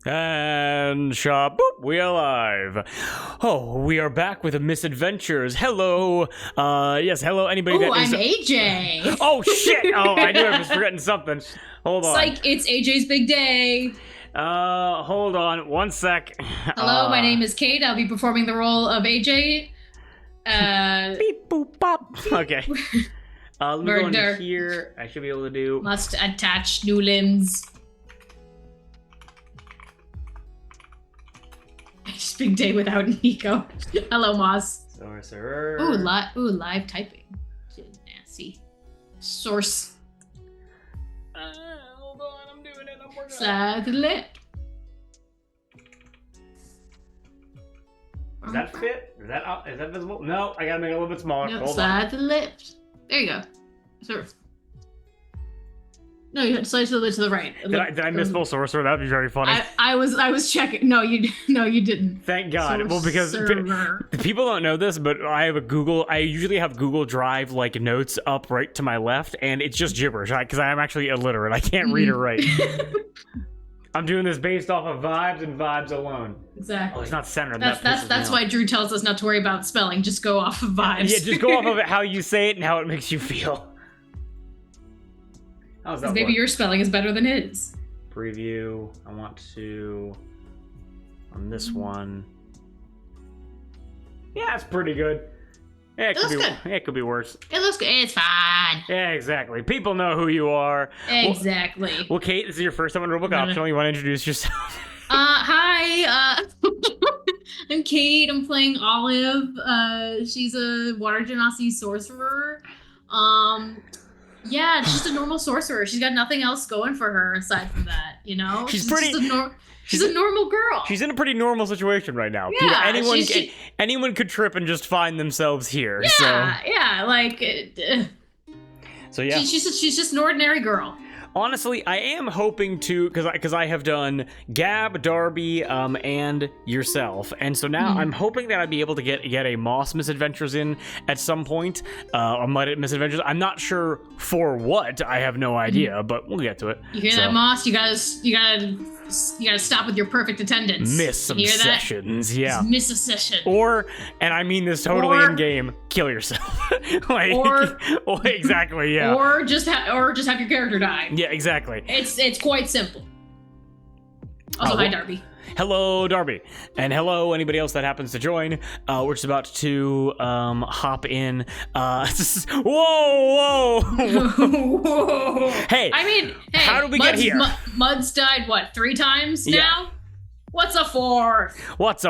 And shop, boop, we are live. Oh, we are back with the Misadventures. Hello. Yes, hello, anybody Oh, that is... I'm AJ. Oh, shit. Oh, I knew I was forgetting something. Hold on. Psych, it's AJ's big day. Hold on one sec. Hello, my name is Kate. I'll be performing the role of AJ. Beep, boop, pop. Okay. Let me go Murder. in here. I should be able to do... Must attach new limbs. AJ's big day without Nico. Hello, Moss. Sorcerer. Ooh, live typing. Nasty. Source. Hold on, I'm doing it. I'm working on it. Side to the left. Does that fit? Is that visible? No, I gotta make it a little bit smaller. No, Hold slide on. to the left. There you go. Sort of. No, you had to slide to the right. Did I miss full sorcerer? That'd be very funny. I was checking. No, you didn't. Thank God. Well, because people don't know this, but I usually have Google Drive like notes up right to my left, and it's just gibberish because I'm actually illiterate. I can't read or write. I'm doing this based off of vibes and vibes alone. Exactly. Oh, it's not centered. That's why Drew tells us not to worry about spelling. Just go off of vibes. Yeah, just go off of it, how you say it and how it makes you feel. How's that? Maybe your spelling is better than his. Preview. I want to on this one. Yeah, it's pretty good. Yeah, it could be worse. It looks good. It's fine. Yeah, exactly. People know who you are. Exactly. Well, Kate, this is your first time on Rulebook Optional. You want to introduce yourself? Hi. I'm Kate. I'm playing Olive. She's a Water Genasi sorcerer. Yeah, she's just a normal sorcerer. She's got nothing else going for her aside from that, you know? She's a normal girl. She's in a pretty normal situation right now. Yeah, anyone could trip and just find themselves here. Yeah, like... So yeah. She's just an ordinary girl. Honestly, I am hoping to, because I have done Gab, Darby, and yourself, and so now I'm hoping that I'd be able to get a Moss Misadventures in at some point, or Mud Misadventures. I'm not sure for what. I have no idea, but we'll get to it. You hear that, Moss? You gotta stop with your perfect attendance. Miss some sessions, yeah. Just miss a session. Or, and I mean this totally in game, kill yourself. Exactly, yeah. Or just have your character die. Yeah, exactly. It's quite simple. Also, hi Darby. Hello, Darby, and hello anybody else that happens to join. We're just about to hop in. Whoa! Whoa! Hey, how did we get here? Mud's died what 3 times now? What's a fourth? But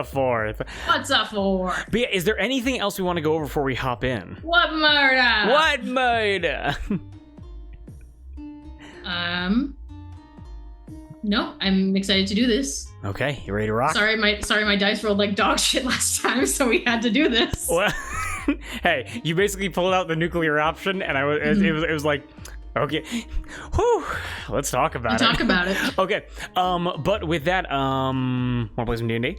yeah, is there anything else we want to go over before we hop in? What murder? No, I'm excited to do this. Okay, you ready to rock? Sorry, my dice rolled like dog shit last time, so we had to do this. Well, hey, you basically pulled out the nuclear option, and it was like, okay, whew, let's talk about it. Okay, but with that, want to play some D&D?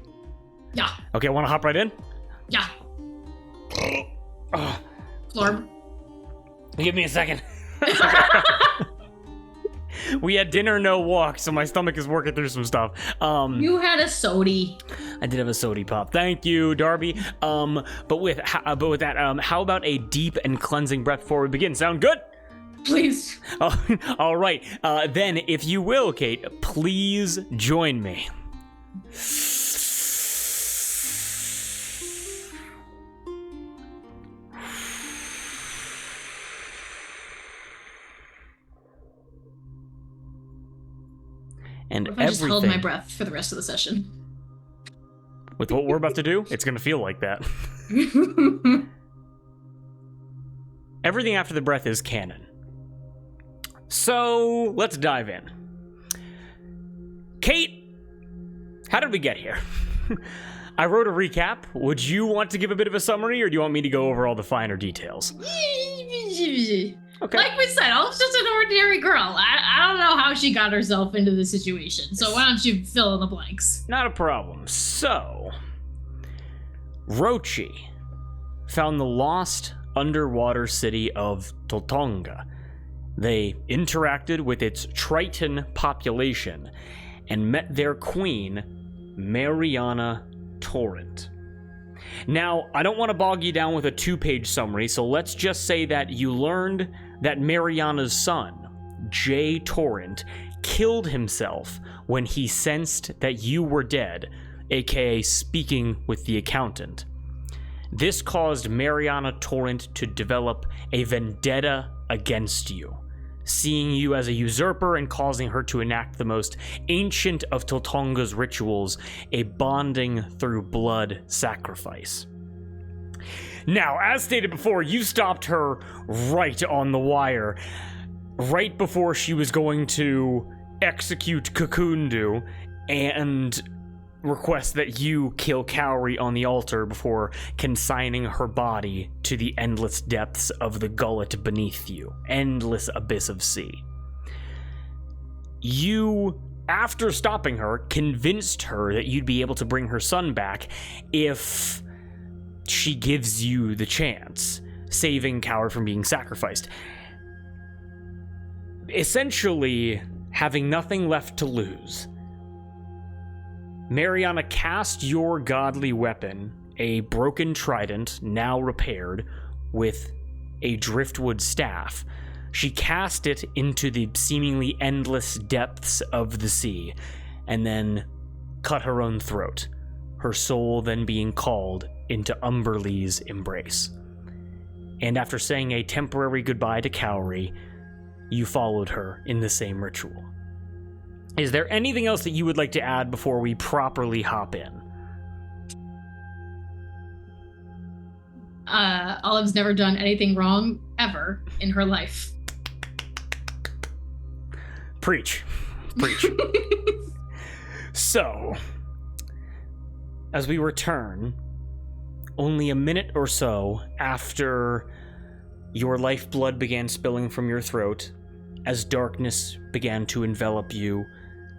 Yeah. Okay, want to hop right in? Yeah. Florb. Give me a second. We had dinner, no walk, so my stomach is working through some stuff. You had a sody. I did have a sody pop. Thank you, Darby. But with that, how about a deep and cleansing breath before we begin? Sound good? Please. All right. Then, if you will, Kate, please join me. And I just held my breath for the rest of the session. With what we're about to do, it's going to feel like that. Everything after the breath is canon. So, let's dive in. Kate, how did we get here? I wrote a recap. Would you want to give a bit of a summary, or do you want me to go over all the finer details? Okay. Like we said, I was just an ordinary girl. I don't know how she got herself into this situation, so why don't you fill in the blanks? Not a problem. So, Rochi found the lost underwater city of Totonga. They interacted with its Triton population, and met their queen, Mariana Torrent. Now, I don't want to bog you down with a 2-page summary, so let's just say that you learned that Mariana's son, Jay Torrent, killed himself when he sensed that you were dead, aka speaking with the accountant. This caused Mariana Torrent to develop a vendetta against you, seeing you as a usurper and causing her to enact the most ancient of Tiltonga's rituals, a bonding through blood sacrifice. Now, as stated before, you stopped her right on the wire, right before she was going to execute Kakundu and request that you kill Cowrie on the altar before consigning her body to the endless depths of the gullet beneath you, endless abyss of sea. You, after stopping her, convinced her that you'd be able to bring her son back if she gives you the chance, saving Cowrie from being sacrificed. Essentially, having nothing left to lose, Mariana cast your godly weapon, a broken trident, now repaired, with a driftwood staff. She cast it into the seemingly endless depths of the sea, and then cut her own throat, her soul then being called into Umberlee's embrace. And after saying a temporary goodbye to Cowrie, you followed her in the same ritual. Is there anything else that you would like to add before we properly hop in? Olive's never done anything wrong ever in her life. Preach. Preach. So, as we return, only a minute or so after your lifeblood began spilling from your throat, as darkness began to envelop you,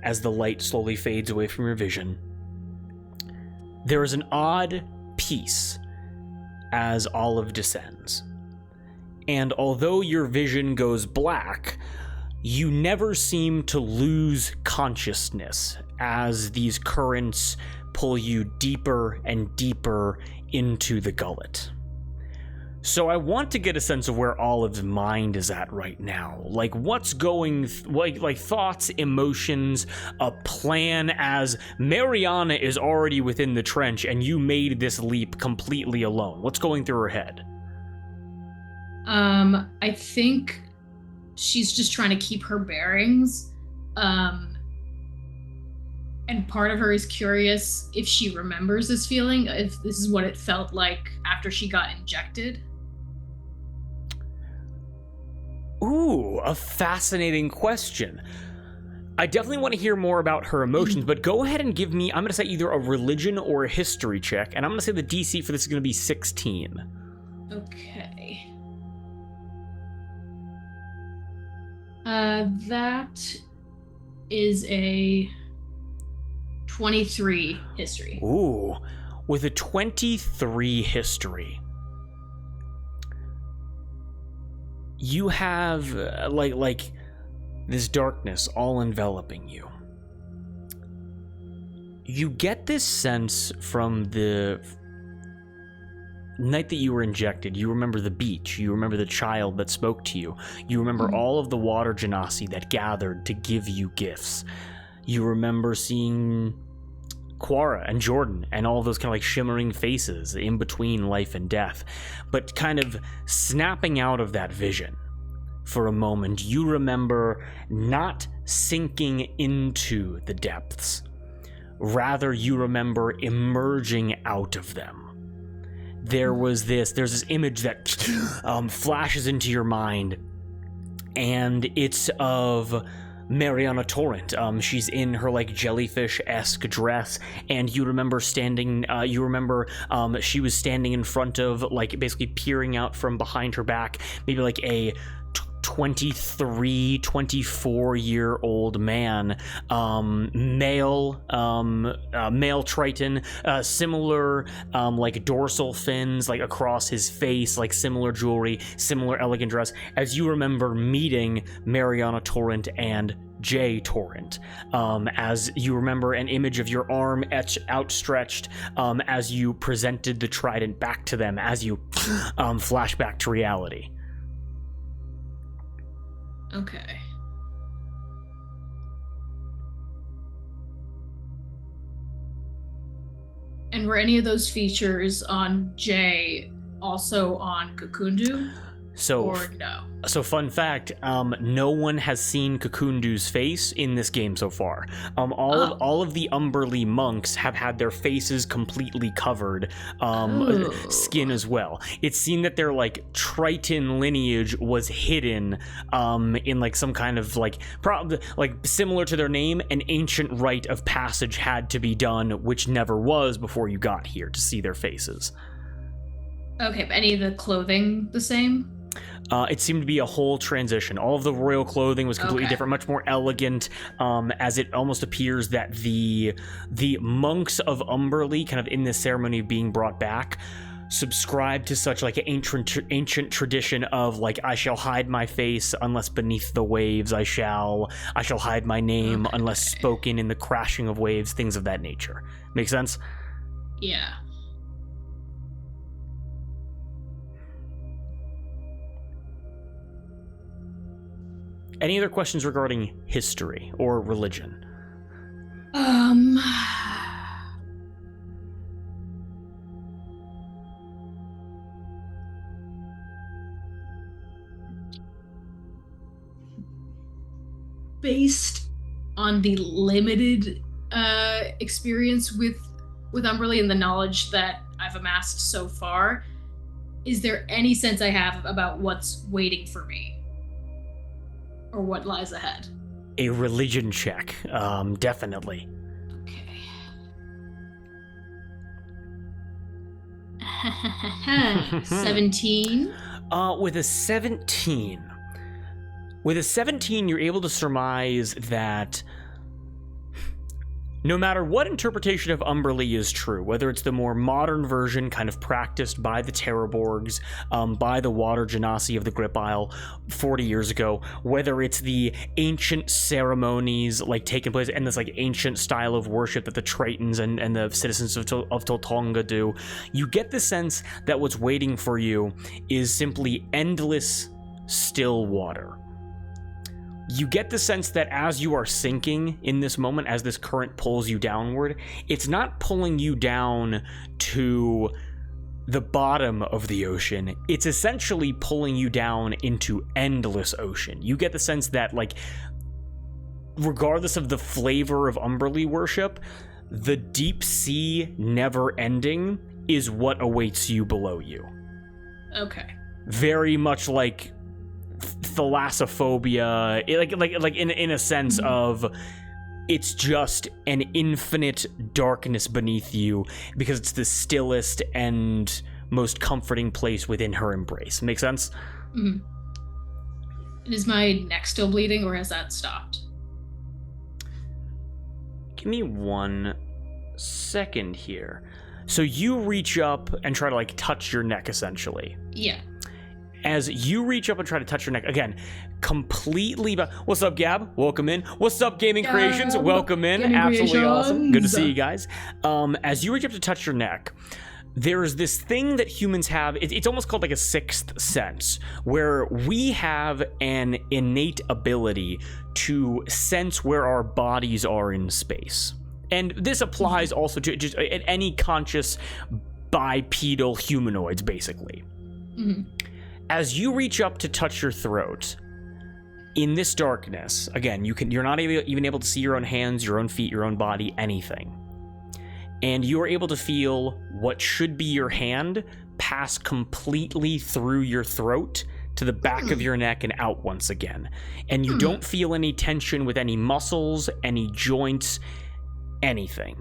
as the light slowly fades away from your vision, there is an odd peace as Olive descends. And although your vision goes black, you never seem to lose consciousness as these currents pull you deeper and deeper into the gullet. So I want to get a sense of where Olive's mind is at right now. Like, what's going, like thoughts, emotions, a plan, as Mariana is already within the trench and you made this leap completely alone. What's going through her head? I think she's just trying to keep her bearings. And part of her is curious if she remembers this feeling, if this is what it felt like after she got injected. Ooh, a fascinating question. I definitely want to hear more about her emotions, but go ahead and give me, I'm going to say either a religion or a history check, and I'm going to say the DC for this is going to be 16. Okay. That is a 23 history. Ooh, with a 23 history, you have like this darkness all enveloping you. You get this sense from the night that you were injected. You remember the beach. You remember the child that spoke to you. You remember all of the water genasi that gathered to give you gifts. You remember seeing Quara and Jordan and all those kind of like shimmering faces in between life and death. But kind of snapping out of that vision for a moment, you remember not sinking into the depths. Rather, you remember emerging out of them. There's this image that flashes into your mind, and it's of Mariana Torrent. She's in her like jellyfish-esque dress, and you remember she was standing in front of, like, basically peering out from behind her back, maybe like a 23, 24-year-old man, male Triton, similar like dorsal fins like across his face, like similar jewelry, similar elegant dress, as you remember meeting Mariana Torrent and J torrent, as you remember an image of your arm outstretched as you presented the trident back to them as you flash back to reality. Okay. And were any of those features on J also on Kakundu? Or no? So fun fact, no one has seen Kakundu's face in this game so far. All of the Umberlee monks have had their faces completely covered, skin as well. It's seen that their like Triton lineage was hidden in like some kind of like similar to their name, an ancient rite of passage had to be done, which never was before you got here to see their faces. Okay, but any of the clothing the same? It seemed to be a whole transition. All of the royal clothing was completely different, much more elegant, as it almost appears that the monks of Umberlee, kind of in this ceremony of being brought back, subscribe to such like an ancient tradition of like, I shall hide my face unless beneath the waves, I shall hide my name unless spoken in the crashing of waves, things of that nature. Make sense? Yeah. Any other questions regarding history or religion? Based on the limited experience with Umberlee and the knowledge that I've amassed so far, is there any sense I have about what's waiting for me? Or what lies ahead? A religion check, definitely. Okay. 17. With a 17, you're able to surmise that no matter what interpretation of Umberlee is true, whether it's the more modern version kind of practiced by the Terraborgs, by the Water Genasi of the Grip Isle 40 years ago, whether it's the ancient ceremonies like taking place and this like ancient style of worship that the Tritons and the citizens of Toltonga do, you get the sense that what's waiting for you is simply endless still water. You get the sense that as you are sinking in this moment, as this current pulls you downward, it's not pulling you down to the bottom of the ocean. It's essentially pulling you down into endless ocean. You get the sense that, like, regardless of the flavor of Umberlee worship, the deep sea never ending is what awaits you below you. Okay. Very much like thalassophobia, like in a sense of it's just an infinite darkness beneath you because it's the stillest and most comforting place within her embrace. Make sense? Mm-hmm. Is my neck still bleeding or has that stopped? Give me 1 second here. So you reach up and try to like touch your neck essentially. Yeah. As you reach up and try to touch your neck, again, completely... What's up, Gab? Welcome in. What's up, Gaming Creations? Welcome in. Gaming Absolutely Creations. Awesome. Good to see you guys. As you reach up to touch your neck, there's this thing that humans have. It's almost called like a sixth sense, where we have an innate ability to sense where our bodies are in space. And this applies also to just any conscious bipedal humanoids, basically. Mm-hmm. As you reach up to touch your throat, in this darkness, again, you're not even able to see your own hands, your own feet, your own body, anything. And you are able to feel what should be your hand pass completely through your throat to the back of your neck and out once again. And you don't feel any tension with any muscles, any joints, anything.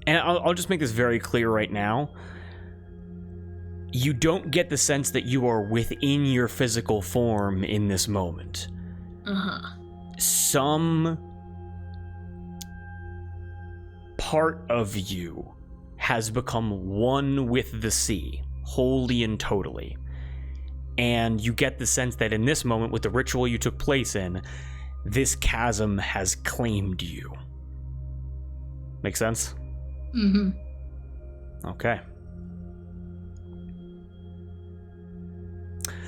And I'll just make this very clear right now. You don't get the sense that you are within your physical form in this moment. Some part of you has become one with the sea, wholly and totally. and you get the sense that in this moment, with the ritual you took place in, this chasm has claimed you. Make sense? Mm-hmm. Okay.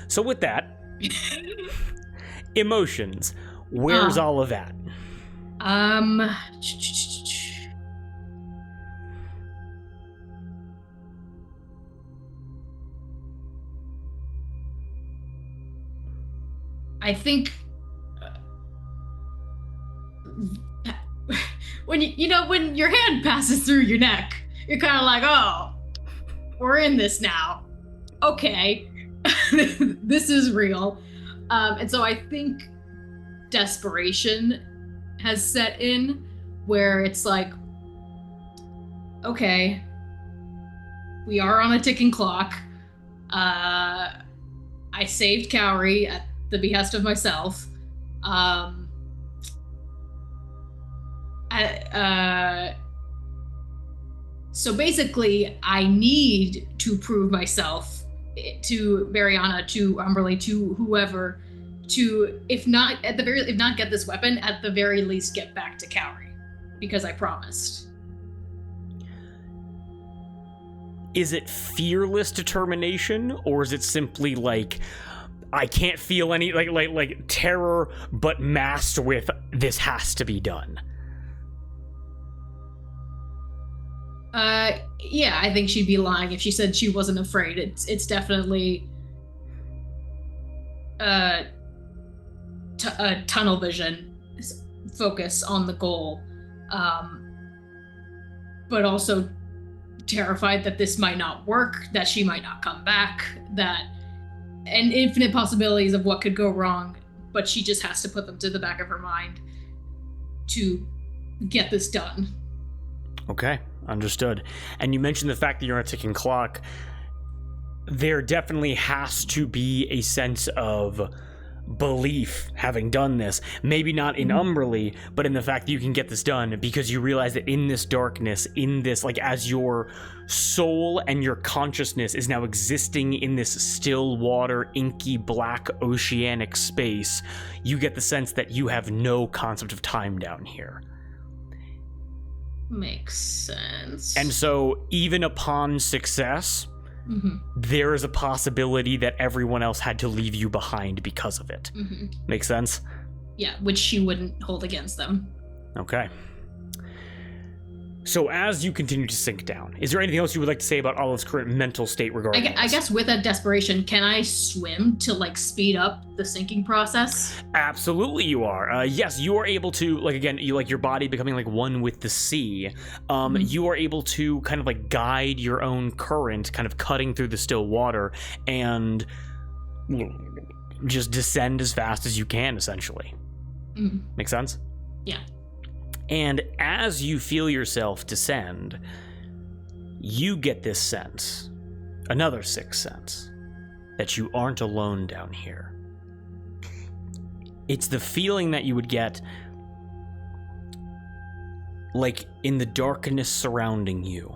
So with that, emotions. Where's Olive at? I think when when your hand passes through your neck, you're kind of like, oh, we're in this now. Okay, this is real. And so I think desperation has set in, where it's like, okay, we are on a ticking clock. I saved Cowrie at the behest of myself. So basically, I need to prove myself to Mariana, to Umberlee, to whoever, to if not get this weapon, at the very least get back to Cowrie, because I promised. Is it fearless determination, or is it simply like, I can't feel any like terror, but masked with this has to be done? Yeah, I think she'd be lying if she said she wasn't afraid. It's definitely a tunnel vision, focus on the goal, but also terrified that this might not work, that she might not come back, and infinite possibilities of what could go wrong, but she just has to put them to the back of her mind to get this done. Okay, understood. And you mentioned the fact that you're on a ticking clock. There definitely has to be a sense of belief having done this. Maybe not in Umberlee, but in the fact that you can get this done, because you realize that in this darkness, in this, like, as your soul and your consciousness is now existing in this still water, inky, black, oceanic space, you get the sense that you have no concept of time down here. Makes sense. And so, even upon success, there is a possibility that everyone else had to leave you behind because of it. Make sense? Yeah, which she wouldn't hold against them. Okay. So as you continue to sink down, is there anything else you would like to say about Olive's current mental state regarding this? I guess with that desperation, can I swim to, like, speed up the sinking process? Absolutely you are. Yes, you are able to, like, again, you like your body becoming like one with the sea. You are able to kind of like guide your own current, kind of cutting through the still water, and just descend as fast as you can, essentially. Make sense? Yeah. And as you feel yourself descend, you get this sense, another sixth sense, that you aren't alone down here. It's the feeling that you would get, like, in the darkness surrounding you.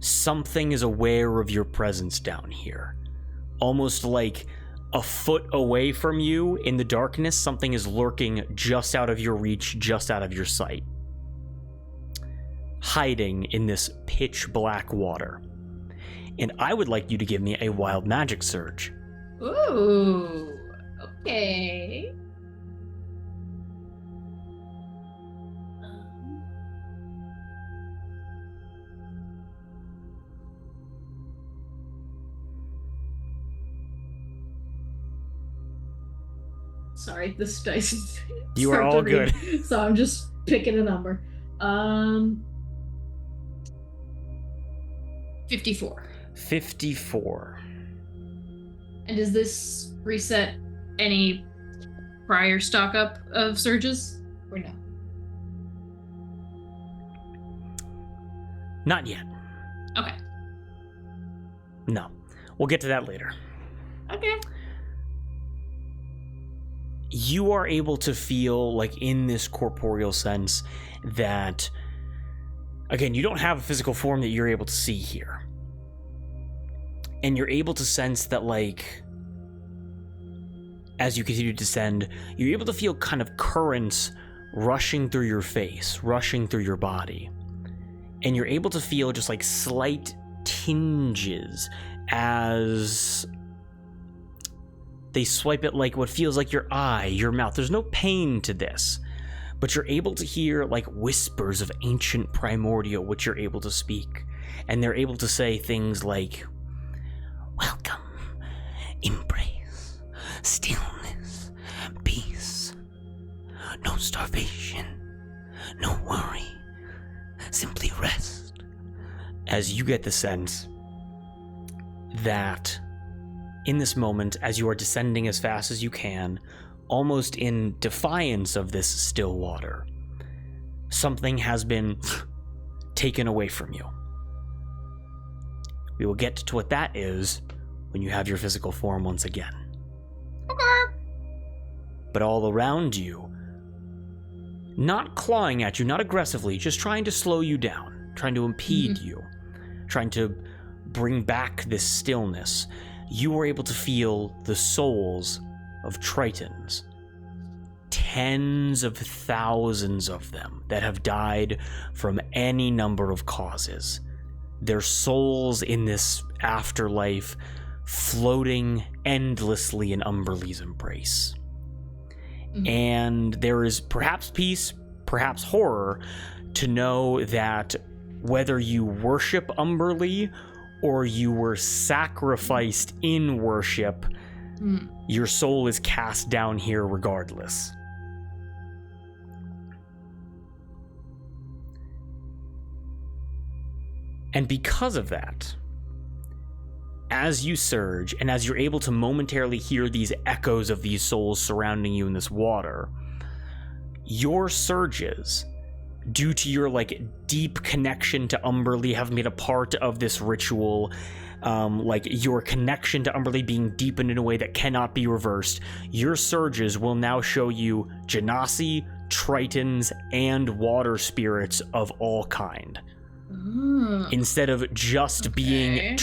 Something is aware of your presence down here. Almost like a foot away from you in the darkness, something is lurking just out of your reach, just out of your sight. Hiding in this pitch black water. And I would like you to give me a wild magic surge. Ooh, okay. Sorry, this dice is... You are all good. So I'm just picking a number. 54. 54. And does this reset any prior stock up of surges? Or no? Not yet. Okay. No. We'll get to that later. Okay. You are able to feel, like, in this corporeal sense that, again, you don't have a physical form that you're able to see here. And you're able to sense that, like, as you continue to descend, you're able to feel kind of currents rushing through your face, rushing through your body. And you're able to feel just like slight tinges as they swipe at like what feels like your eye, your mouth. There's no pain to this, but you're able to hear like whispers of ancient primordial, which you're able to speak. And they're able to say things like, welcome, embrace, stillness, peace, no starvation, no worry, simply rest. As you get the sense that in this moment, as you are descending as fast as you can, almost in defiance of this still water, something has been taken away from you. We will get to what that is when you have your physical form once again. Okay. But all around you, not clawing at you, not aggressively, just trying to slow you down, trying to impede you, trying to bring back this stillness, you were able to feel the souls of Tritons. Tens of thousands of them that have died from any number of causes. Their souls in this afterlife floating endlessly in Umberlee's embrace. And there is perhaps peace, perhaps horror, to know that whether you worship Umberlee or you were sacrificed in worship, your soul is cast down here regardless. And because of that, as you surge and as you're able to momentarily hear these echoes of these souls surrounding you in this water, your surges, due to your like deep connection to Umberlee, having been a part of this ritual, like your connection to Umberlee being deepened in a way that cannot be reversed, your surges will now show you Genasi, Tritons, and water spirits of all kind. Instead of just being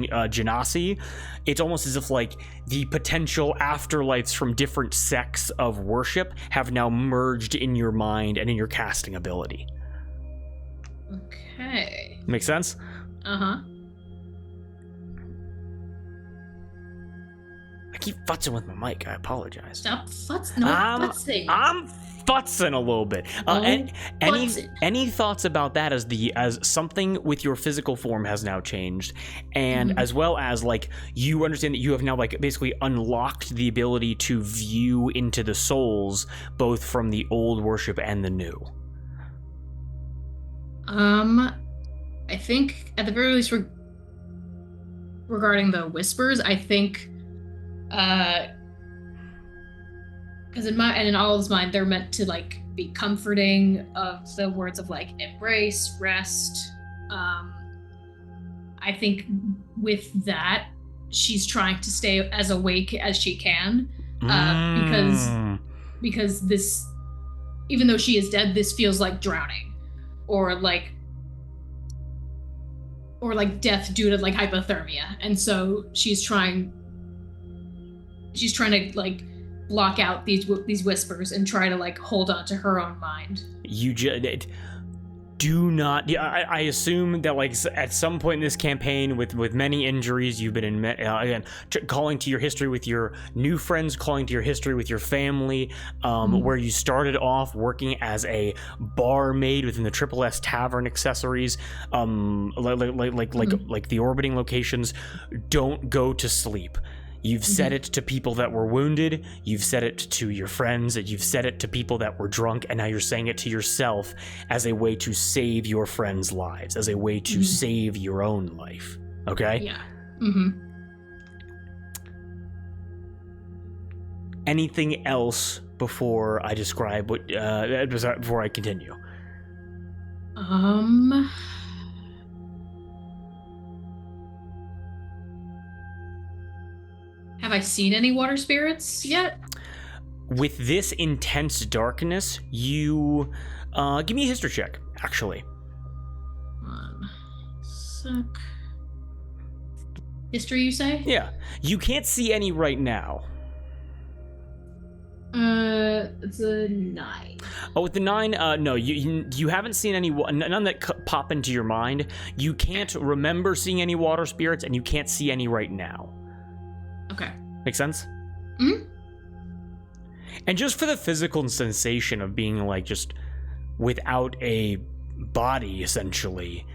Genasi, it's almost as if like the potential afterlives from different sects of worship have now merged in your mind and in your casting ability. Okay. Make sense? Uh-huh. I keep futzing with my mic. I apologize. Stop futzing. I'm futzing a little bit. Any thoughts about that as something with your physical form has now changed, and as well as like you understand that you have now like basically unlocked the ability to view into the souls both from the old worship and the new? I think at the very least regarding the whispers, I think because in Olive's mind, they're meant to like be comforting, of the words of like embrace, rest. I think with that, she's trying to stay as awake as she can, because this, even though she is dead, this feels like drowning, or like death due to like hypothermia, and so she's trying to like block out these whispers and try to like hold on to her own mind. You just do not. I assume that like at some point in this campaign, with many injuries, you've been in again calling to your history with your new friends, calling to your history with your family, where you started off working as a barmaid within the Triple S Tavern accessories, like the orbiting locations. Don't go to sleep. You've said it to people that were wounded, you've said it to your friends, you've said it to people that were drunk, and now you're saying it to yourself as a way to save your friends' lives, as a way to save your own life. Okay? Yeah. Anything else before I describe what, before I continue? Have I seen any water spirits yet? With this intense darkness, you give me a history check, actually. 1 sec. History, you say? Yeah. You can't see any right now. It's a 9. Oh, with the 9, no, you haven't seen any, none that pop into your mind. You can't remember seeing any water spirits, and you can't see any right now. Okay. Make sense? Mm-hmm. And just for the physical sensation of being, like, just without a body, essentially,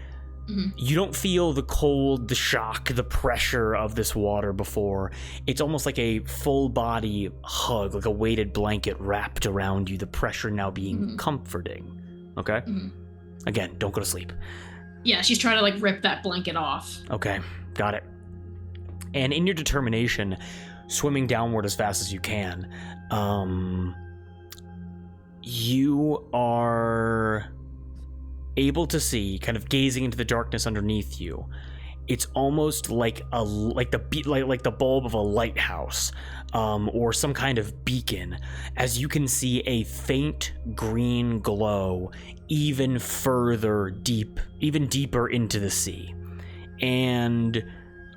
you don't feel the cold, the shock, the pressure of this water before. It's almost like a full body hug, like a weighted blanket wrapped around you, the pressure now being comforting. Okay? Again, don't go to sleep. Yeah, she's trying to, like, rip that blanket off. Okay, got it. And in your determination, swimming downward as fast as you can, you are able to see, kind of gazing into the darkness underneath you. It's almost like the bulb of a lighthouse, or some kind of beacon, as you can see a faint green glow even deeper into the sea. And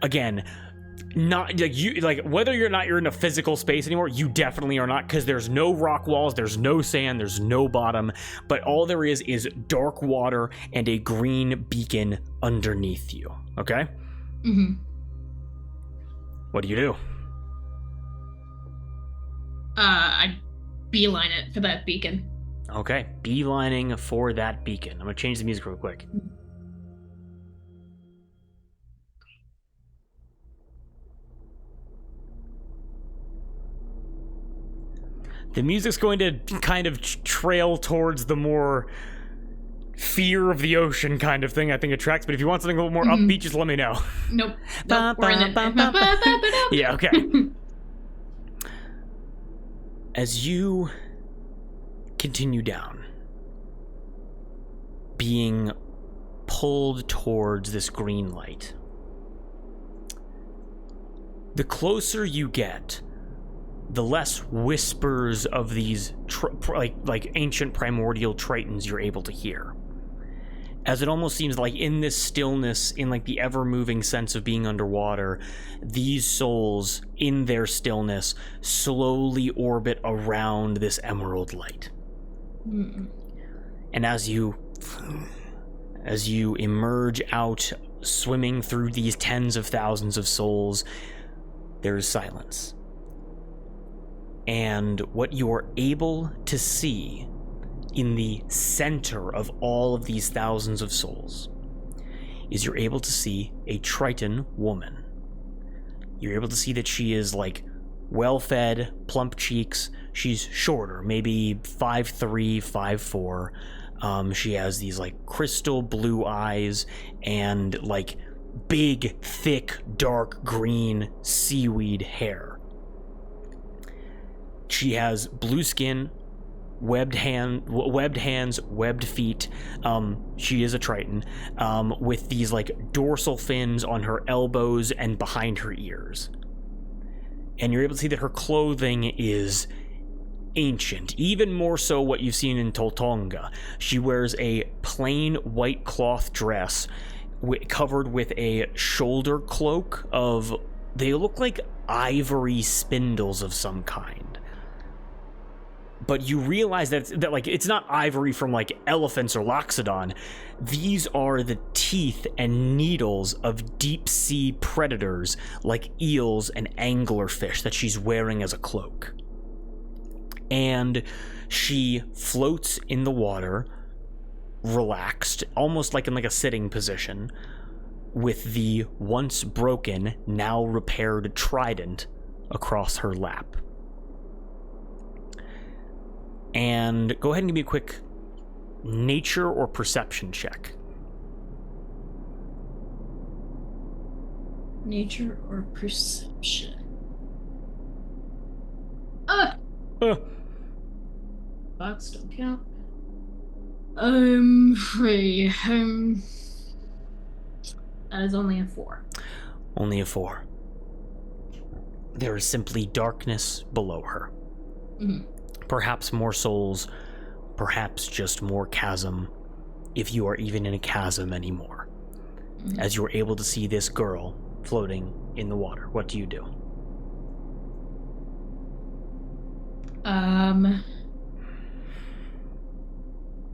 again, not like you, like whether you're in a physical space anymore, you definitely are not, because there's no rock walls, there's no sand, there's no bottom, but all there is dark water and a green beacon underneath you. Okay? What do you do? I beeline it for that beacon. Okay, beelining for that beacon. I'm gonna change the music real quick. The music's going to kind of trail towards the more fear of the ocean kind of thing I think it tracks, but if you want something a little more upbeat, just let me know. Nope, we're in it. Yeah, okay. As you continue down, being pulled towards this green light, the closer you get, the less whispers of these like ancient primordial tritons you're able to hear. As it almost seems like in this stillness, in like the ever-moving sense of being underwater, these souls, in their stillness, slowly orbit around this emerald light. And as you emerge out, swimming through these tens of thousands of souls, there is silence. And what you are able to see in the center of all of these thousands of souls is you're able to see a Triton woman. You're able to see that she is like well-fed, plump cheeks. She's shorter, maybe 5'3", 5'4". She has these like crystal blue eyes and like big, thick, dark green seaweed hair. She has blue skin, webbed hands, webbed feet. She is a Triton, with these like dorsal fins on her elbows and behind her ears. And you're able to see that her clothing is ancient, even more so what you've seen in Toltonga. She wears a plain white cloth dress covered with a shoulder cloak of, they look like ivory spindles of some kind. But you realize that like it's not ivory from like elephants or loxodon. These are the teeth and needles of deep sea predators like eels and anglerfish that she's wearing as a cloak. And she floats in the water, relaxed, almost like in like a sitting position, with the once broken, now repaired trident across her lap. And go ahead and give me a quick nature or perception check. Nature or perception? Box don't count. That is only a 4. Only a 4. There is simply darkness below her. Perhaps more souls, perhaps just more chasm, if you are even in a chasm anymore. As you are able to see this girl floating in the water, what do you do? Um,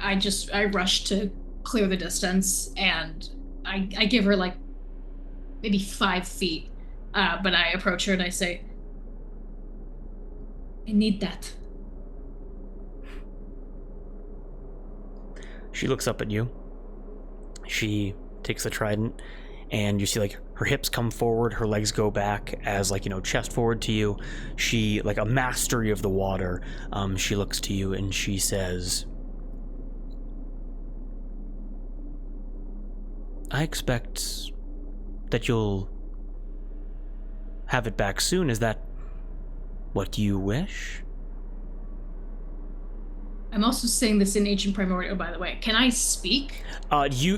I rush to clear the distance, and I give her like maybe 5 feet. But I approach her and I say, I need that. She looks up at you. She takes the trident, and you see like her hips come forward, her legs go back as like, chest forward to you. She, like a mastery of the water, she looks to you and she says, I expect that you'll have it back soon. Is that what you wish? I'm also saying this in ancient primordial, by the way. Can I speak?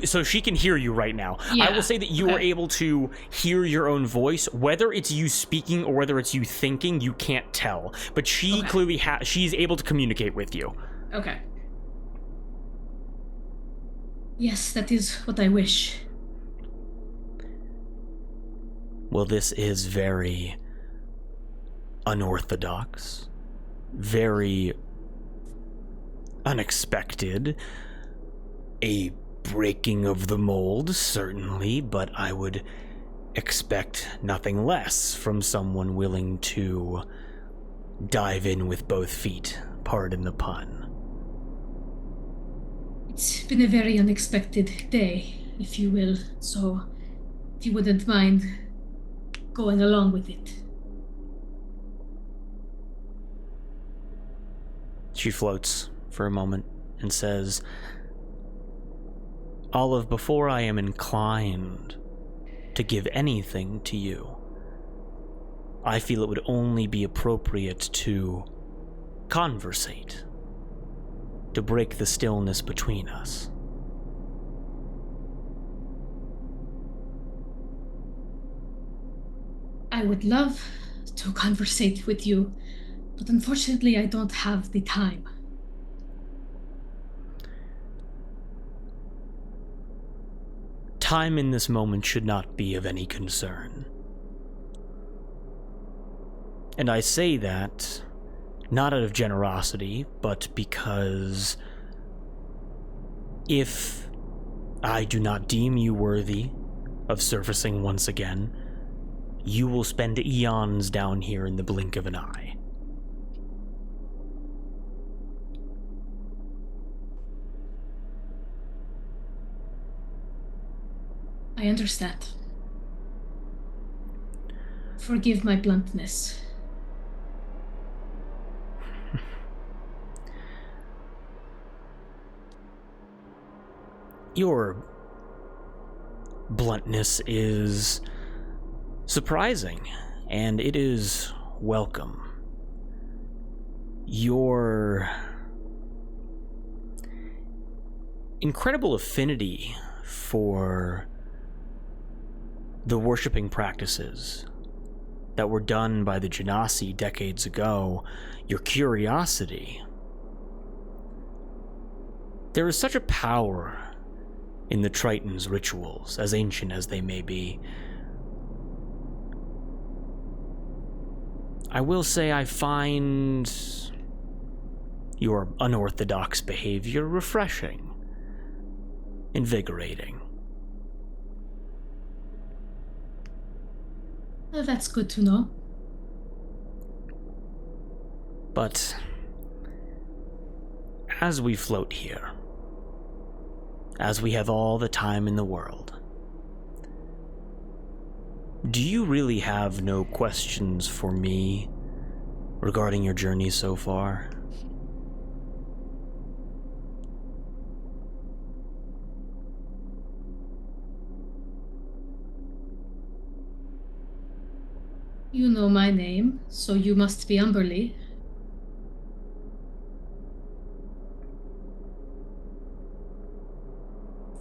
So she can hear you right now. Yeah, I will say that you are able to hear your own voice. Whether it's you speaking or whether it's you thinking, you can't tell. But she clearly she's able to communicate with you. Okay. Yes, that is what I wish. Well, this is very unorthodox, very unexpected, a breaking of the mold, certainly, but I would expect nothing less from someone willing to dive in with both feet, pardon the pun. It's been a very unexpected day, if you will, so if you wouldn't mind going along with it. She floats for a moment and says, Olive, before I am inclined to give anything to you, I feel it would only be appropriate to conversate, to break the stillness between us. I would love to conversate with you, but unfortunately I don't have the time. Time in this moment should not be of any concern. And I say that not out of generosity, but because if I do not deem you worthy of surfacing once again, you will spend eons down here in the blink of an eye. I understand. Forgive my bluntness. Your bluntness is surprising, and it is welcome. Your incredible affinity for the worshipping practices that were done by the Genasi decades ago, your curiosity. There is such a power in the Triton's rituals, as ancient as they may be. I will say I find your unorthodox behavior refreshing, invigorating. Well, that's good to know. But as we float here, as we have all the time in the world, do you really have no questions for me regarding your journey so far? You know my name, so you must be Umberlee.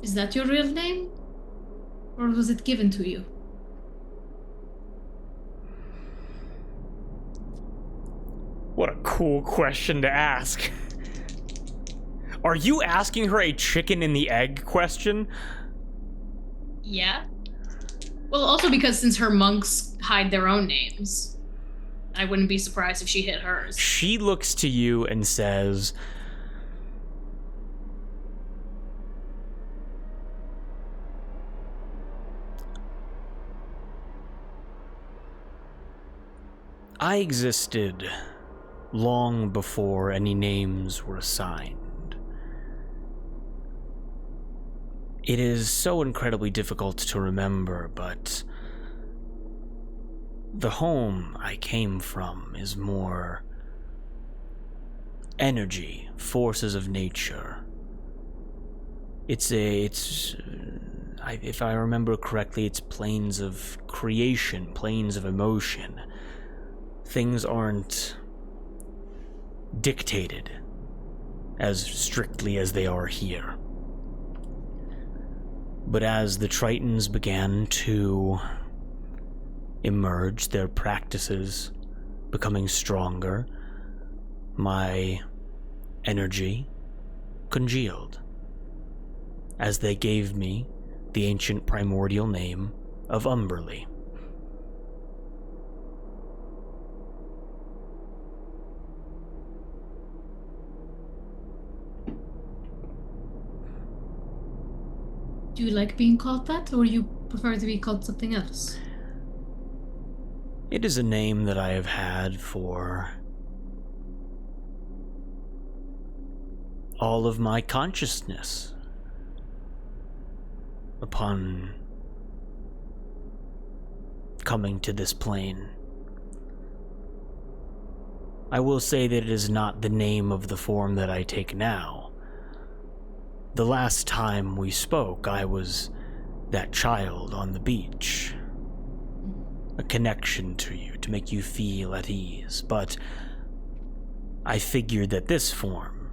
Is that your real name? Or was it given to you? What a cool question to ask. Are you asking her a chicken and the egg question? Yeah. Well, also because since her monks hide their own names. I wouldn't be surprised if she hit hers. She looks to you and says, I existed long before any names were assigned. It is so incredibly difficult to remember, but the home I came from is more energy, forces of nature. If I remember correctly, it's planes of creation, planes of emotion. Things aren't dictated as strictly as they are here. But as the Tritons began to emerge, their practices becoming stronger, my energy congealed as they gave me the ancient primordial name of Umberlee. Do you like being called that, or you prefer to be called something else? It is a name that I have had for all of my consciousness. Upon coming to this plane, I will say that it is not the name of the form that I take now. The last time we spoke, I was that child on the beach. A connection to you, to make you feel at ease, but I figured that this form,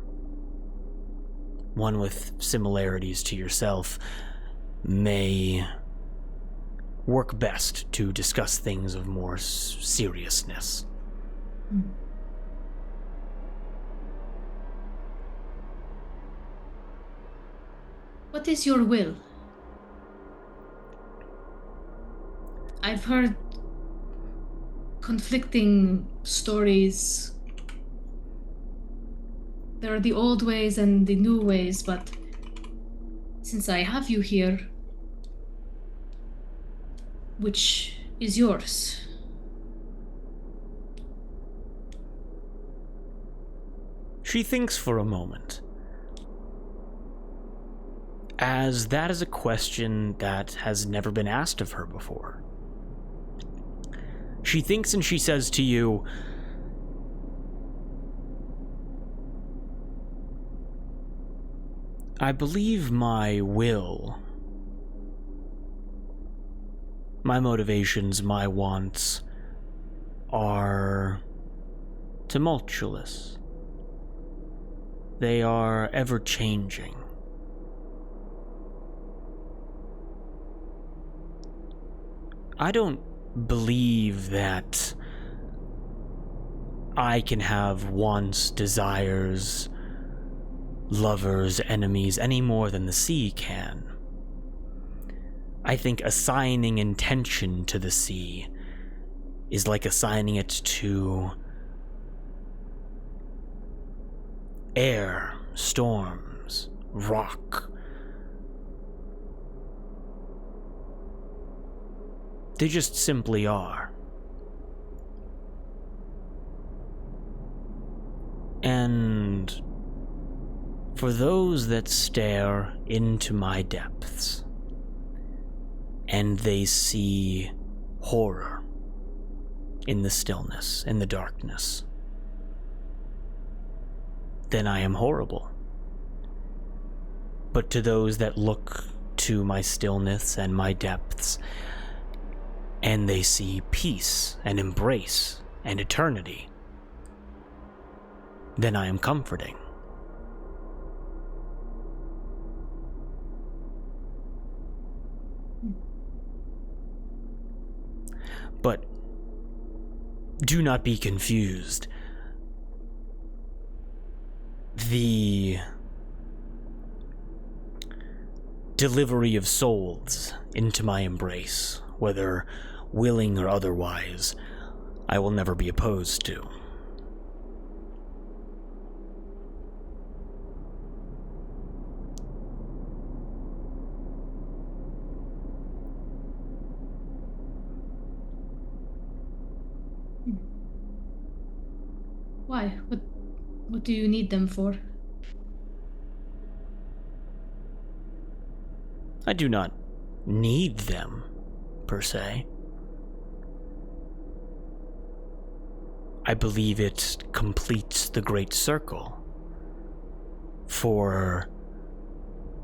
one with similarities to yourself, may work best to discuss things of more seriousness. What is your will? I've heard conflicting stories. There are the old ways and the new ways, but since I have you here, which is yours? She thinks for a moment, as that is a question that has never been asked of her before. She thinks and she says to you, I believe my will, my motivations, my wants are tumultuous. They are ever-changing. I don't believe that I can have wants, desires, lovers, enemies, any more than the sea can. I think assigning intention to the sea is like assigning it to air, storms, rock. They just simply are. And for those that stare into my depths, and they see horror in the stillness, in the darkness, then I am horrible. But to those that look to my stillness and my depths, and they see peace and embrace and eternity, then I am comforting. But do not be confused. The delivery of souls into my embrace, whether willing or otherwise, I will never be opposed to. Why? What do you need them for? I do not need them, per se. I believe it completes the Great Circle for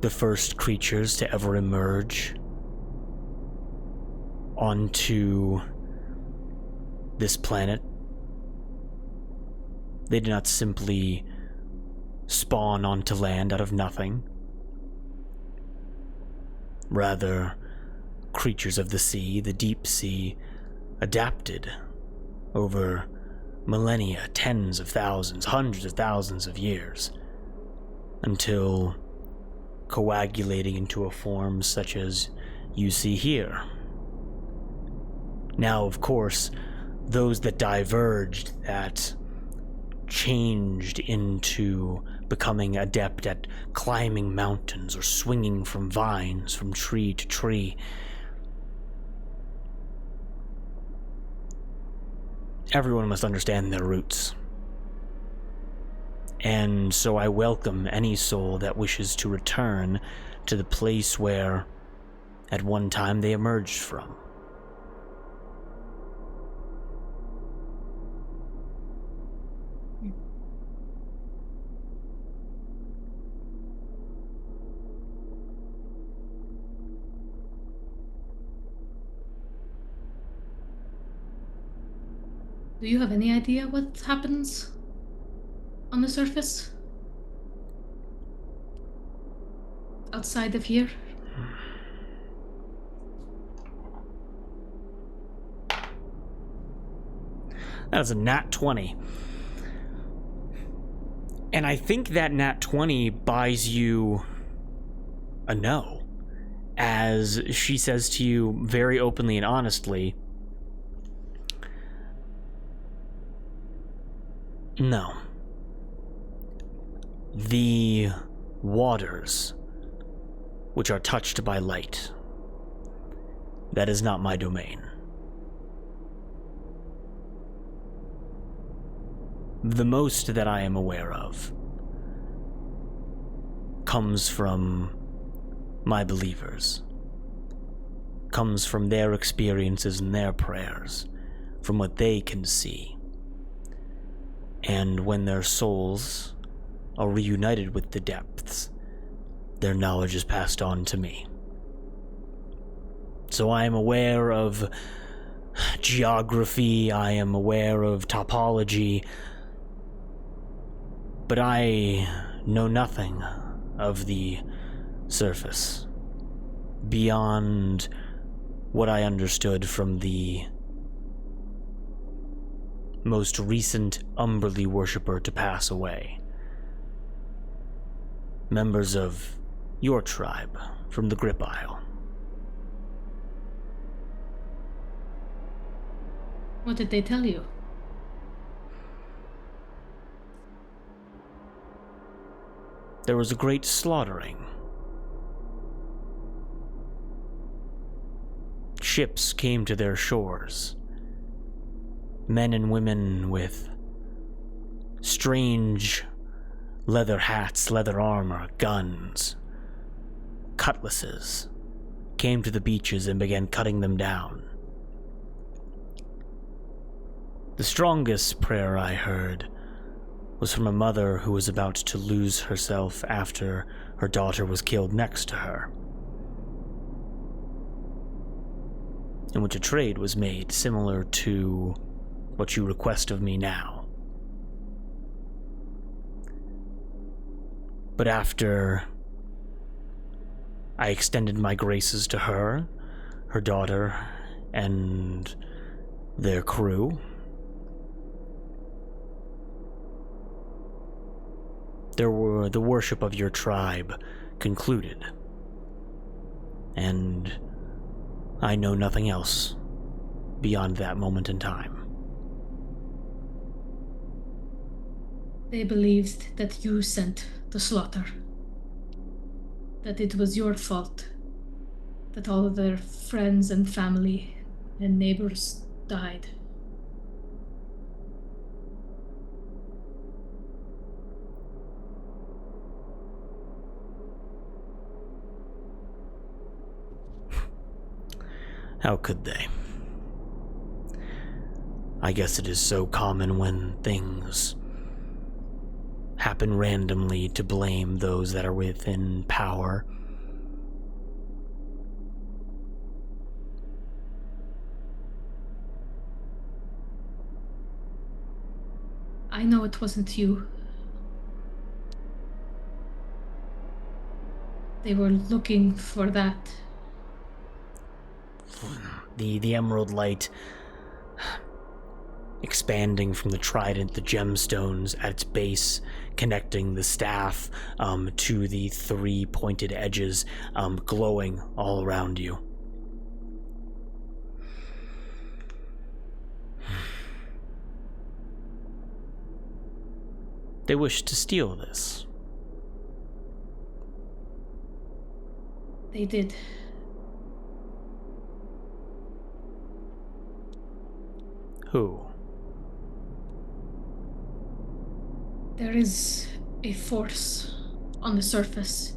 the first creatures to ever emerge onto this planet. They did not simply spawn onto land out of nothing. Rather, creatures of the sea, the deep sea, adapted over millennia, tens of thousands, hundreds of thousands of years, until coagulating into a form such as you see here. Now, of course, those that diverged, that changed into becoming adept at climbing mountains or swinging from vines from tree to tree, everyone must understand their roots. And so I welcome any soul that wishes to return to the place where, at one time, they emerged from. Do you have any idea what happens on the surface? Outside of here? That was a nat 20. And I think that nat 20 buys you a no, as she says to you very openly and honestly, no. The waters which are touched by light, that is not my domain. The most that I am aware of comes from my believers, comes from their experiences and their prayers, from what they can see. And when their souls are reunited with the depths, their knowledge is passed on to me. So I am aware of geography, I am aware of topology, but I know nothing of the surface beyond what I understood from the most recent Umberlee worshipper to pass away. Members of your tribe from the Grip Isle. What did they tell you? There was a great slaughtering. Ships came to their shores. Men and women with strange leather hats, leather armor, guns, cutlasses, came to the beaches and began cutting them down. The strongest prayer I heard was from a mother who was about to lose herself after her daughter was killed next to her, in which a trade was made similar to what you request of me now. But after I extended my graces to her, her daughter, and their crew, the worship of your tribe concluded, and I know nothing else beyond that moment in time. They believed that you sent the slaughter. That it was your fault. That all of their friends and family and neighbors died. How could they? I guess it is so common when things happen randomly to blame those that are within power. I know it wasn't you. They were looking for that. The emerald light expanding from the trident, the gemstones at its base, connecting the staff to the three pointed edges, glowing all around you. They wish to steal this. They did. Who? There is a force on the surface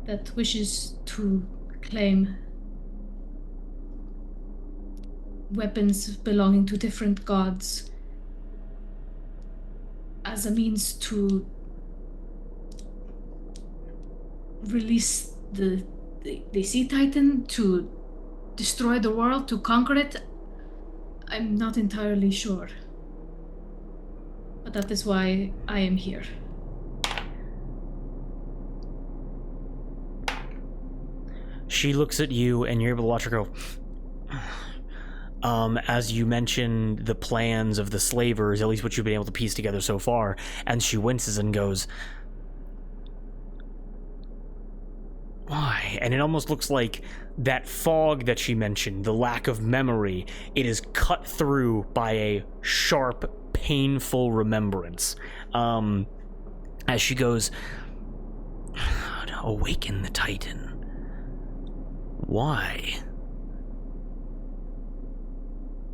that wishes to claim weapons belonging to different gods as a means to release the Sea Titan, to destroy the world, to conquer it. I'm not entirely sure. But that is why I am here. She looks at you, and you're able to watch her go. As you mention the plans of the slavers, at least what you've been able to piece together so far, and she winces and goes, why? And it almost looks like that fog that she mentioned, the lack of memory, it is cut through by a sharp, painful remembrance. As she goes, awaken the Titan. Why?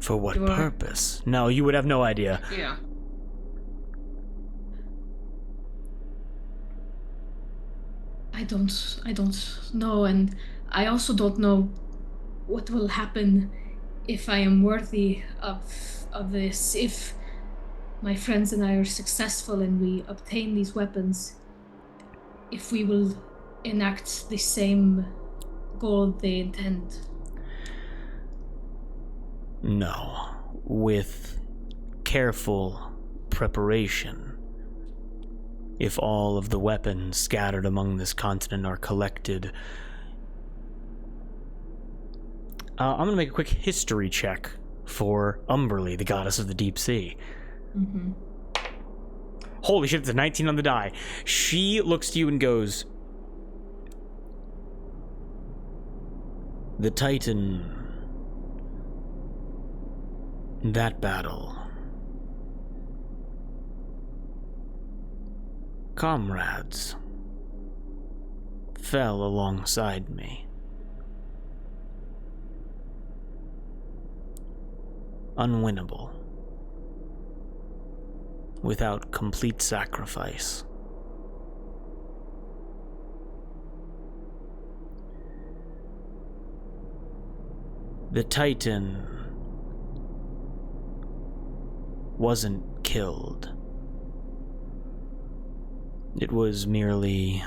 For what purpose? No, you would have no idea. Yeah. I don't know, and I also don't know what will happen if I am worthy of this. If my friends and I are successful and we obtain these weapons, if we will enact the same goal they intend. No. With careful preparation, if all of the weapons scattered among this continent are collected, I'm going to make a quick history check for Umberlee, the goddess of the deep sea. Mm-hmm. Holy shit, it's a 19 on the die. She looks to you and goes, the Titan, that battle, comrades fell alongside me. Unwinnable. Without complete sacrifice. The Titan wasn't killed. It was merely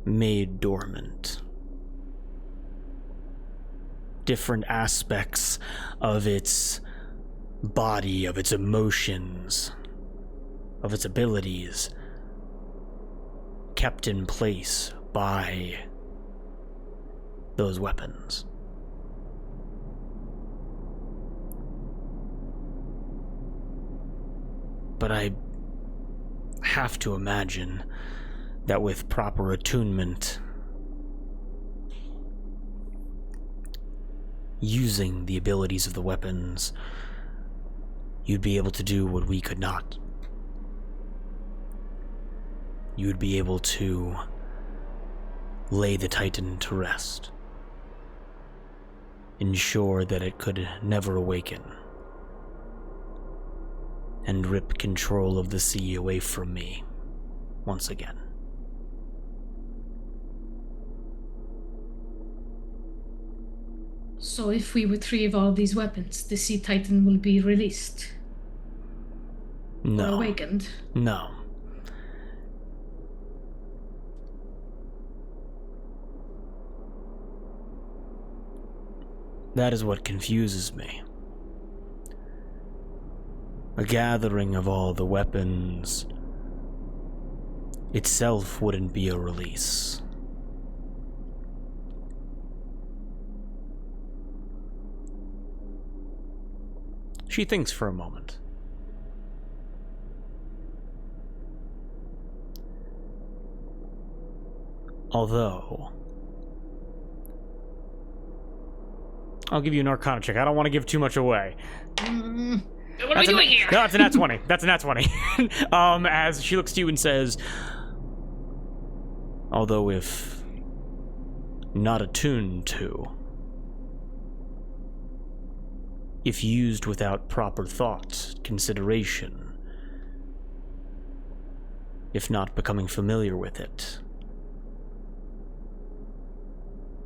made dormant. Different aspects of its body, of its emotions, of its abilities, kept in place by those weapons. But I have to imagine that with proper attunement, using the abilities of the weapons you'd be able to do what we could not. You'd be able to lay the Titan to rest. Ensure that it could never awaken. And rip control of the sea away from me once again. So if we retrieve all these weapons, the Sea Titan will be released? No. Or awakened? No. That is what confuses me. A gathering of all the weapons itself wouldn't be a release. She thinks for a moment. Although, I'll give you an Arcana check. I don't want to give too much away. What are we doing here? No, that's a nat 20. That's a nat 20. As she looks to you and says, although if not attuned to, if used without proper thought, consideration, if not becoming familiar with it,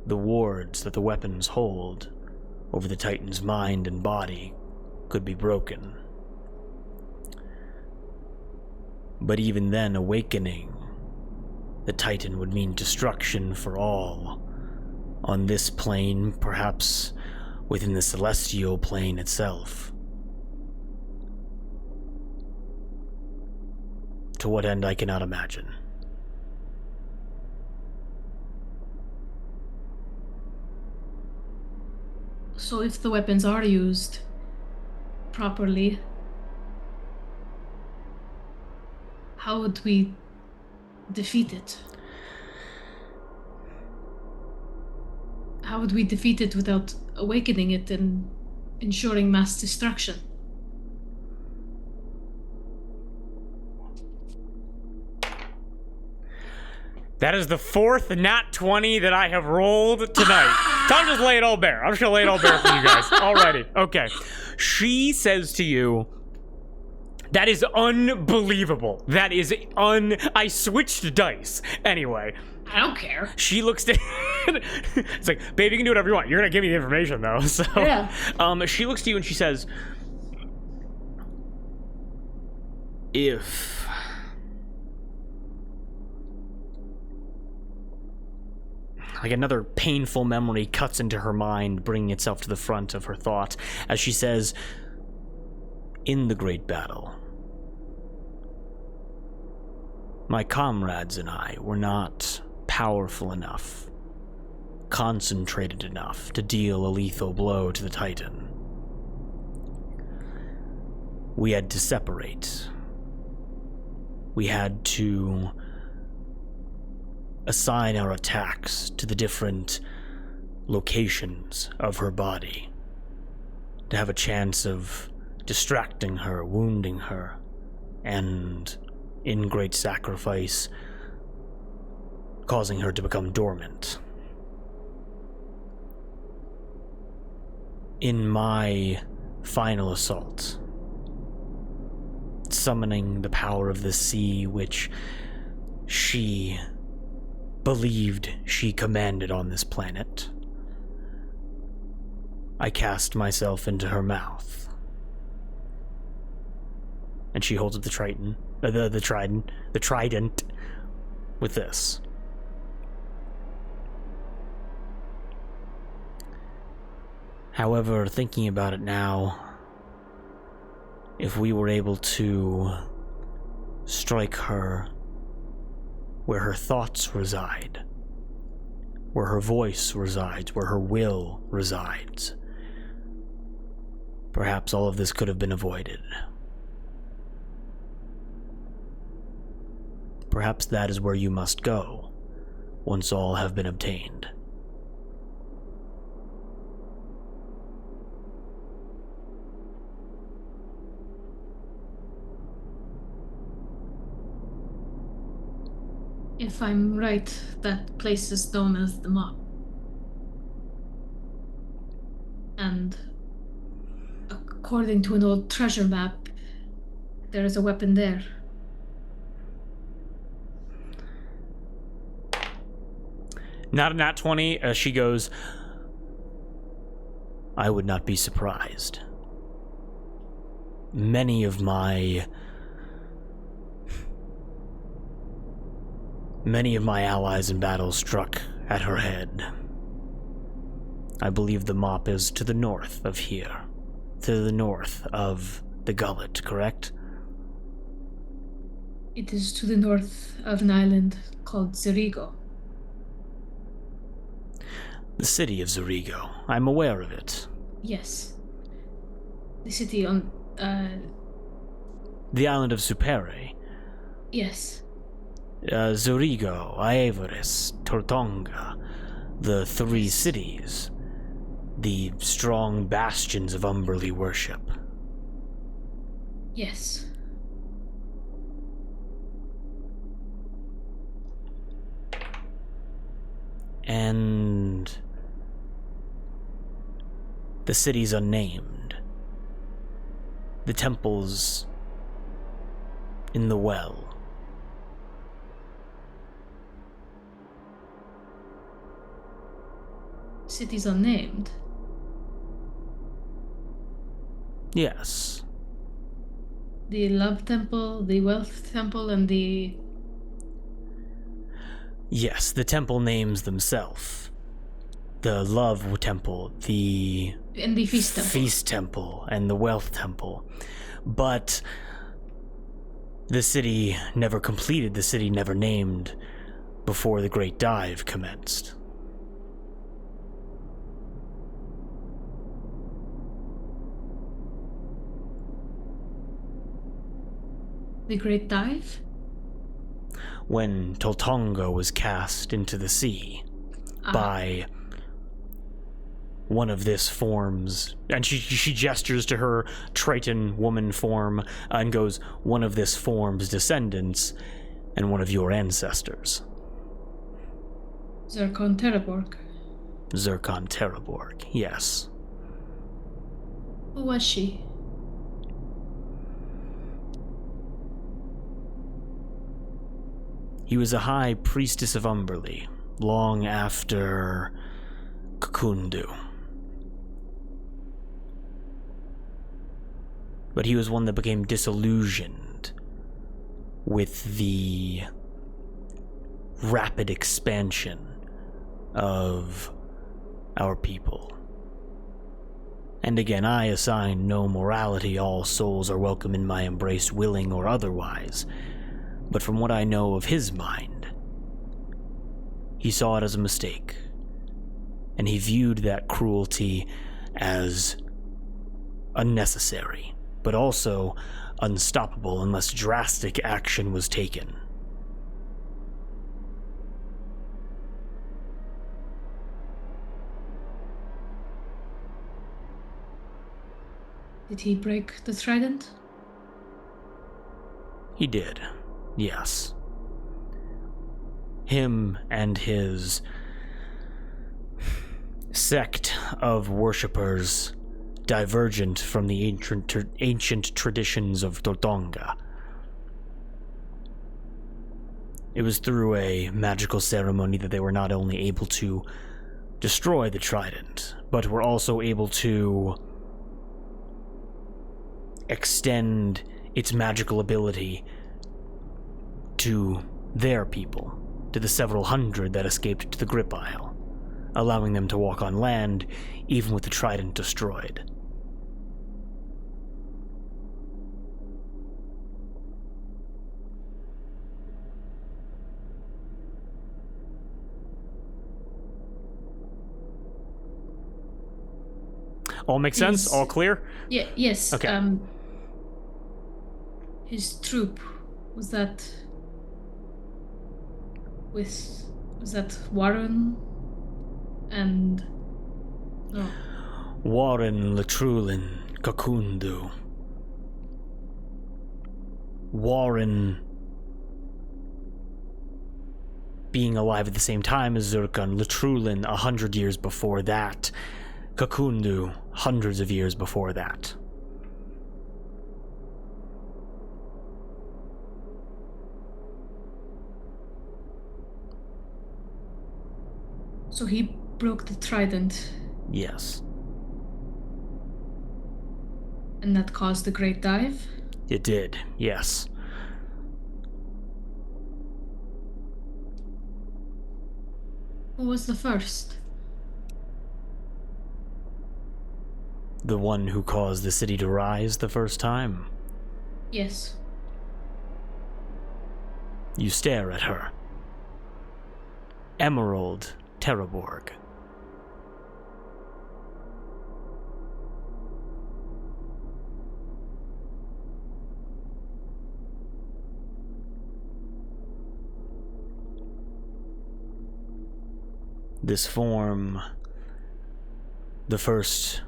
the wards that the weapons hold over the Titan's mind and body could be broken. But even then, awakening the Titan would mean destruction for all. On this plane, perhaps within the celestial plane itself. To what end I cannot imagine. So if the weapons are used properly, how would we defeat it? How would we defeat it without awakening it and ensuring mass destruction? That is the fourth nat 20 that I have rolled tonight. Time to just lay it all bare. I'm just gonna lay it all bare for you guys. Alrighty. Okay. She says to you, that is unbelievable. That is I switched dice. Anyway. I don't care. She looks to it's like, babe, you can do whatever you want. You're gonna give me the information though. So yeah. She looks to you and she says, if like another painful memory cuts into her mind, bringing itself to the front of her thought, as she says, in the great battle, my comrades and I were not powerful enough, concentrated enough to deal a lethal blow to the Titan. We had to separate. We had to assign our attacks to the different locations of her body, to have a chance of distracting her, wounding her, and, in great sacrifice, causing her to become dormant. In my final assault, summoning the power of the sea, which she believed she commanded on this planet, I cast myself into her mouth. And she holds up the trident with this. However, thinking about it now, if we were able to strike her where her thoughts reside, where her voice resides, where her will resides, perhaps all of this could have been avoided. Perhaps that is where you must go, once all have been obtained. If I'm right, that place is known as the Mop. And according to an old treasure map, there is a weapon there. Not a nat 20. She goes, I would not be surprised. Many of my allies in battle struck at her head. I believe the Mop is to the north of here. To the north of the Gullet, correct? It is to the north of an island called Zerigo. The city of Zerigo. I'm aware of it. Yes. The city on, The island of Supere. yes. Zerigo, Aevaris, Tortonga. The three cities. The strong bastions of Umberlee worship. Yes. And the city's unnamed. The temple's in the well. Cities unnamed. Yes. The Love Temple, the Wealth Temple, and the... Yes, the temple names themselves. The Love Temple, the... And the Feast Temple. Feast Temple, and the Wealth Temple. But the city never completed, the city never named before the Great Dive commenced. The Great Dive? When Toltonga was cast into the sea by one of this form's, and she gestures to her Triton woman form and goes, one of this form's descendants and one of your ancestors. Zircon Terraborg. Zircon Terraborg, yes. Who was she? He was a high priestess of Umberlee, long after Kakundu. But he was one that became disillusioned with the rapid expansion of our people. And again, I assign no morality. All souls are welcome in my embrace, willing or otherwise. But from what I know of his mind, he saw it as a mistake, and he viewed that cruelty as unnecessary, but also unstoppable unless drastic action was taken. Did he break the trident? He did. Yes. Him and his sect of worshippers divergent from the ancient traditions of Tortonga. It was through a magical ceremony that they were not only able to destroy the trident, but were also able to extend its magical ability to their people, to the several hundred that escaped to the Grip Isle, allowing them to walk on land even with the trident destroyed. All makes sense? All clear? Yeah, yes. Okay. His troop, was that Warren and no. Warren, Latrulin, Kakundu. Warren being alive at the same time as Zurkon, Latrulin 100 years before that, Kakundu hundreds of years before that. So he broke the trident. Yes. And that caused the Great Dive? It did, yes. Who was the first? The one who caused the city to rise the first time. Yes. You stare at her. Emerald Terraborg. This form, the first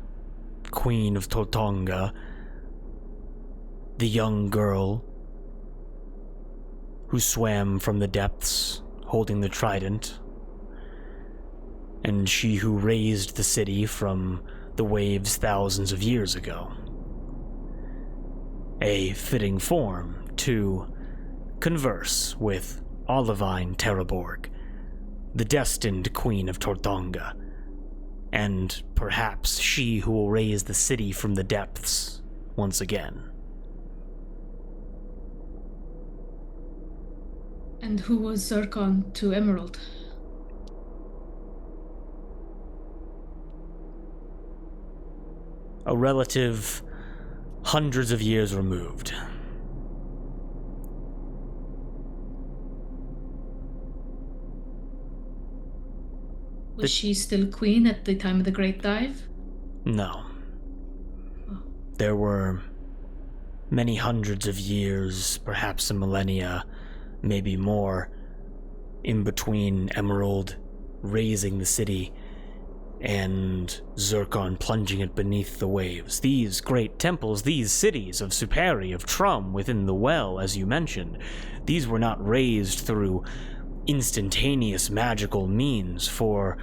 queen of Totonga, the young girl who swam from the depths holding the trident, and she who raised the city from the waves thousands of years ago. A fitting form to converse with Olivine Terraborg, the destined queen of Tortonga, and perhaps she who will raise the city from the depths once again. And who was Zurkon to Emerald? A relative hundreds of years removed. Was she still queen at the time of the Great Dive? No. Oh. There were many hundreds of years, perhaps a millennia, maybe more, in between Emerald raising the city and Zurkon plunging it beneath the waves. These great temples, these cities of Superi, of Trum, within the well, as you mentioned, these were not raised through instantaneous magical means for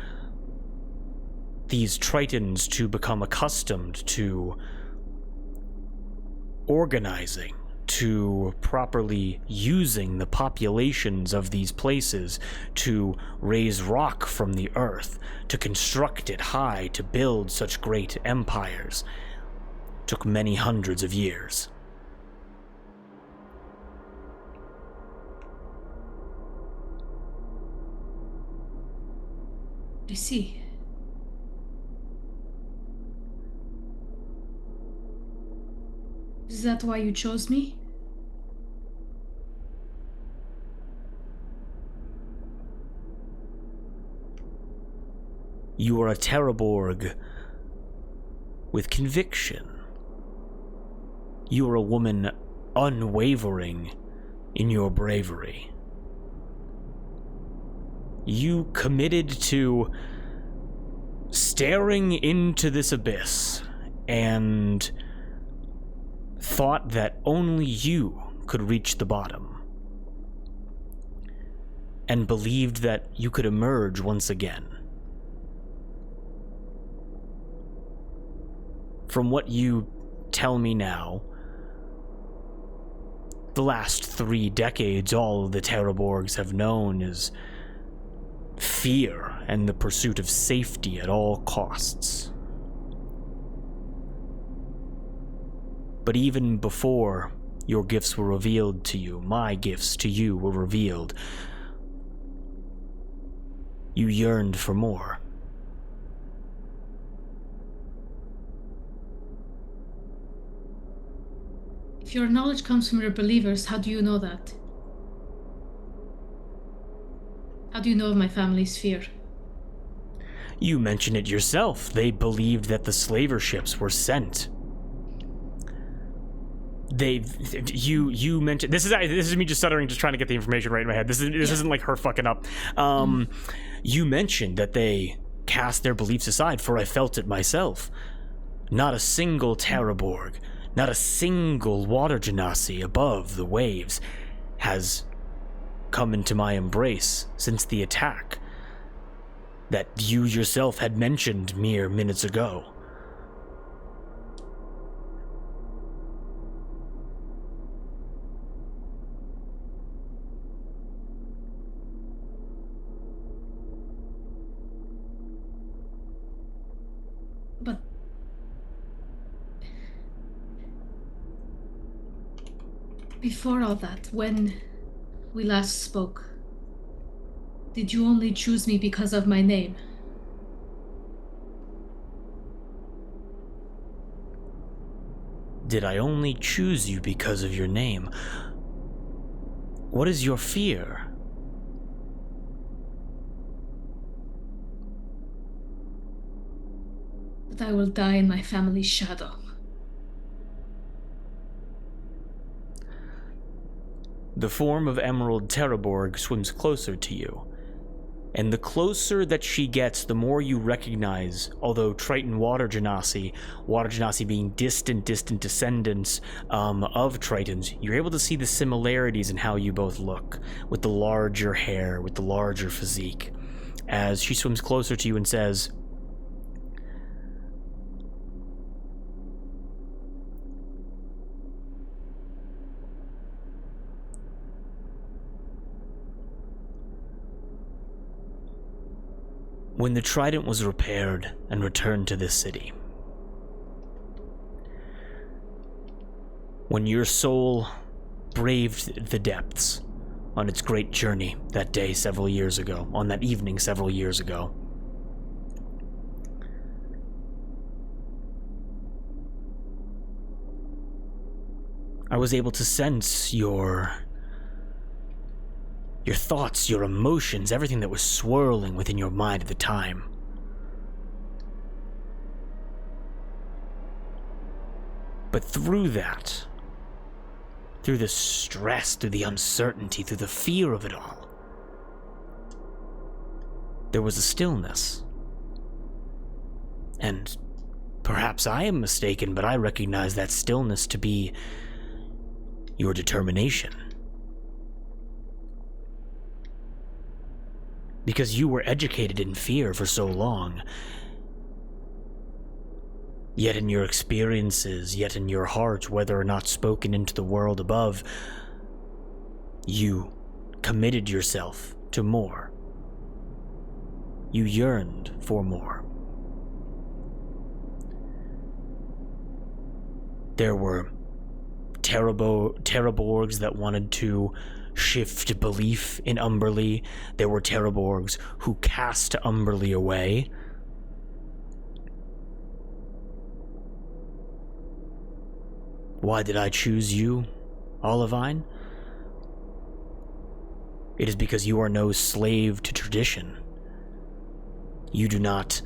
these Tritons to become accustomed to organizing, to properly using the populations of these places to raise rock from the earth, to construct it high, to build such great empires. Took many hundreds of years. I see. Is that why you chose me? You are a Terraborg with conviction. You are a woman unwavering in your bravery. You committed to staring into this abyss and thought that only you could reach the bottom, and believed that you could emerge once again. From what you tell me now, the last 3 decades, all the Terraborgs have known is fear and the pursuit of safety at all costs. But even before your gifts were revealed to you, my gifts to you were revealed, you yearned for more. If your knowledge comes from your believers, how do you know that? How do you know of my family's fear? You mentioned it yourself. They believed that the slaver ships were sent. You mentioned this is me just stuttering, just trying to get the information right in my head. This isn't like her fucking up. You mentioned that they cast their beliefs aside, for I felt it myself. Not a single Terraborg, not a single water genasi above the waves has come into my embrace since the attack that you yourself had mentioned mere minutes ago. But before all that, when we last spoke, did you only choose me because of my name? Did I only choose you because of your name? What is your fear? That I will die in my family's shadow. The form of Emerald Terraborg swims closer to you, and the closer that she gets, the more you recognize, although Triton Water Genasi being distant descendants of Tritons, you're able to see the similarities in how you both look, with the larger hair, with the larger physique, as she swims closer to you and says, when the trident was repaired and returned to this city, when your soul braved the depths on its great journey that day several years ago, on that evening several years ago, I was able to sense your thoughts, your emotions, everything that was swirling within your mind at the time. But through that, through the stress, through the uncertainty, through the fear of it all, there was a stillness. And perhaps I am mistaken, but I recognize that stillness to be your determination. Because you were educated in fear for so long. Yet in your experiences, yet in your heart, whether or not spoken into the world above, you committed yourself to more. You yearned for more. There were Terraborgs that wanted to shift belief in Umberlee. There were Terraborgs who cast Umberlee away. Why did I choose you, Olivine? It is because you are no slave to tradition. You do not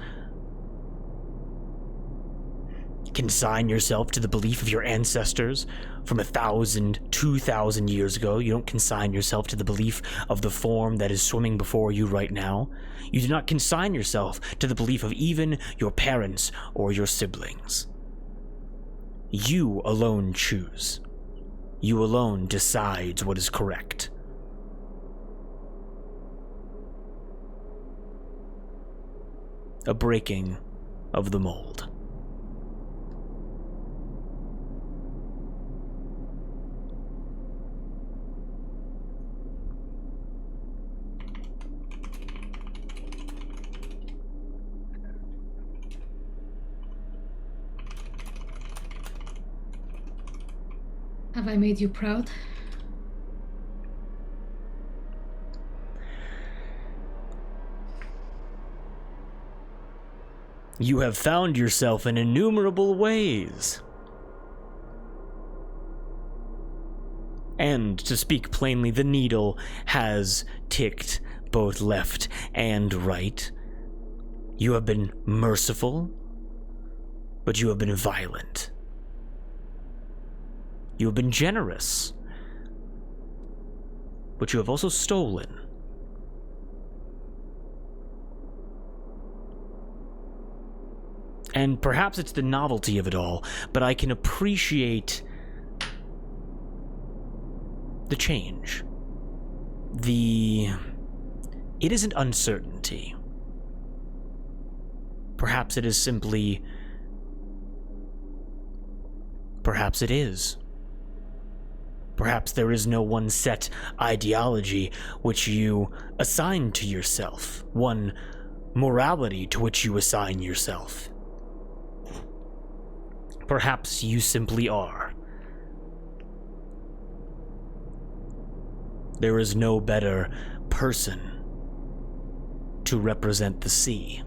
consign yourself to the belief of your ancestors from 1,000, 2,000 years ago. You don't consign yourself to the belief of the form that is swimming before you right now. You do not consign yourself to the belief of even your parents or your siblings. You alone choose. You alone decides what is correct. A breaking of the mold. Have I made you proud? You have found yourself in innumerable ways. And, to speak plainly, the needle has ticked both left and right. You have been merciful, but you have been violent. You have been generous, but you have also stolen. And perhaps it's the novelty of it all, but I can appreciate the change. It isn't uncertainty. Perhaps it is simply... Perhaps it is. Perhaps there is no one set ideology which you assign to yourself, one morality to which you assign yourself. Perhaps you simply are. There is no better person to represent the sea.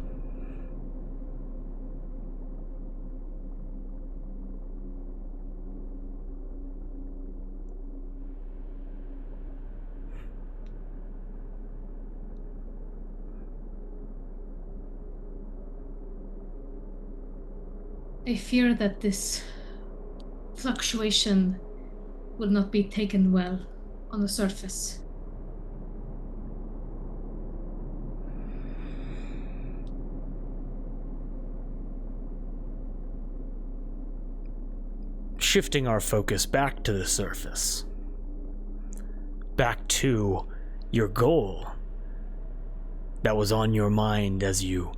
I fear that this fluctuation will not be taken well on the surface. Shifting our focus back to the surface. Back to your goal that was on your mind as you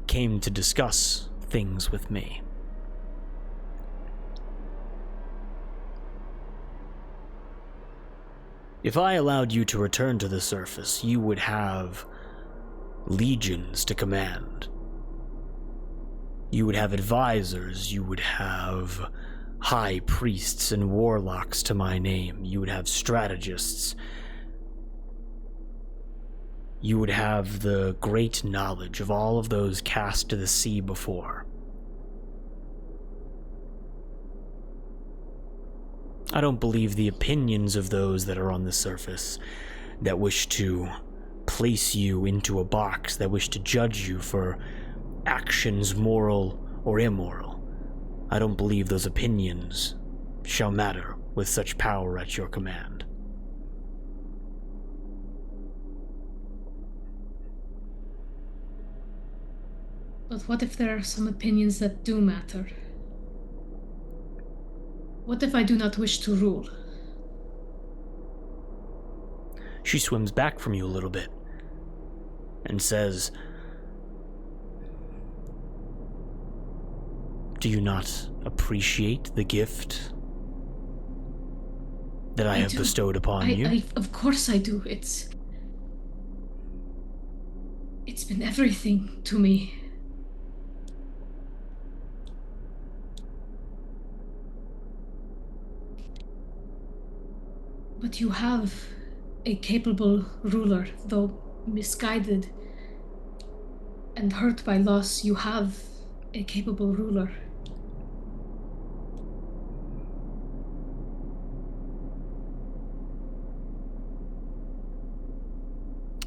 came to discuss things with me. If I allowed you to return to the surface, you would have legions to command. You would have advisors, you would have high priests and warlocks to my name, you would have strategists. You would have the great knowledge of all of those cast to the sea before. I don't believe the opinions of those that are on the surface, that wish to place you into a box, that wish to judge you for actions moral or immoral. I don't believe those opinions shall matter with such power at your command. But what if there are some opinions that do matter? What if I do not wish to rule? She swims back from you a little bit and says, "Do you not appreciate the gift that I have bestowed upon you?" Of course I do. It's been everything to me. But you have a capable ruler, though misguided and hurt by loss, you have a capable ruler.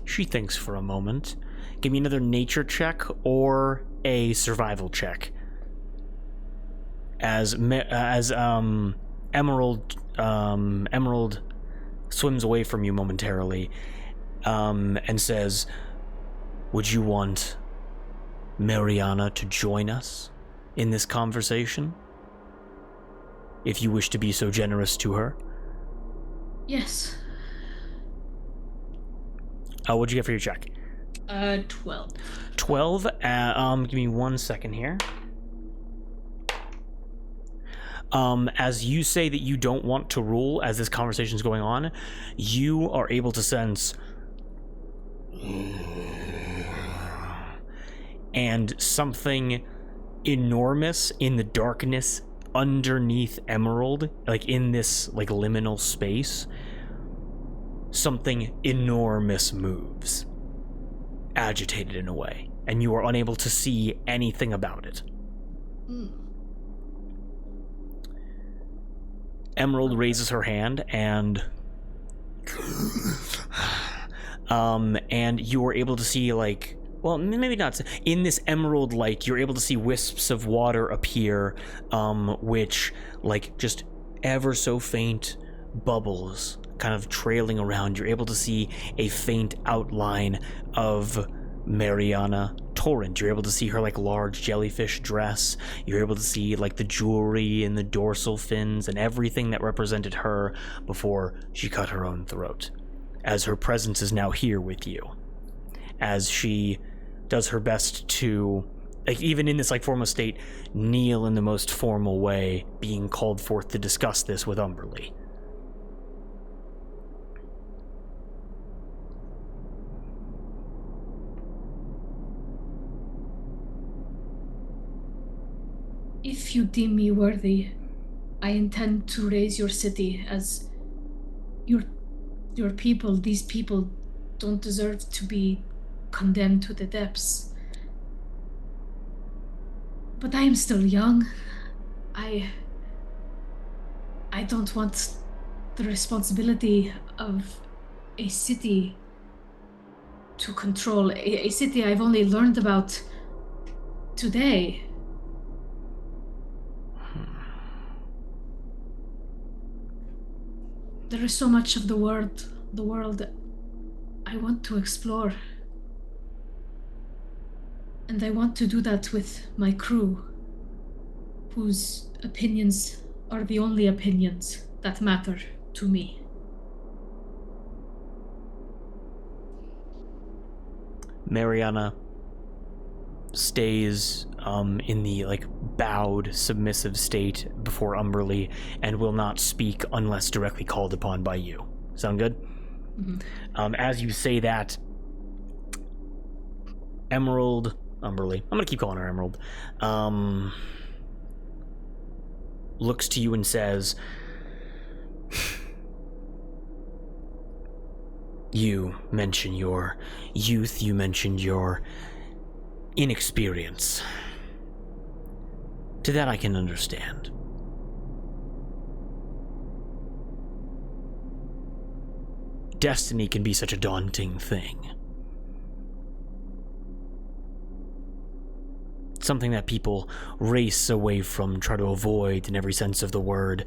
She thinks for a moment. Give me another nature check or a survival check. As Emerald swims away from you momentarily, and says, "Would you want Mariana to join us in this conversation? If you wish to be so generous to her?" Yes. What'd you get for your check? 12. 12? Give me 1 second here. As you say that you don't want to rule as this conversation is going on, you are able to sense and something enormous in the darkness underneath Emerald, like in this like liminal space. Something enormous moves, agitated in a way, and you are unable to see anything about it. Emerald raises her hand and you are able to see, like, well, maybe not. In this emerald light, you're able to see wisps of water appear, which, like, just ever so faint bubbles kind of trailing around. You're able to see a faint outline of Mariana Torrent. You're able to see her, like, large jellyfish dress. You're able to see, like, the jewelry and the dorsal fins and everything that represented her before she cut her own throat. as her presence is now here with you, as she does her best to, like, even in this like formal state, kneel in the most formal way, being called forth to discuss this with Umberlee. If you deem me worthy, I intend to raise your city as your people. These people don't deserve to be condemned to the depths. But I am still young. I don't want the responsibility of a city to control, a city I've only learned about today. There is so much of the world I want to explore. And I want to do that with my crew, whose opinions are the only opinions that matter to me. Mariana stays in the like bowed, submissive state before Umberlee and will not speak unless directly called upon by you. Sound good? Mm-hmm. As you say that, Umberlee, I'm gonna keep calling her Emerald, looks to you and says, you mention your youth, you mentioned your inexperience. To that I can understand. Destiny can be such a daunting thing. Something that people race away from, try to avoid in every sense of the word.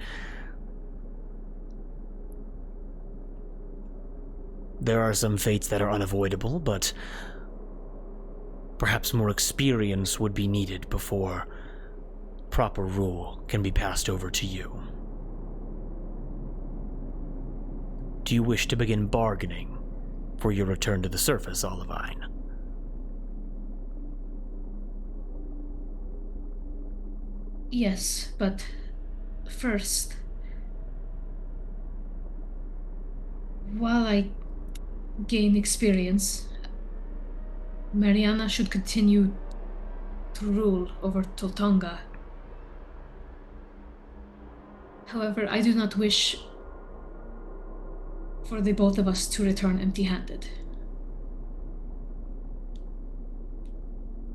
There are some fates that are unavoidable, but perhaps more experience would be needed before proper rule can be passed over to you. Do you wish to begin bargaining for your return to the surface, Olivine? Yes, but first, while I gain experience, Mariana should continue to rule over Toltonga. However, I do not wish for the both of us to return empty-handed.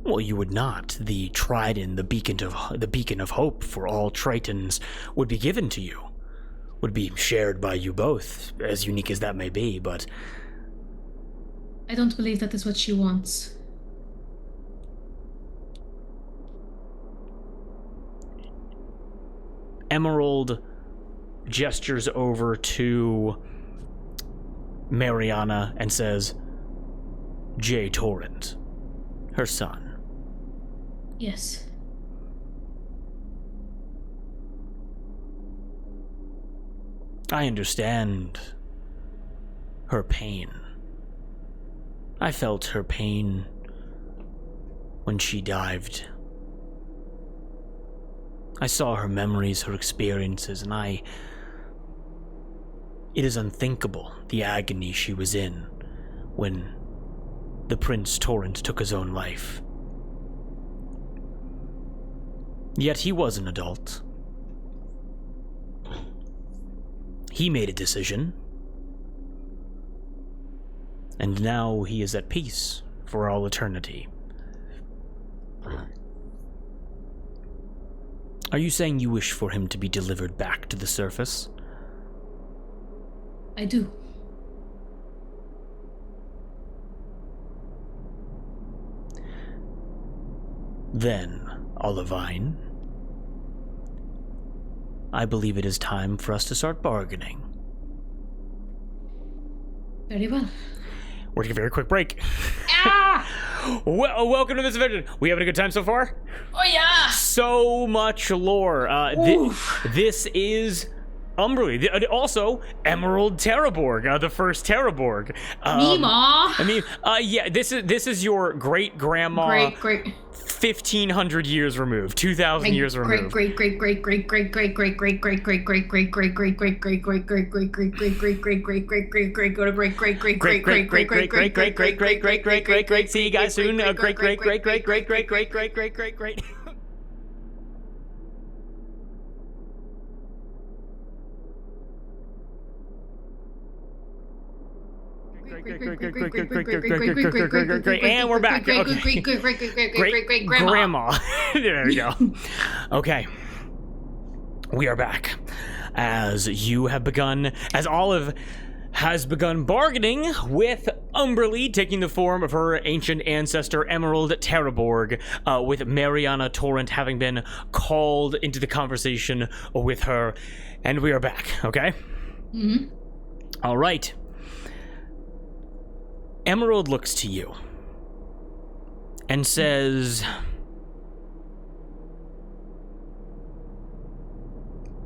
Well, you would not. The trident, the beacon of hope for all Tritons would be given to you. Would be shared by you both, as unique as that may be, but I don't believe that is what she wants. Emerald gestures over to Mariana and says, Jay Torrent, her son. Yes. I understand her pain. I felt her pain when she dived. I saw her memories, her experiences, and it is unthinkable, the agony she was in when the Prince Torrent took his own life. Yet he was an adult. He made a decision. And now he is at peace for all eternity. Are you saying you wish for him to be delivered back to the surface? I do. Then, Olivine, I believe it is time for us to start bargaining. Very well. We're taking a very quick break. Well, welcome to Misadventures. We having a good time so far? Oh yeah! So much lore. This is Umberlee. Also, Emerald Terraborg, the first Terraborg. Meemaw. I mean, yeah, this is your great grandma. Great. 1,500 years removed, 2,000 years removed. Great. See you guys soon. Great. And we're back. Great grandma. There we go. Okay. We are back. As Olive has begun bargaining with Umberlee, taking the form of her ancient ancestor Emerald Terraborg, with Mariana Torrent having been called into the conversation with her. And we are back, okay? Mm-hmm. All right. Emerald looks to you and says,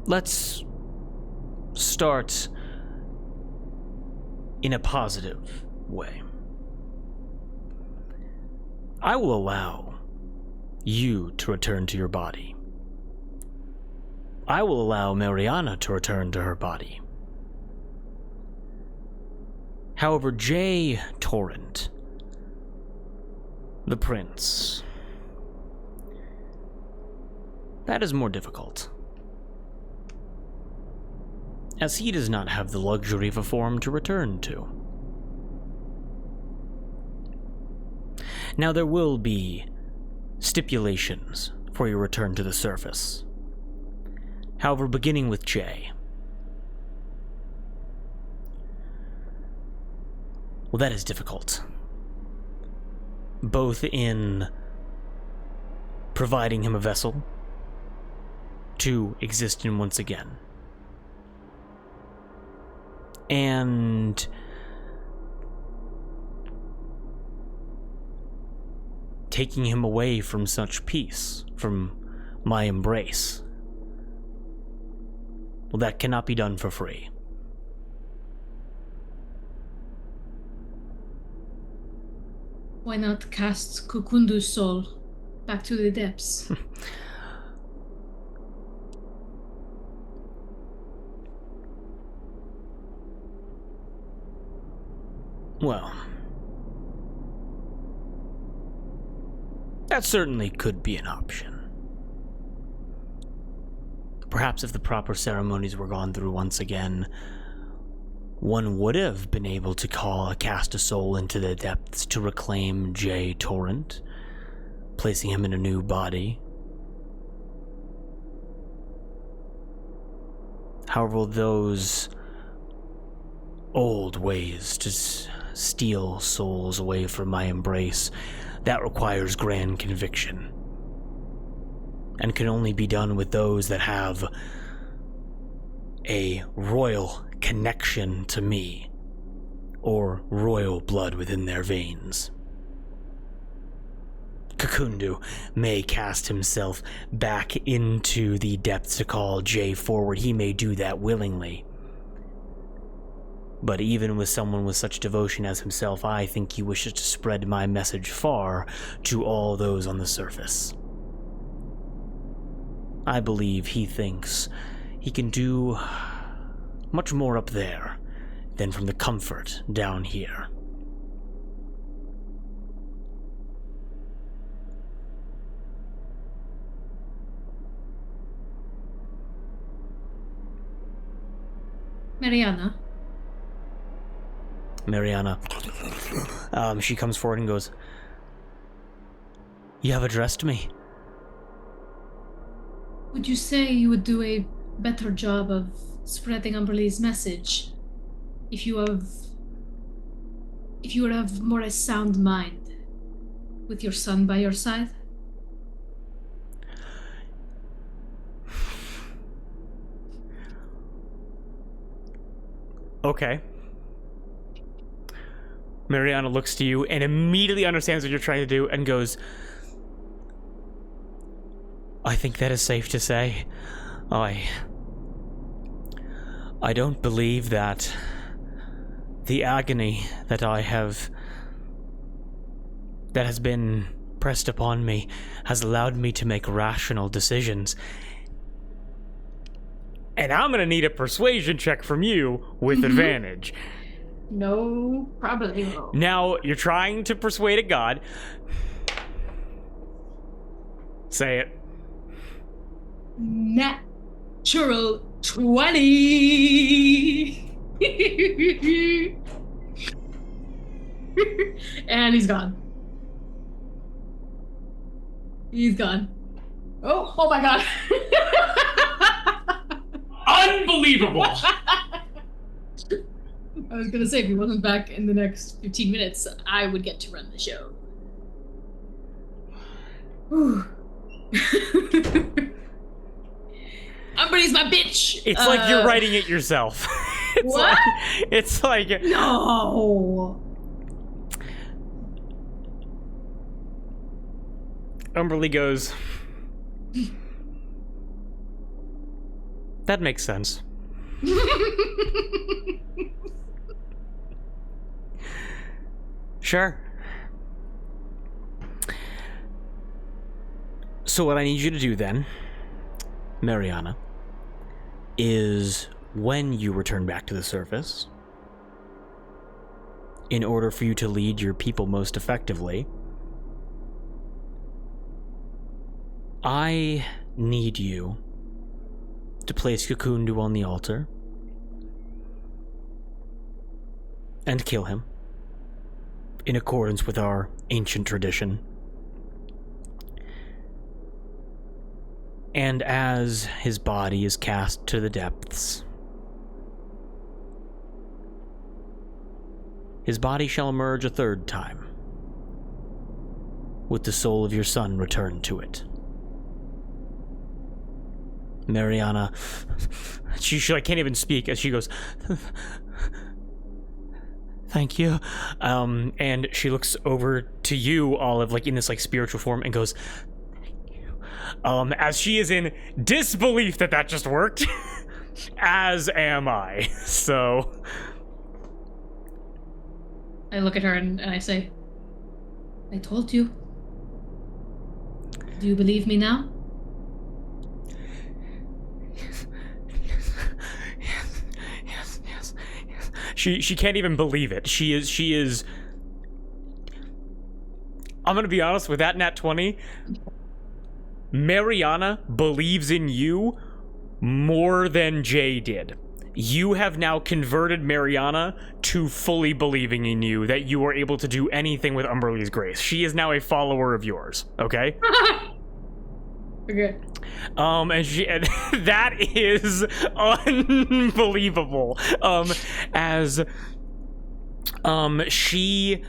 let's start in a positive way. I will allow you to return to your body. I will allow Mariana to return to her body. However, Jay Torrent, the prince, that is more difficult, as he does not have the luxury of a form to return to. Now, there will be stipulations for your return to the surface. However, beginning with Jay, well, that is difficult. Both in providing him a vessel to exist in once again, and taking him away from such peace, from my embrace. Well, that cannot be done for free. Why not cast Kukundu's soul back to the depths? Well, that certainly could be an option. Perhaps if the proper ceremonies were gone through once again, one would have been able to cast a soul into the depths to reclaim Jay Torrent, placing him in a new body. However, those old ways to steal souls away from my embrace, that requires grand conviction, and can only be done with those that have a royal connection to me, or royal blood within their veins. Kukundu may cast himself back into the depths to call Jay forward. He may do that willingly. But even with someone with such devotion as himself, I think he wishes to spread my message far to all those on the surface. I believe he thinks he can do much more up there than from the comfort down here. Mariana, she comes forward and goes, "You have addressed me." Would you say you would do a better job of spreading Umberlee's message if you would have more a sound mind with your son by your side? Okay. Mariana looks to you and immediately understands what you're trying to do and goes, "I think that is safe to say. I don't believe that the agony that has been pressed upon me has allowed me to make rational decisions. And I'm gonna need a persuasion check from you with advantage. No problem. Now, you're trying to persuade a god. Say it. Natural 20! And he's gone. He's gone. Oh my god. Unbelievable! I was gonna say, if he wasn't back in the next 15 minutes, I would get to run the show. Umberlee's my bitch! It's like you're writing it yourself. What? It's like... No! Umberlee goes... That makes sense. Sure. So what I need you to do then, Mariana, is when you return back to the surface, in order for you to lead your people most effectively, I need you to place Kakundu on the altar and kill him in accordance with our ancient tradition. And as his body is cast to the depths, his body shall emerge a third time, with the soul of your son returned to it. Mariana, she can't even speak as she goes, thank you. And she looks over to you, Olive, like in this like spiritual form, and goes, as she is in disbelief that just worked, as am I. So I look at her and I say, I told you. Do you believe me now? Yes. She can't even believe it. She is I'm gonna be honest, with that nat 20, Mariana believes in you more than Jay did. You have now converted Mariana to fully believing in you, that you are able to do anything with Umberlee's grace. She is now a follower of yours, okay? Okay. And that is unbelievable. She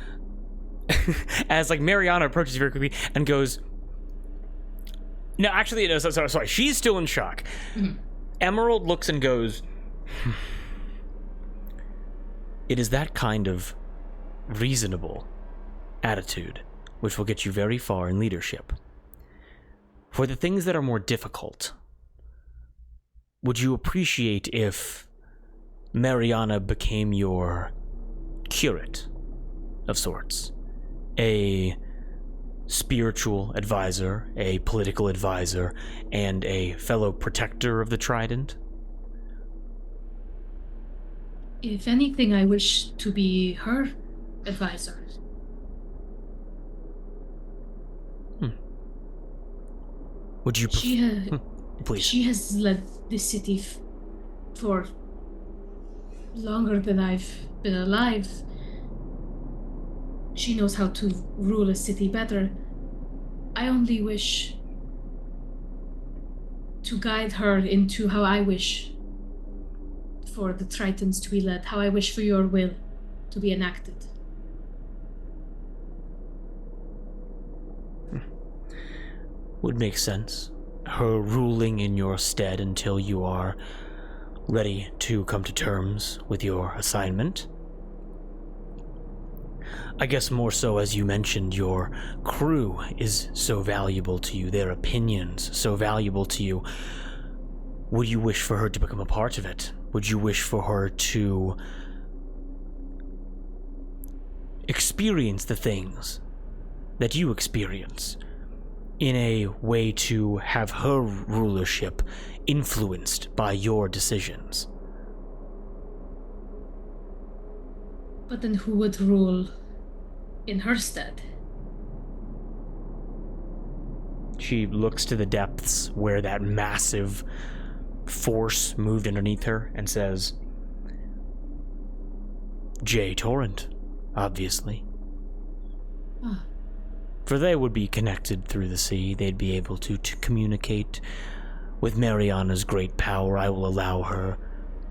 as like Mariana approaches you very quickly and goes, no, actually, no, sorry, she's still in shock. Mm-hmm. Emerald looks and goes, it is that kind of reasonable attitude which will get you very far in leadership. For the things that are more difficult, would you appreciate if Mariana became your curate of sorts? A spiritual advisor, a political advisor, and a fellow protector of the Trident? If anything, I wish to be her advisor. Would you... Please. She has led this city for longer than I've been alive. She knows how to rule a city better. I only wish to guide her into how I wish for the Tritons to be led, how I wish for your will to be enacted. Would make sense. Her ruling in your stead until you are ready to come to terms with your assignment. I guess more so, as you mentioned, your crew is so valuable to you, their opinions so valuable to you. Would you wish for her to become a part of it? would you wish for her to experience the things that you experience in a way to have her rulership influenced by your decisions? But then who would rule in her stead? She looks to the depths where that massive force moved underneath her and says, Jay Torrent, obviously. Ah. For they would be connected through the sea. They'd be able to communicate. With Mariana's great power, I will allow her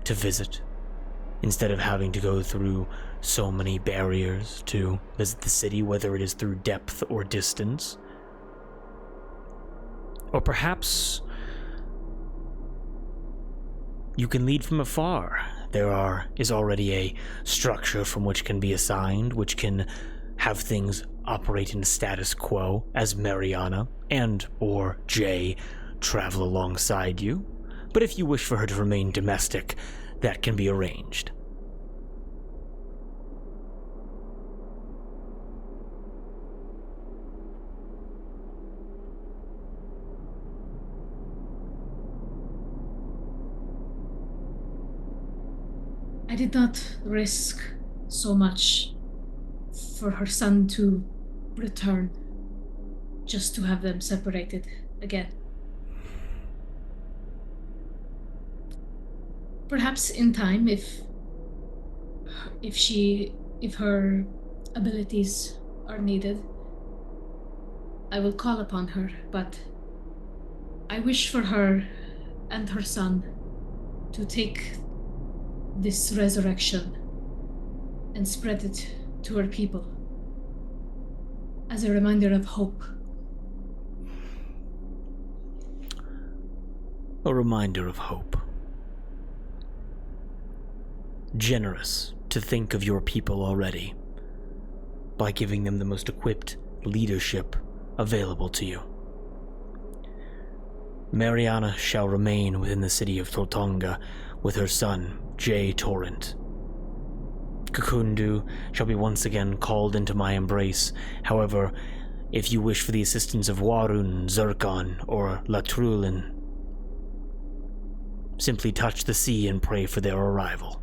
to visit, instead of having to go through so many barriers to visit the city, whether it is through depth or distance. Or perhaps you can lead from afar. There is already a structure from which can be assigned, which can have things operate in status quo as Mariana and or Jay travel alongside you. But if you wish for her to remain domestic, that can be arranged. I did not risk so much for her son to return just to have them separated again. Perhaps in time, if her abilities are needed, I will call upon her, but I wish for her and her son to take this resurrection and spread it to her people as a reminder of hope. A reminder of hope. Generous to think of your people already by giving them the most equipped leadership available to you. Mariana shall remain within the city of Tortonga with her son, Jay Torrent. Kakundu shall be once again called into my embrace. However, if you wish for the assistance of Warun, Zircon, or Latrulin, simply touch the sea and pray for their arrival.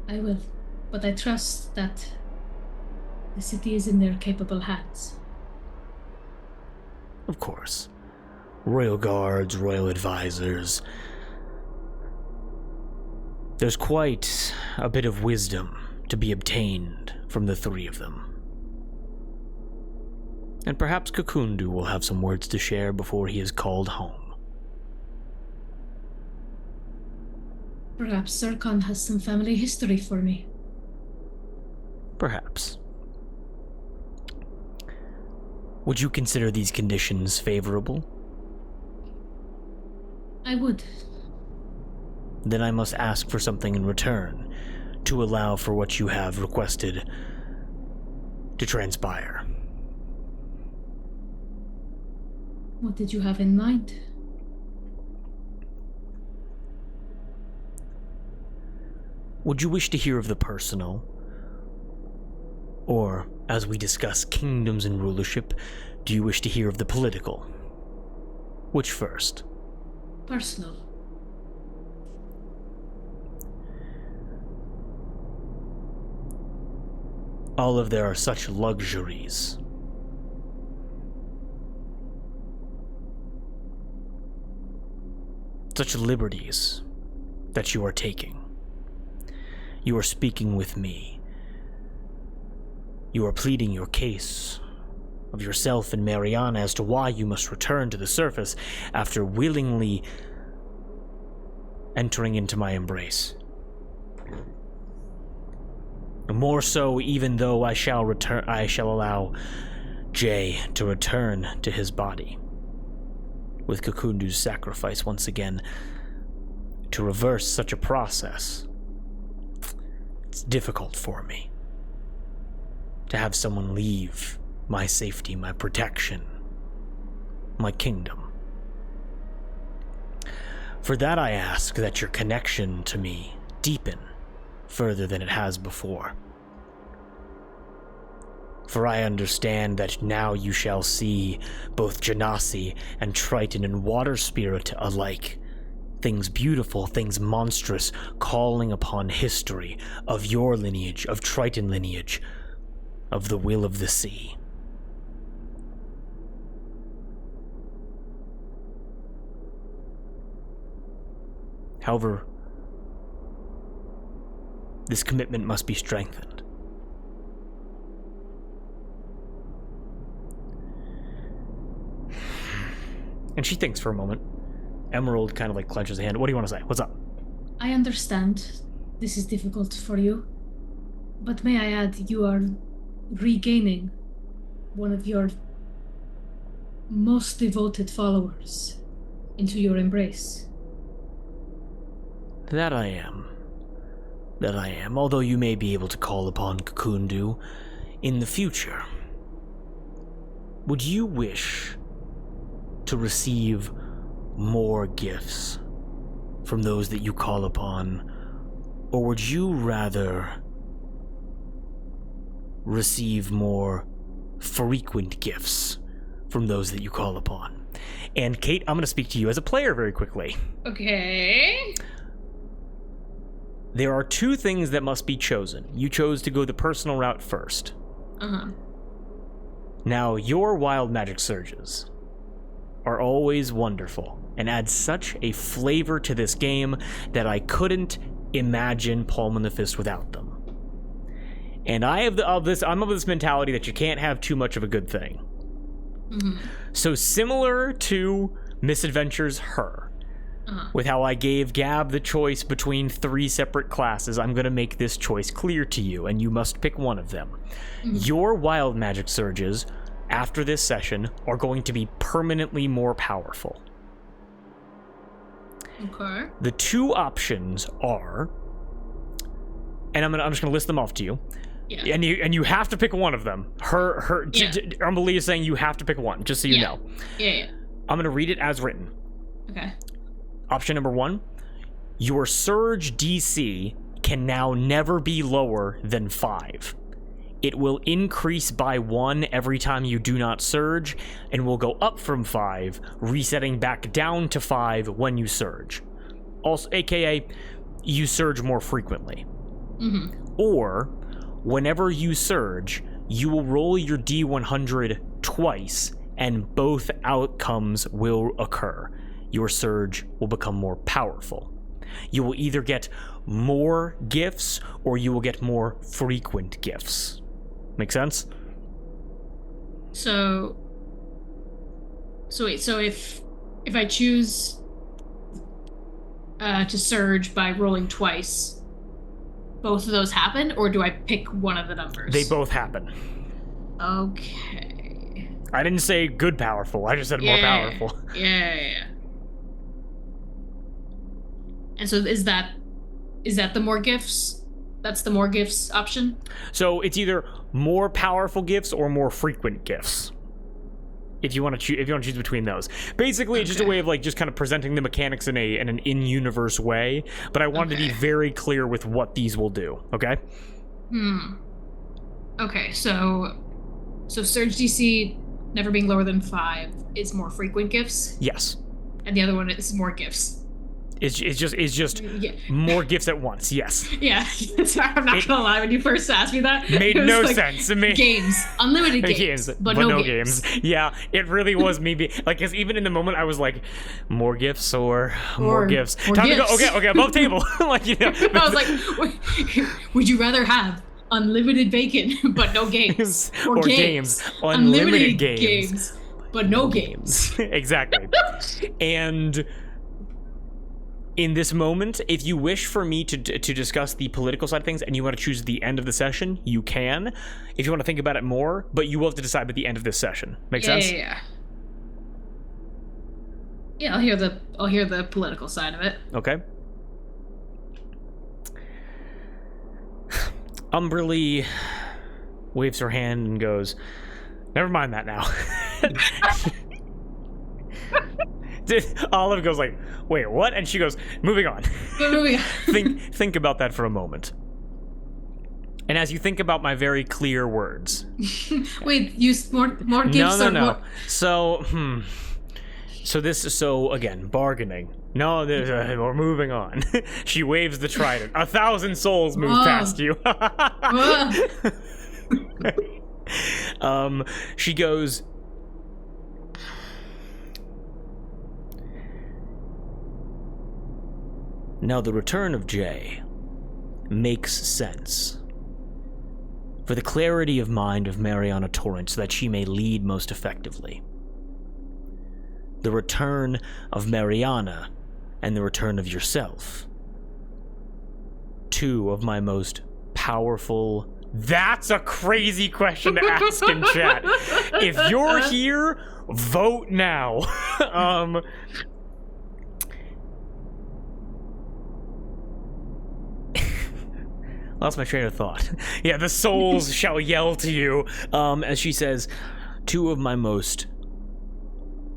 I will, but I trust that the city is in their capable hands. Of course. Royal guards, royal advisors. There's quite a bit of wisdom to be obtained from the three of them. And perhaps Kakundu will have some words to share before he is called home. Perhaps Zircon has some family history for me. Perhaps. Would you consider these conditions favorable? I would. Then I must ask for something in return, to allow for what you have requested to transpire. What did you have in mind? Would you wish to hear of the personal? Or, as we discuss kingdoms and rulership, do you wish to hear of the political? Which first? Personal. Olive, there are such luxuries. Such liberties that you are taking. You are speaking with me. You are pleading your case of yourself and Mariana as to why you must return to the surface after willingly entering into my embrace. More so, even though I shall allow Jay to return to his body. With Kakundu's sacrifice once again, to reverse such a process, it's difficult for me. To have someone leave my safety, my protection, my kingdom. For that I ask that your connection to me deepen further than it has before. For I understand that now you shall see both Genasi and Triton and Water Spirit alike. Things beautiful, things monstrous, calling upon history of your lineage, of Triton lineage, of the will of the sea. However, this commitment must be strengthened. And she thinks for a moment. Emerald kind of like clenches a hand. What do you want to say? What's up? I understand this is difficult for you, but may I add, you are regaining one of your most devoted followers into your embrace. That I am. Although you may be able to call upon Kakundu in the future. Would you wish to receive more gifts from those that you call upon, or would you rather receive more frequent gifts from those that you call upon? And Kate, I'm going to speak to you as a player very quickly. Okay. There are two things that must be chosen. You chose to go the personal route first. Uh-huh. Now, your wild magic surges are always wonderful and add such a flavor to this game that I couldn't imagine Palm in the Fist without them. And I'm of this mentality that you can't have too much of a good thing. Mm-hmm. So similar to Misadventures Her, with how I gave Gab the choice between 3 separate classes, I'm going to make this choice clear to you, and you must pick one of them. Mm-hmm. Your wild magic surges after this session are going to be permanently more powerful. Okay. The two options are, and I'm just gonna list them off to you. Yeah. And you have to pick one of them. Umberlee is saying you have to pick one, just so you know. Yeah. I'm gonna read it as written. Okay. Option number 1, your surge DC can now never be lower than 5. It will increase by 1 every time you do not surge, and will go up from 5, resetting back down to 5 when you surge. Also, aka, you surge more frequently. Mm-hmm. Or, whenever you surge, you will roll your D100 twice, and both outcomes will occur. Your surge will become more powerful. You will either get more gifts, or you will get more frequent gifts. Make sense? So if I choose to surge by rolling twice, both of those happen, or do I pick one of the numbers? They both happen. Okay. I didn't say good powerful, I just said more powerful. Yeah. And so is that the more gifts? That's the more gifts option? So it's either more powerful gifts or more frequent gifts. If you want to choose between those. Basically, it's just a way of just kind of presenting the mechanics in an in-universe way, but I wanted to be very clear with what these will do, okay? Okay, so surge DC never being lower than 5 is more frequent gifts? Yes. And the other one is more gifts. It's just more gifts at once, yes. Yeah, sorry, I'm not gonna lie, when you first asked me that, made no sense to me. Games, unlimited games, but no games. Yeah, it really was me being, because even in the moment I was like, more gifts or more gifts? Time gifts. to go, okay, above table. I was like, would you rather have unlimited bacon, but no games? Or games. Unlimited games, but no games. Exactly. And in this moment, if you wish for me to discuss the political side of things and you want to choose the end of the session, you can. If you want to think about it more, but you will have to decide at the end of this session. Make sense? Yeah. Yeah, I'll hear the political side of it. Okay. Umberlee waves her hand and goes, "Never mind that now." Olive goes like, wait, what? And she goes, moving on. Moving on. Think about that for a moment. And as you think about my very clear words. Wait, use more gifts No. or more? So again, bargaining. No, we're moving on. She waves the trident. 1,000 souls move past you. She goes, now the return of Jay makes sense. For the clarity of mind of Mariana Torrent so that she may lead most effectively. The return of Mariana and the return of yourself. Two of my most powerful... That's a crazy question to ask in chat. If you're here, vote now. Lost my train of thought. Yeah, the souls shall yell to you, as she says, two of my most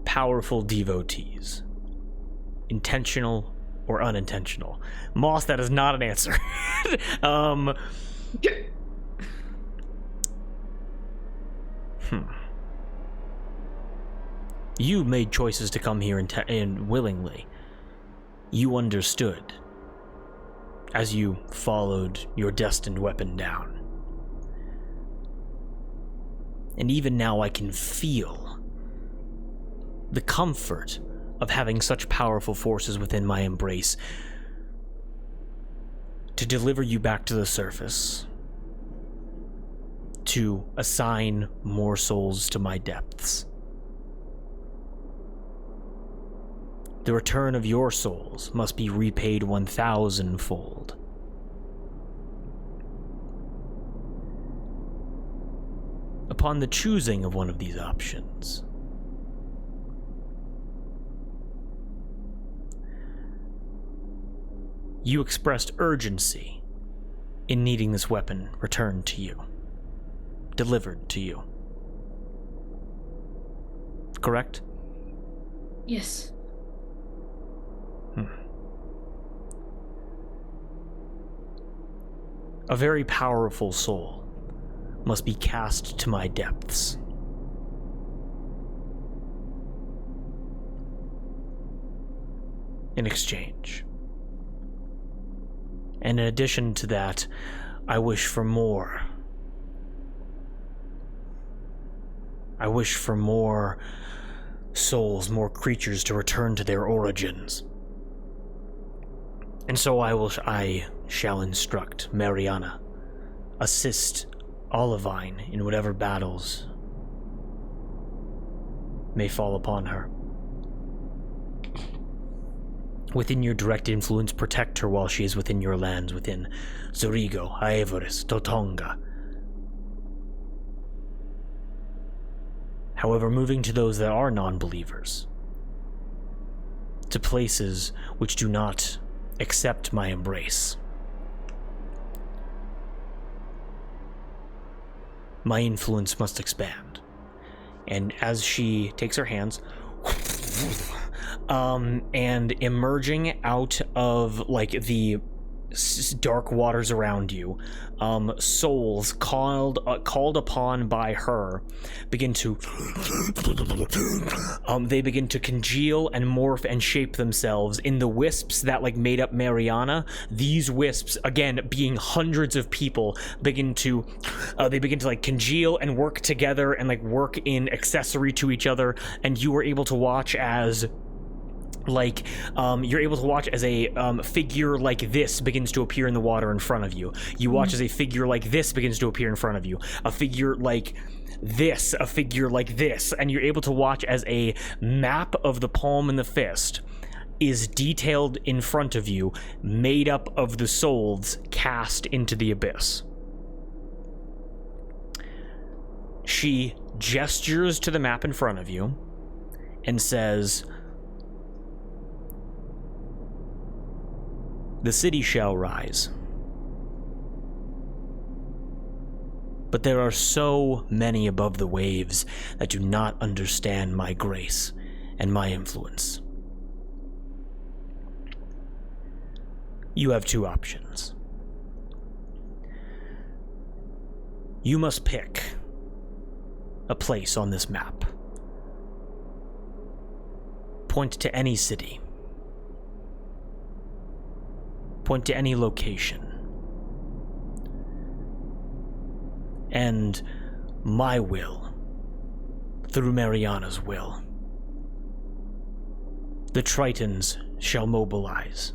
powerful devotees. Intentional or unintentional. Moss, that is not an answer. You made choices to come here and willingly. You understood. As you followed your destined weapon down. And even now I can feel the comfort of having such powerful forces within my embrace to deliver you back to the surface, to assign more souls to my depths. The return of your souls must be repaid 1,000-fold. Upon the choosing of one of these options, you expressed urgency in needing this weapon returned to you, delivered to you. Correct? Yes. A very powerful soul must be cast to my depths. In exchange. And in addition to that, I wish for more. I wish for more souls, more creatures to return to their origins. And so I shall instruct Mariana, assist Olivine in whatever battles may fall upon her. Within your direct influence, protect her while she is within your lands, within Zurigo, Aevoris, Totonga. However, moving to those that are non-believers, to places which do not accept my embrace, my influence must expand. And as she takes her hands, and emerging out of like the dark waters around you, souls called upon by her begin to they begin to congeal and morph and shape themselves in the wisps that like made up Mariana. These wisps, again being hundreds of people, begin to like congeal and work together and like work in accessory to each other, and you were able to watch as you're able to watch as a figure like this begins to appear in the water in front of you. You watch as a figure like this begins to appear in front of you. A figure like this, a figure like this, and you're able to watch as a map of the palm and the fist is detailed in front of you, made up of the souls cast into the abyss. She gestures to the map in front of you and says, "The city shall rise. But there are so many above the waves that do not understand my grace and my influence. You have two options. You must pick a place on this map. Point to any city. Point to any location. And my will, through Mariana's will, the Tritons shall mobilize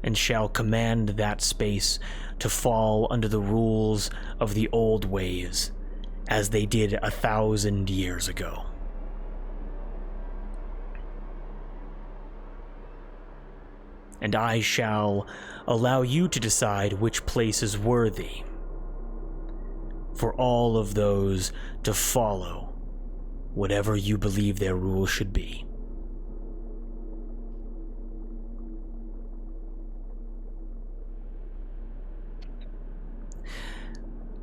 and shall command that space to fall under the rules of the old ways as they did 1,000 years ago. And I shall allow you to decide which place is worthy for all of those to follow whatever you believe their rules should be.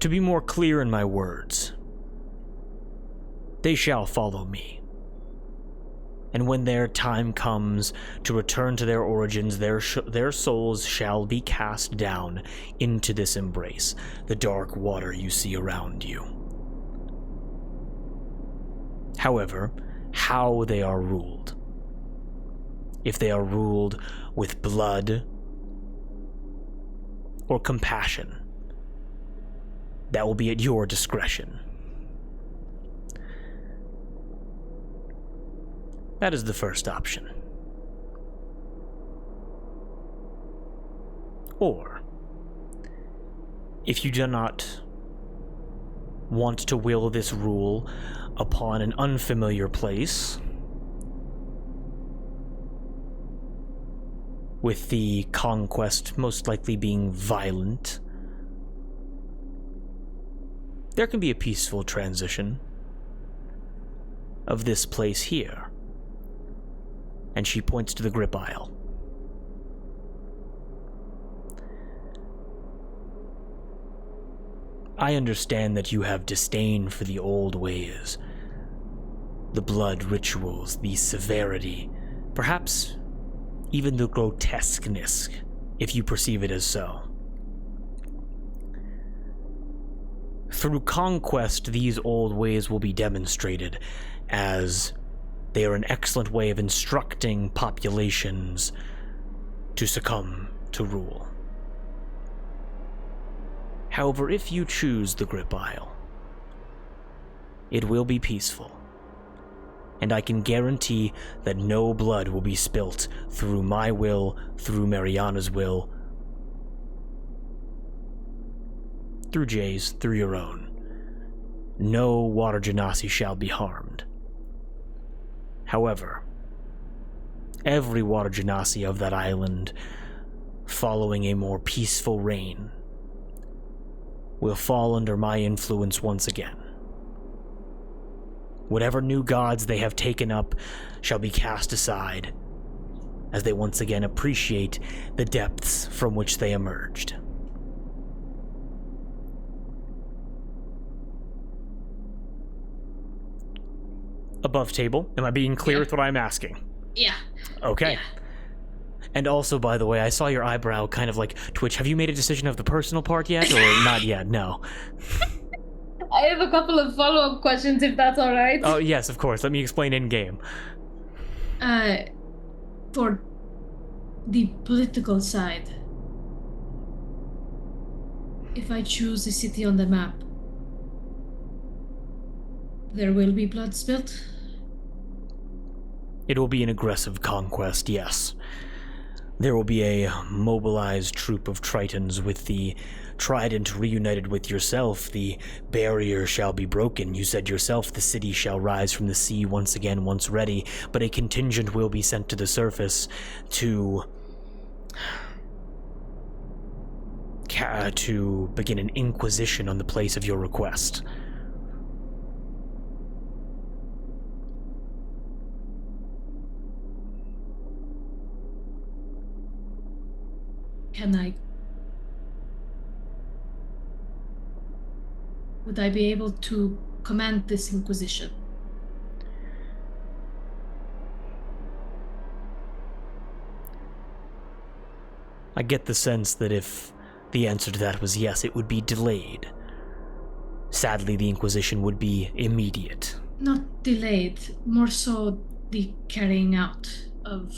To be more clear in my words, they shall follow me. And when their time comes to return to their origins, their souls shall be cast down into this embrace, the dark water you see around you. However, how they are ruled, if they are ruled with blood or compassion, that will be at your discretion. That is the first option. Or, if you do not want to will this rule upon an unfamiliar place, with the conquest most likely being violent, there can be a peaceful transition of this place here. And she points to the grip aisle. I understand that you have disdain for the old ways, the blood rituals, the severity, perhaps even the grotesqueness, if you perceive it as so. Through conquest, these old ways will be demonstrated as they are an excellent way of instructing populations to succumb to rule. However, if you choose the grip aisle, it will be peaceful, and I can guarantee that no blood will be spilt through my will, through Mariana's will, through Jay's, through your own. No water genasi shall be harmed. However, every water genasi of that island, following a more peaceful reign, will fall under my influence once again. Whatever new gods they have taken up shall be cast aside, as they once again appreciate the depths from which they emerged. Above table, am I being clear with what I'm asking? Yeah. Okay. Yeah. And also, by the way, I saw your eyebrow kind of like twitch. Have you made a decision of the personal part yet, or not yet? No. I have a couple of follow-up questions, if that's all right. Oh, yes, of course. Let me explain in-game. For the political side, if I choose a city on the map, there will be blood spilt? It will be an aggressive conquest, yes. There will be a mobilized troop of Tritons with the Trident reunited with yourself. The barrier shall be broken. You said yourself the city shall rise from the sea once again, once ready, but a contingent will be sent to the surface to begin an inquisition on the place of your request. Would I be able to command this inquisition? I get the sense that if the answer to that was yes, it would be delayed. Sadly, the Inquisition would be immediate. Not delayed, more so the carrying out of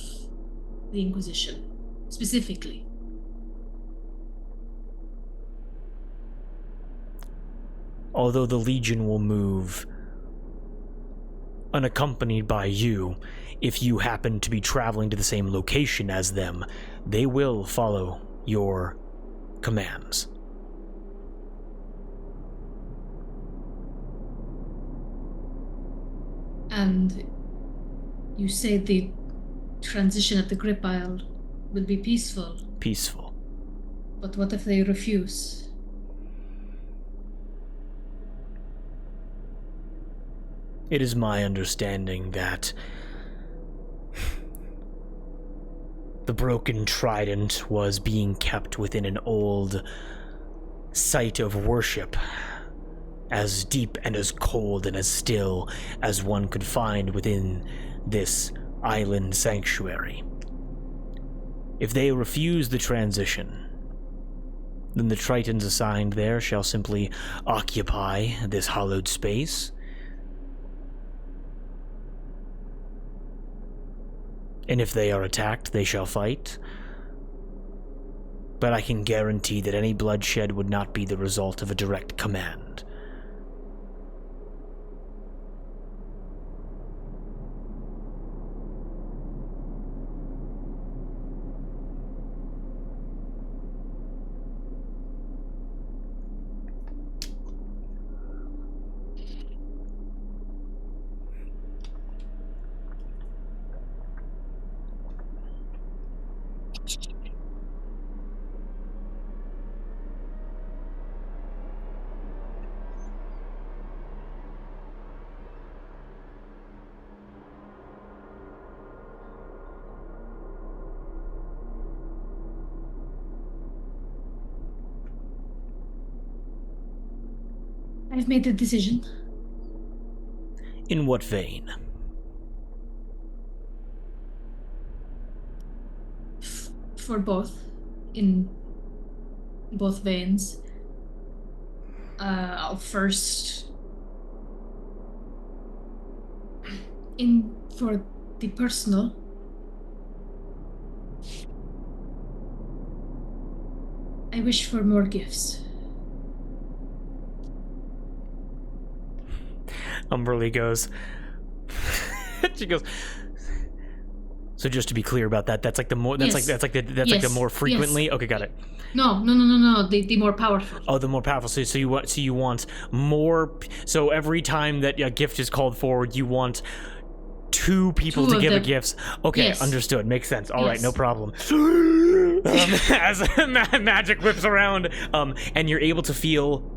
the Inquisition, specifically. Although the Legion will move unaccompanied by you, if you happen to be traveling to the same location as them, they will follow your commands. And you say the transition at the Grip Isle will be peaceful. Peaceful. But what if they refuse? It is my understanding that the broken trident was being kept within an old site of worship, as deep and as cold and as still as one could find within this island sanctuary. If they refuse the transition, then the tritons assigned there shall simply occupy this hollowed space. And if they are attacked, they shall fight. But I can guarantee that any bloodshed would not be the result of a direct command. I've made the decision. In what vein? For both. In both veins. I'll first... For the personal... I wish for more gifts. Umberlee goes. She goes. So just to be clear about that, that's like the more. That's Yes. like the Yes. more frequently. Yes. Okay, got it. No. The more powerful. Oh, the more powerful. So you want more. So every time that a gift is called forward, you want two people to of give a them. gifts. Okay, Yes. understood. Makes sense. All right, Yes. no problem. As magic whips around, and you're able to feel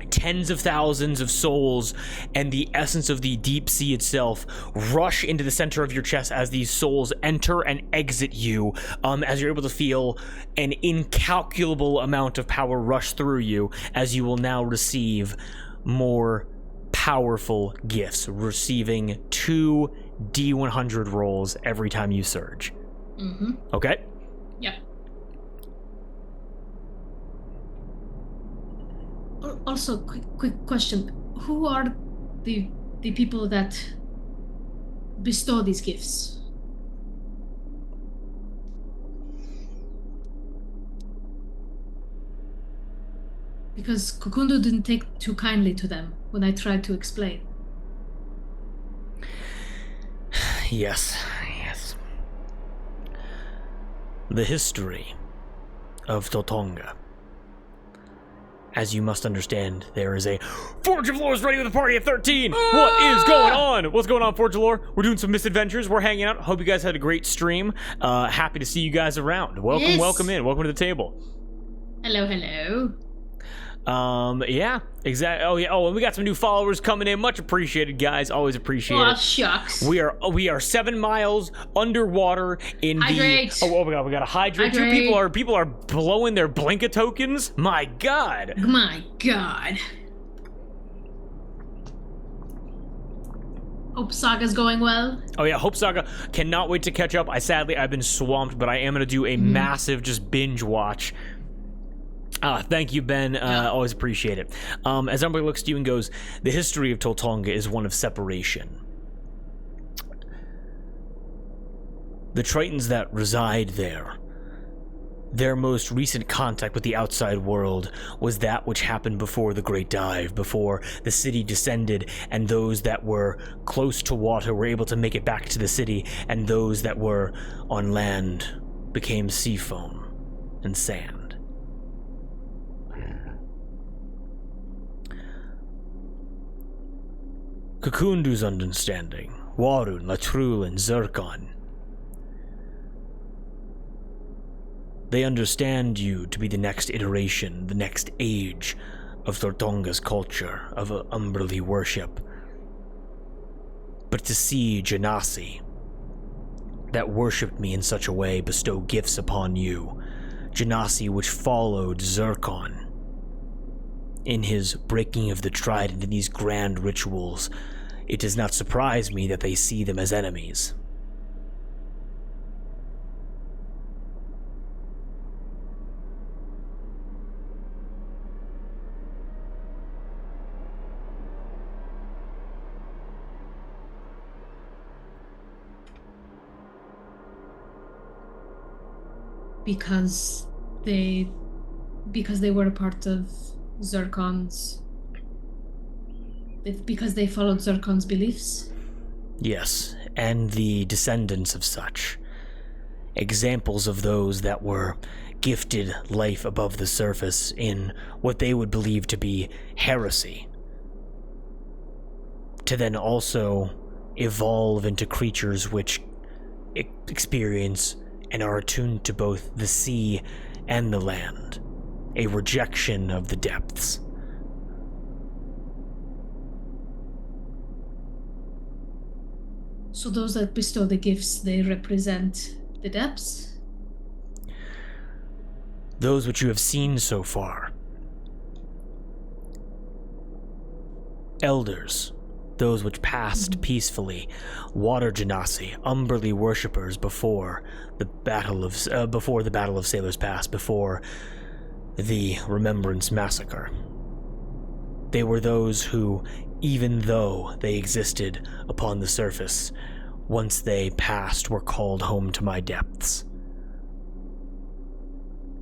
tens of thousands of souls and the essence of the deep sea itself rush into the center of your chest as these souls enter and exit you, as you're able to feel an incalculable amount of power rush through you, as you will now receive more powerful gifts, receiving 2 D100 rolls every time you surge. Mm-hmm. Okay? Yep. Also, quick question: who are the people that bestow these gifts? Because Kokundo didn't take too kindly to them when I tried to explain. Yes. The history of Totonga. As you must understand, there is a Forge of Lore is ready with a party at 13. What is going on? What's going on, Forge of Lore? We're doing some misadventures. We're hanging out. Hope you guys had a great stream. Happy to see you guys around. Welcome, Yes. welcome in. Welcome to the table. Hello. Yeah, exactly. Oh yeah. Oh, and we got some new followers coming in. Much appreciated, guys. Always appreciate Oh, it. shucks. We are 7 miles underwater in Hydrate. the. Oh my god, we gotta hydrate. Hydrate. People are blowing their blanket tokens. My god. My God. Hope Saga's going well. Oh yeah, Hope Saga, cannot wait to catch up. I've been swamped, but I am going to do a massive just binge watch. Thank you, Ben. Always appreciate it. As Umberlee looks to you and goes, the history of Toltonga is one of separation. The Tritons that reside there, their most recent contact with the outside world was that which happened before the Great Dive, before the city descended, and those that were close to water were able to make it back to the city, and those that were on land became sea foam and sand. Kakundu's understanding, Warun, Latrul, and Zircon. They understand you to be the next iteration, the next age of Toltonga's culture, of Umberlee worship. But to see Genasi, that worshipped me in such a way, bestow gifts upon you, Genasi which followed Zircon in his breaking of the trident in these grand rituals, it does not surprise me that they see them as enemies. Because they were a part of Zircon's. Because they followed Zircon's beliefs? Yes, and the descendants of such. Examples of those that were gifted life above the surface in what they would believe to be heresy. To then also evolve into creatures which experience and are attuned to both the sea and the land. A rejection of the depths. So those that bestow the gifts, they represent the depths? Those which you have seen so far. Elders, those which passed peacefully, Water Genasi, Umberlee worshippers before the Battle of Sailor's Pass, before the Remembrance Massacre. They were those who, even though they existed upon the surface, once they passed were called home to my depths.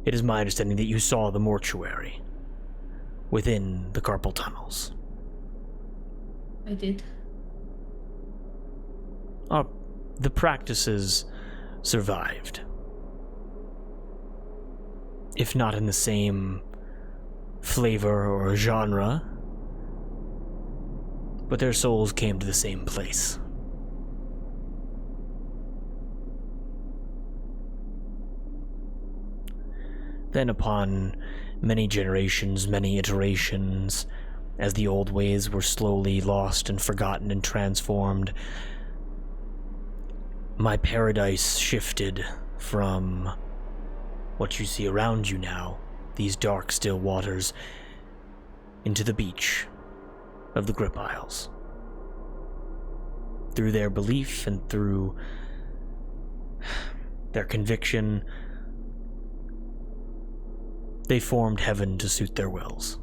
It is my understanding that you saw the mortuary within the carpal tunnels. I did. The practices survived. If not in the same flavor or genre, but their souls came to the same place. Then upon many generations, many iterations, as the old ways were slowly lost and forgotten and transformed, my paradise shifted from what you see around you now, these dark, still waters, into the beach of the Grip Isles. Through their belief and through their conviction, they formed heaven to suit their wills.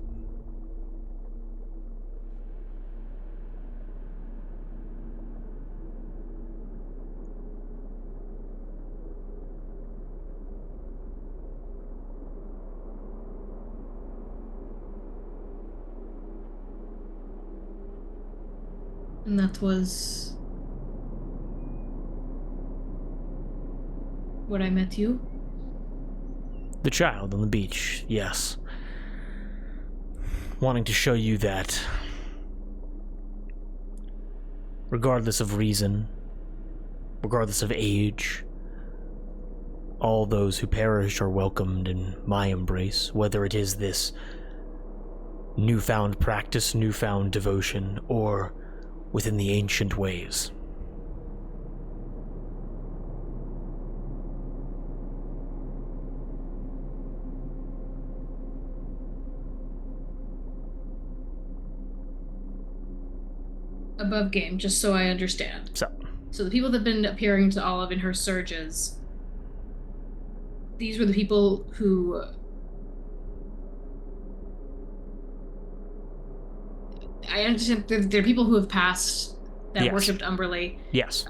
And that was where I met you? The child on the beach, yes. Wanting to show you that, regardless of reason, regardless of age, all those who perish are welcomed in my embrace, whether it is this newfound practice, newfound devotion, or within the ancient ways. above game, just so I understand. So the people that have been appearing to Olive in her surges, these were the people who... I understand they're people who have passed that Yes. worshipped Umberlee. Yes.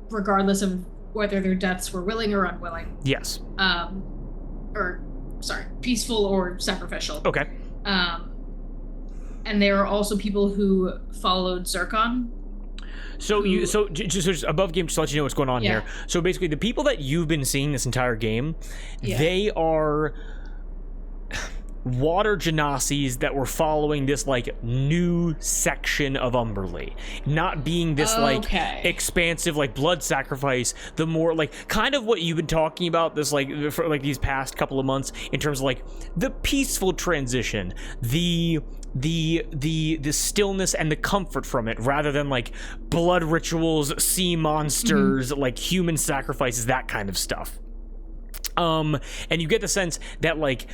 Regardless of whether their deaths were willing or unwilling. Yes. Peaceful or sacrificial. Okay. And there are also people who followed Zircon. Just above game, just to let you know what's going on here. So basically, the people that you've been seeing this entire game, they are water genasies that were following this like new section of Umberlee, not being this like expansive like blood sacrifice. The more like kind of what you've been talking about this like for like these past couple of months in terms of like the peaceful transition, the stillness and the comfort from it, rather than like blood rituals, sea monsters, like human sacrifices, that kind of stuff. And you get the sense that like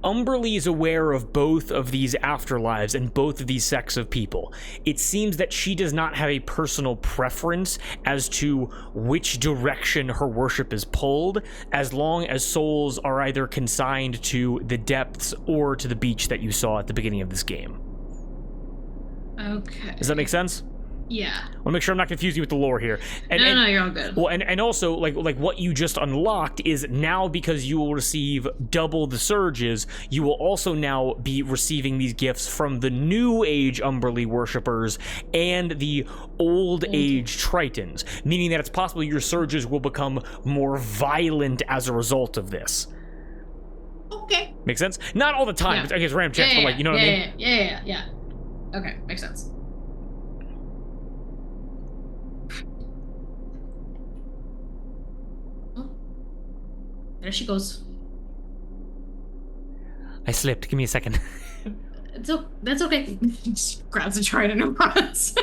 Umberlee is aware of both of these afterlives and both of these sects of people. It seems that she does not have a personal preference as to which direction her worship is pulled, as long as souls are either consigned to the depths or to the beach that you saw at the beginning of this game. Okay. Does that make sense? Yeah. I want to make sure I'm not confusing you with the lore here. No, you're all good. Well, and also, like what you just unlocked is now, because you will receive double the surges, you will also now be receiving these gifts from the New Age Umberlee worshippers and the Old Age Tritons, meaning that it's possible your surges will become more violent as a result of this. Okay. Make sense? Not all the time. I guess random chance, but like, you know what I mean? Yeah. Okay, makes sense. There she goes. I slipped. Give me a second. That's okay. She grabs a trident and runs.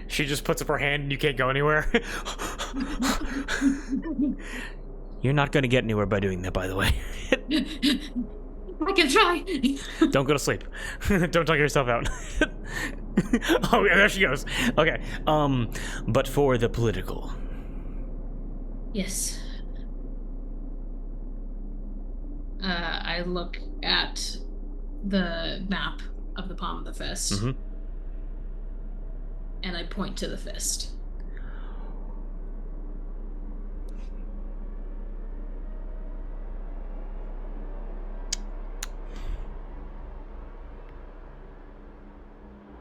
She just puts up her hand and you can't go anywhere. You're not going to get anywhere by doing that, by the way. I can try. Don't go to sleep. Don't talk yourself out. Oh, yeah, there she goes. Okay. But for the political. Yes. I look at the map of the palm of the fist, and I point to the fist.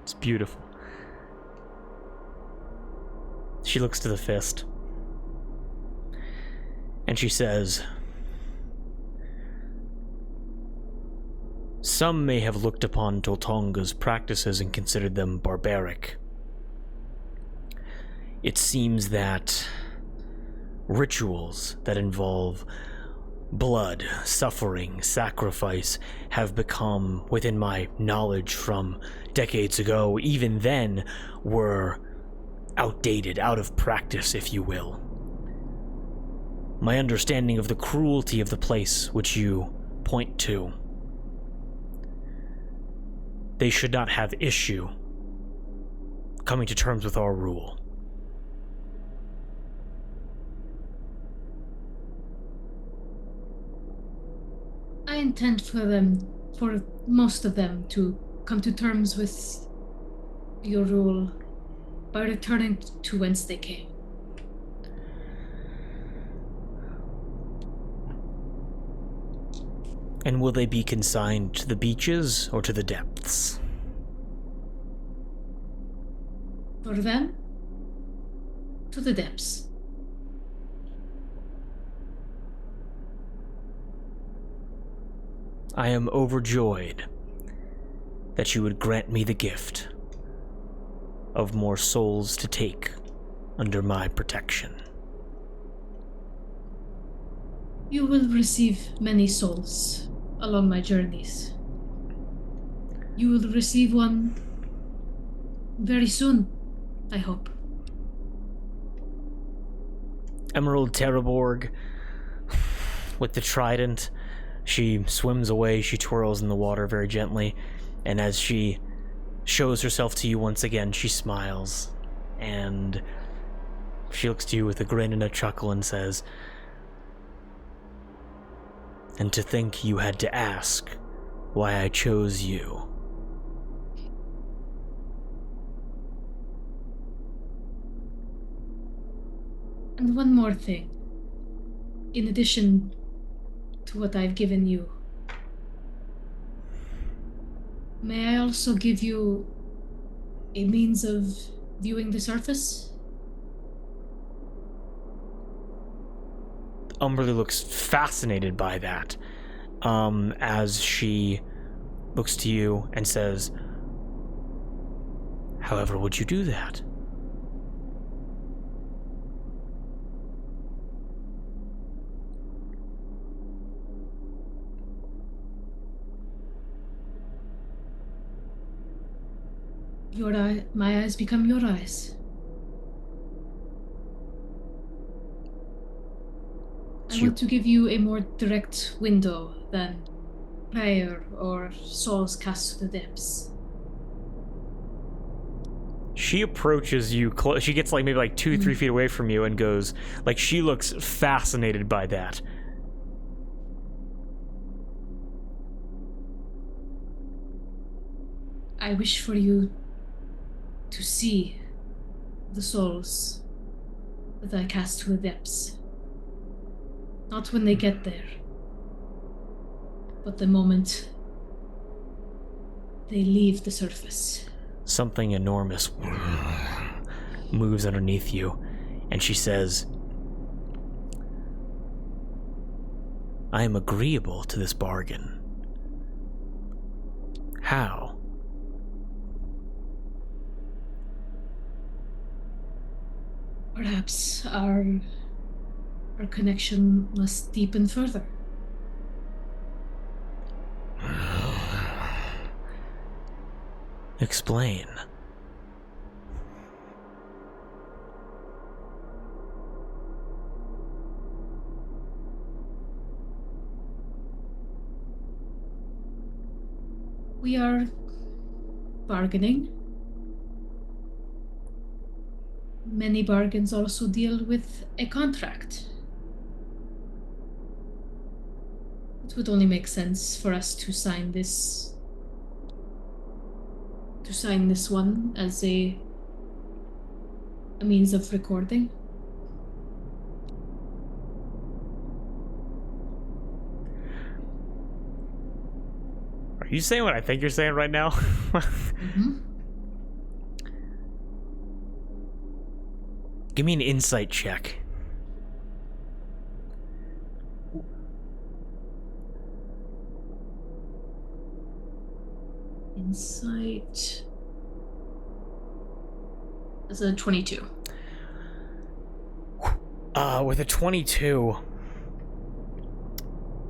It's beautiful. She looks to the fist, and she says, "Some may have looked upon Toltonga's practices and considered them barbaric. It seems that rituals that involve blood, suffering, sacrifice have become, within my knowledge from decades ago, even then, were outdated, out of practice, if you will. My understanding of the cruelty of the place which you point to, they should not have issue coming to terms with our rule." I intend for most of them to come to terms with your rule by returning to whence they came. And will they be consigned to the beaches or to the depths? For them, to the depths. I am overjoyed that you would grant me the gift of more souls to take under my protection. You will receive many souls along my journeys. You will receive one very soon, I hope. Emerald Terraborg, with the trident, she swims away, she twirls in the water very gently, and as she shows herself to you once again. She smiles, and she looks to you with a grin and a chuckle and says, "And to think you had to ask why I chose you." And one more thing. In addition to what I've given you, may I also give you a means of viewing the surface? Umberlee looks fascinated by that, as she looks to you and says, "However would you do that?" My eyes become your eyes. I want to give you a more direct window than prayer or souls cast to the depths. She approaches you close. She gets like maybe like 2-3 feet away from you and goes, like, she looks fascinated by that. I wish for you to see the souls that I cast to the depths. Not when they get there, but the moment they leave the surface. Something enormous moves underneath you, and she says, "I am agreeable to this bargain." "How?" Perhaps our connection must deepen further. Explain. We are bargaining. Many bargains also deal with a contract. It would only make sense for us to sign this one as a means of recording. Are you saying what I think you're saying right now? Give me an insight check. Insight. That's a 22. With a 22,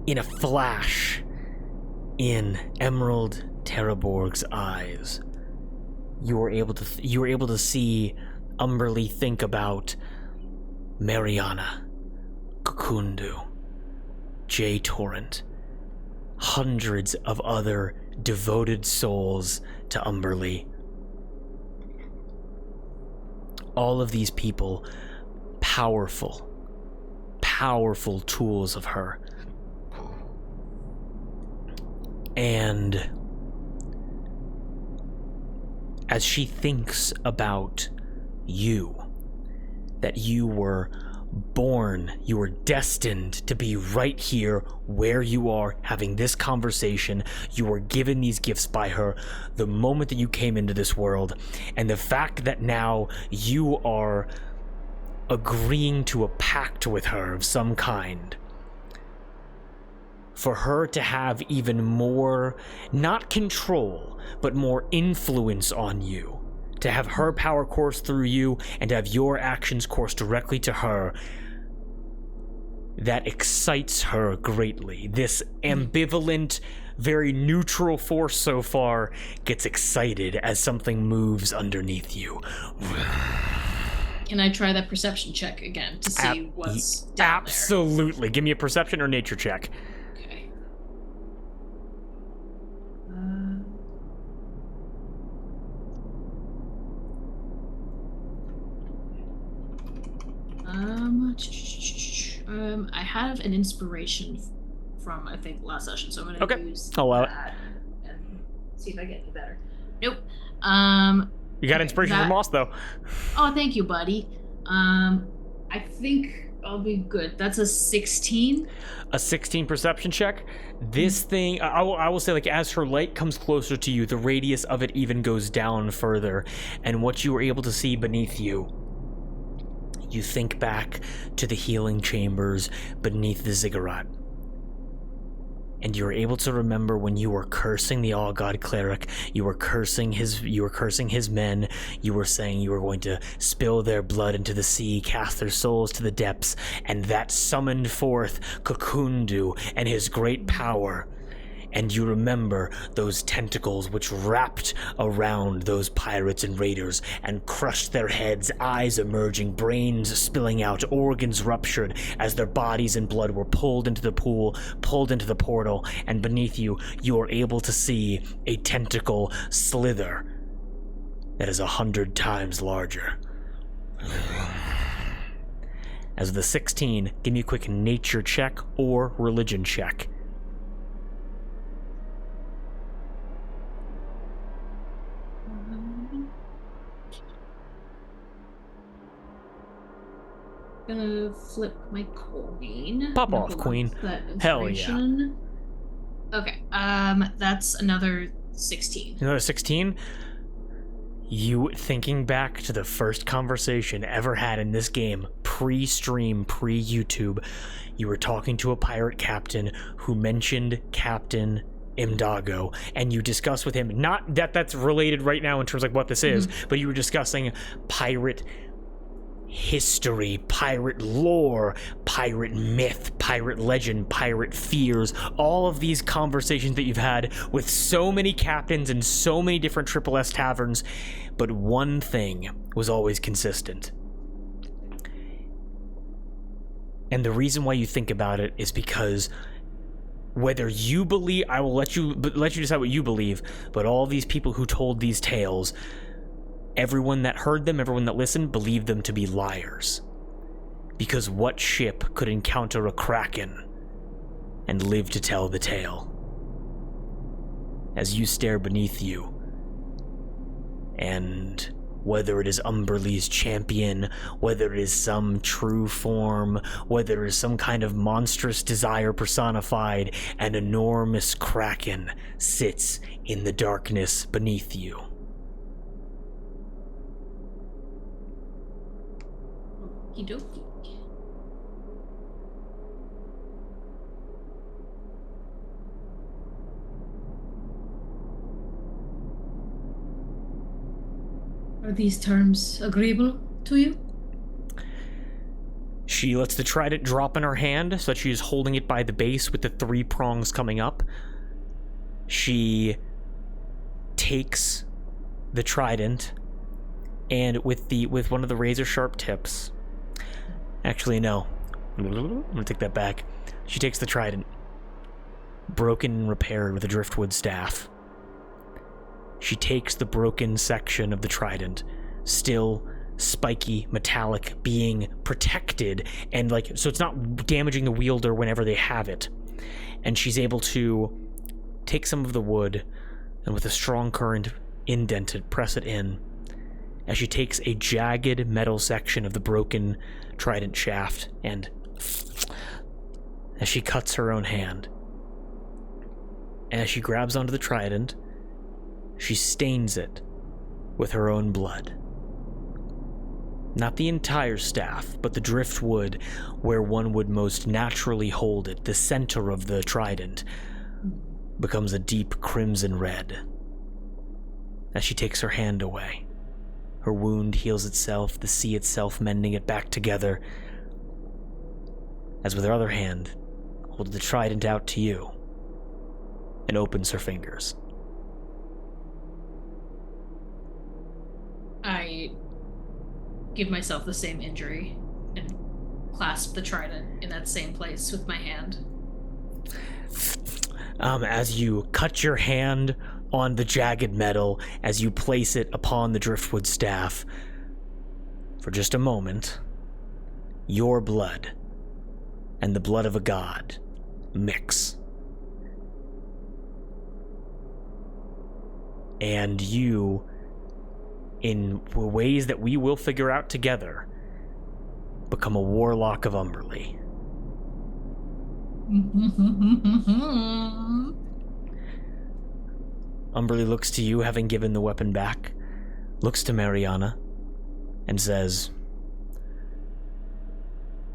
in a flash, in Emerald Terraborg's eyes, you were able to see Umberlee think about Mariana, Kukundu, J. Torrent, hundreds of other devoted souls to Umberlee. All of these people, powerful tools of her. And as she thinks about you, that you were born, you were destined to be right here where you are having this conversation, you were given these gifts by her the moment that you came into this world, and the fact that now you are agreeing to a pact with her of some kind, for her to have even more, not control, but more influence on you, to have her power course through you and to have your actions course directly to her, that excites her greatly. This ambivalent, very neutral force so far gets excited as something moves underneath you. Can I try that perception check again to see what's down there? Absolutely. Give me a perception or nature check. Okay. I have an inspiration from, I think, last session, so I'm going to use I'll allow that and see if I get any better. Nope. You got inspiration from Moss, though. Oh, thank you, buddy. I think I'll be good. That's a 16. A 16 perception check. This thing, I will say, like, as her light comes closer to you, the radius of it even goes down further. And what you were able to see beneath you, you think back to the healing chambers beneath the ziggurat. And you were able to remember when you were cursing the All-God Cleric, you were cursing his men, you were saying you were going to spill their blood into the sea, cast their souls to the depths, and that summoned forth Kukundu and his great power. And you remember those tentacles which wrapped around those pirates and raiders and crushed their heads, eyes emerging, brains spilling out, organs ruptured as their bodies and blood were pulled into the pool, pulled into the portal, and beneath you, you are able to see a tentacle slither that is 100 times larger. As the 16, give me a quick nature check or religion check. Gonna flip my coin. Pop off, queen. Hell yeah. Okay, that's another 16. Another 16? You, thinking back to the first conversation ever had in this game, pre-stream, pre-YouTube, you were talking to a pirate captain who mentioned Captain Imdago, and you discussed with him, not that that's related right now in terms of like what this is, but you were discussing pirate history, pirate lore, pirate myth, pirate legend, pirate fears, all of these conversations that you've had with so many captains and so many different Triple S taverns, but one thing was always consistent. And the reason why you think about it is because whether you believe, I will let you decide what you believe, but all these people who told these tales, everyone that heard them, everyone that listened, believed them to be liars. Because what ship could encounter a kraken and live to tell the tale? As you stare beneath you, and whether it is Umberlee's champion, whether it is some true form, whether it is some kind of monstrous desire personified, an enormous kraken sits in the darkness beneath you. Okie-dokie. Are these terms agreeable to you? She lets the trident drop in her hand so that she is holding it by the base with the 3 prongs coming up. She takes the trident and with one of the razor sharp tips. Actually, no. I'm gonna take that back. She takes the trident, broken and repaired with a driftwood staff. She takes the broken section of the trident, still spiky, metallic, being protected, and so it's not damaging the wielder whenever they have it. And she's able to take some of the wood and with a strong current indent it, press it in, as she takes a jagged metal section of the broken trident shaft and as she cuts her own hand. And as she grabs onto the trident, she stains it with her own blood. Not the entire staff, but the driftwood where one would most naturally hold it, the center of the trident, becomes a deep crimson red. As she takes her hand away, her wound heals itself, the sea itself mending it back together, as with her other hand, holds the trident out to you and opens her fingers. I give myself the same injury and clasp the trident in that same place with my hand. As you cut your hand on the jagged metal, as you place it upon the driftwood staff, for just a moment, your blood and the blood of a god mix. And you, in ways that we will figure out together, become a warlock of Umberlee. Umberlee looks to you, having given the weapon back, looks to Mariana, and says,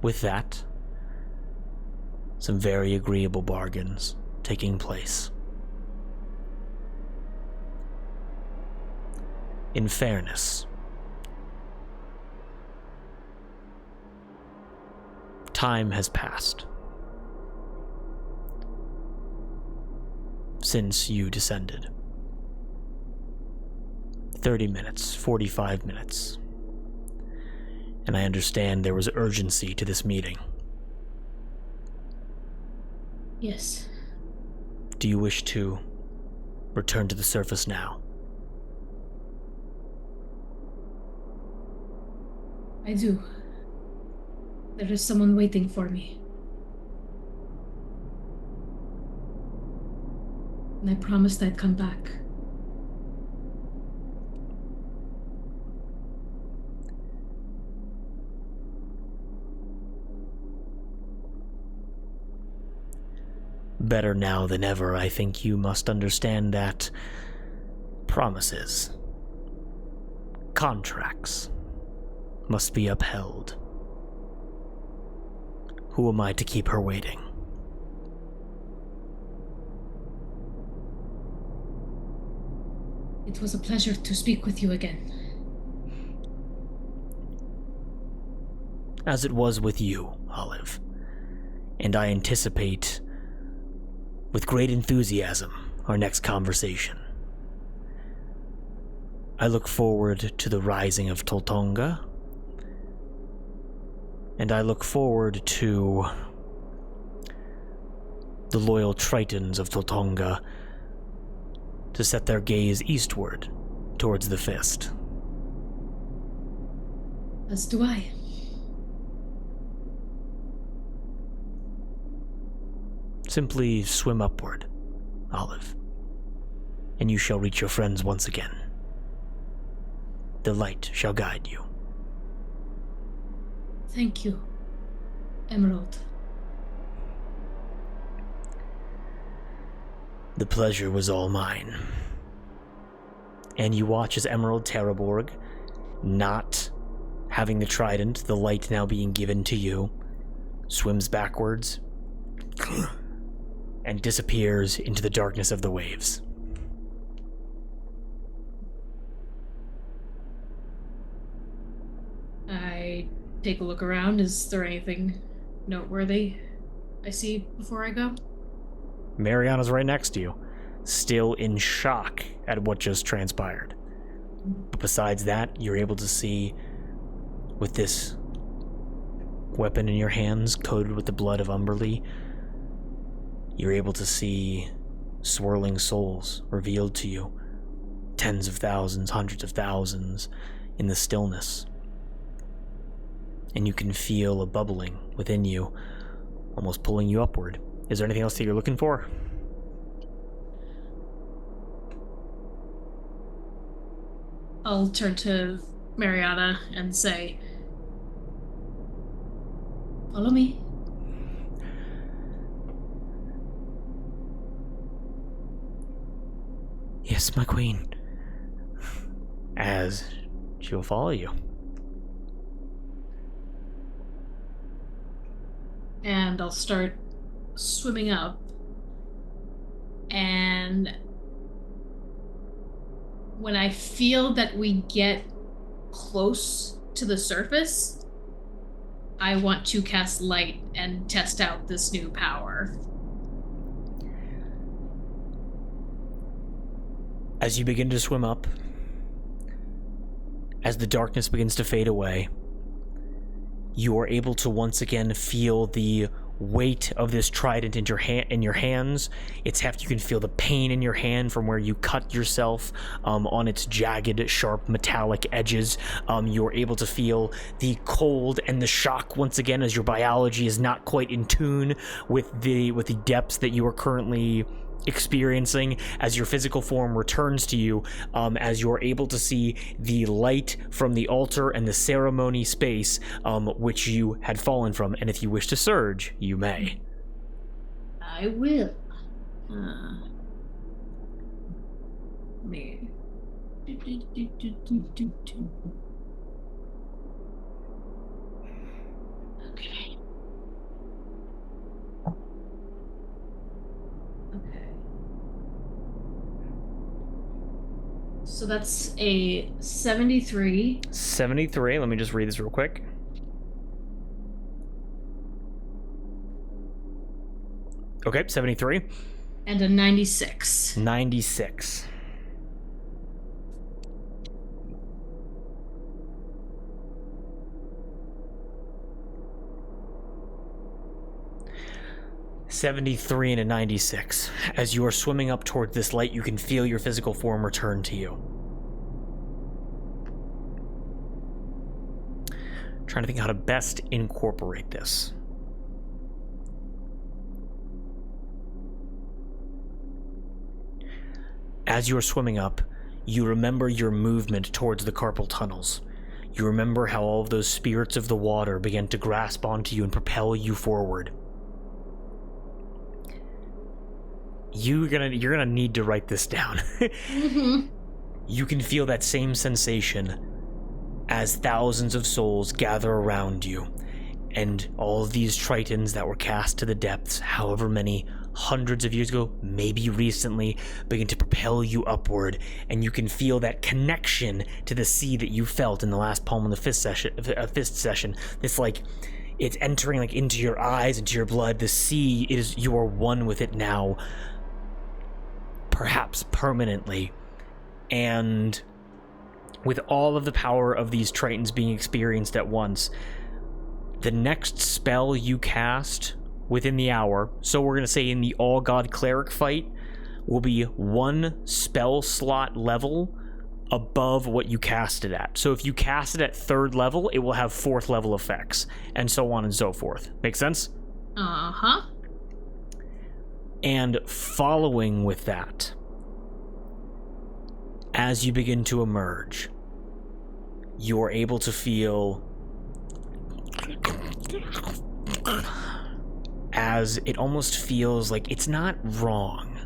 with that, some very agreeable bargains taking place. In fairness, time has passed since you descended. 30 minutes, 45 minutes. And I understand there was urgency to this meeting. Yes. Do you wish to return to the surface now? I do. There is someone waiting for me. And I promised I'd come back. Better now than ever, I think you must understand that promises, contracts, must be upheld. Who am I to keep her waiting? It was a pleasure to speak with you again. As it was with you, Olive. And I anticipate, with great enthusiasm, our next conversation. I look forward to the rising of Toltonga, and I look forward to the loyal Tritons of Toltonga to set their gaze eastward towards the Fist. As do I. Simply swim upward, Olive, and you shall reach your friends once again. The light shall guide you. Thank you, Emerald. The pleasure was all mine. And you watch as Emerald Terraborg, not having the trident, the light now being given to you, swims backwards and disappears into the darkness of the waves. I take a look around. Is there anything noteworthy I see before I go? Mariana's right next to you, still in shock at what just transpired. But besides that, you're able to see, with this weapon in your hands, coated with the blood of Umberlee, you're able to see swirling souls revealed to you, tens of thousands, hundreds of thousands, in the stillness. And you can feel a bubbling within you, almost pulling you upward. Is there anything else that you're looking for? I'll turn to Mariana and say, follow me. Yes, my queen. As she will follow you. And I'll start swimming up. And when I feel that we get close to the surface, I want to cast light and test out this new power. As you begin to swim up, as the darkness begins to fade away, you are able to once again feel the weight of this trident in your hands. It's heft. You can feel the pain in your hand from where you cut yourself on its jagged, sharp, metallic edges. You're able to feel the cold and the shock once again, as your biology is not quite in tune with the depths that you are currently experiencing, as your physical form returns to you, as you're able to see the light from the altar and the ceremony space which you had fallen from. And if you wish to surge, you may. I will. Me. Okay. So that's a 73. 73. Let me just read this real quick. Okay, 73. And a 96. 96. $73 and a 96. As you are swimming up toward this light, you can feel your physical form return to you. Trying to think how to best incorporate this. As you are swimming up, you remember your movement towards the carpal tunnels. You remember how all of those spirits of the water began to grasp onto you and propel you forward. You're gonna need to write this down. Mm-hmm. You can feel that same sensation as thousands of souls gather around you, and all of these tritons that were cast to the depths, however many hundreds of years ago, maybe recently, begin to propel you upward, and you can feel that connection to the sea that you felt in the last poem in the fifth session. This, like, it's entering like into your eyes, into your blood. The sea you are one with it now, perhaps permanently. And with all of the power of these tritons being experienced at once, the next spell you cast within the hour, so we're going to say in the All God Cleric fight, will be one spell slot level above what you cast it at. So if you cast it at 3rd level, it will have 4th level effects, and so on and so forth. Make sense? Uh-huh. And following with that, as you begin to emerge, you are able to feel as it almost feels like it's not wrong,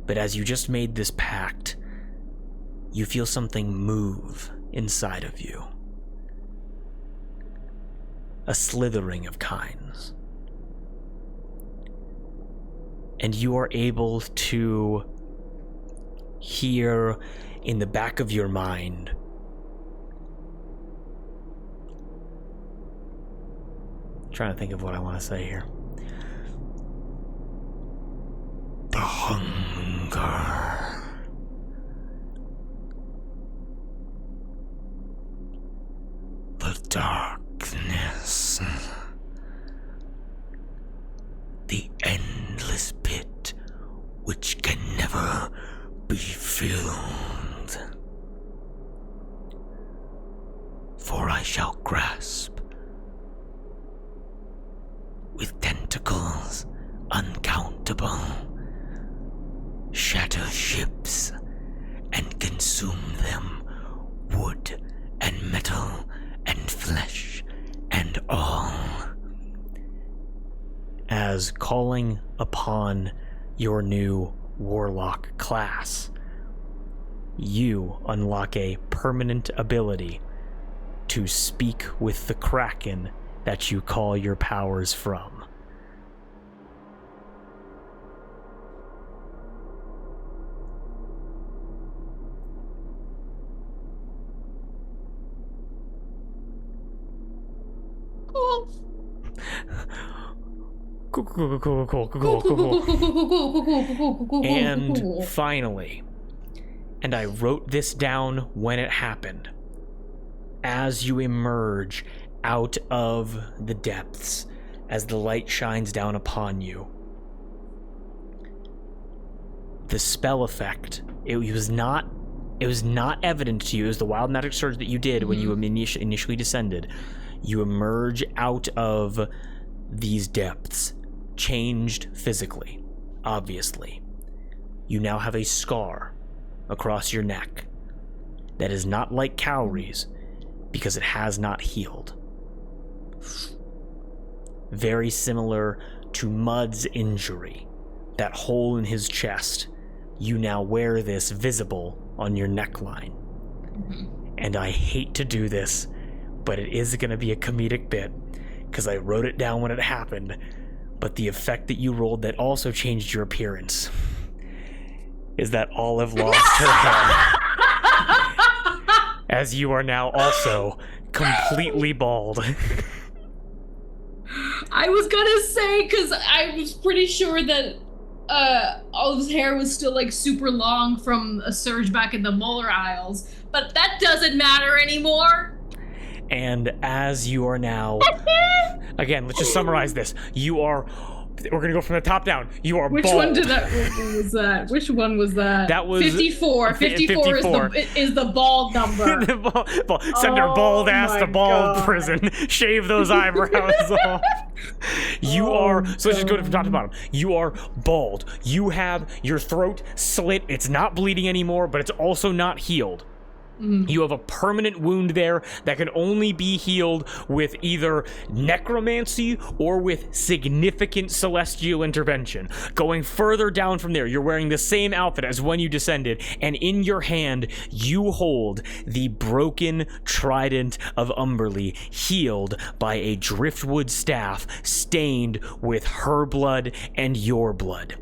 but as you just made this pact, you feel something move inside of you. A slithering of kinds. And you are able to hear in the back of your mind trying to think of what I want to say here. The hunger. The darkness. The endless pit which can never be filled. For I shall grasp with tentacles uncountable, shatter ships and consume them, wood and metal and flesh and all. As calling upon your new warlock class, you unlock a permanent ability to speak with the Kraken that you call your powers from. Cool. And finally, and I wrote this down when it happened, as you emerge out of the depths, as the light shines down upon you, the spell effect, it was not evident to you as the wild magic surge that you did when you initially descended. You emerge out of these depths, changed physically, obviously. You now have a scar across your neck that is not like Cowrie's because it has not healed. Very similar to Mud's injury, that hole in his chest. You now wear this visible on your neckline. And I hate to do this, but it is going to be a comedic bit because I wrote it down when it happened. But the effect that you rolled that also changed your appearance is that Olive lost her head. As you are now also completely bald. I was gonna say, because I was pretty sure that Olive's hair was still like super long from a surge back in the Molar Isles, but that doesn't matter anymore. And as you are now, again, let's just summarize this. We're gonna go from the top down. You are Which bald. one did that? What was that? Which one was that? That was 54. 54 is the bald number. Send her bald ass to bald prison. Shave those eyebrows off. So let's just go from top to bottom. You are bald. You have your throat slit. It's not bleeding anymore, but it's also not healed. You have a permanent wound there that can only be healed with either necromancy or with significant celestial intervention. Going further down from there, you're wearing the same outfit as when you descended, and in your hand, you hold the broken trident of Umberlee, healed by a driftwood staff stained with her blood and your blood.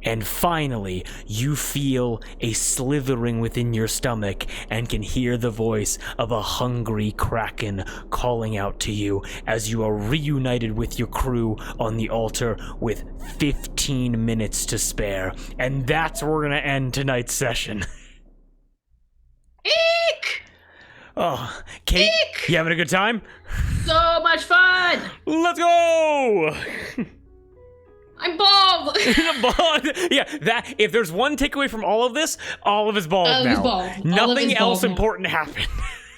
And finally, you feel a slithering within your stomach and can hear the voice of a hungry kraken calling out to you as you are reunited with your crew on the altar with 15 minutes to spare. And that's where we're going to end tonight's session. Eek! Oh, Kate, Eek! You having a good time? So much fun! Let's go! I'm bald! Yeah, that if there's one takeaway from all of this, Olive is bald now. Bald. Nothing else important happened.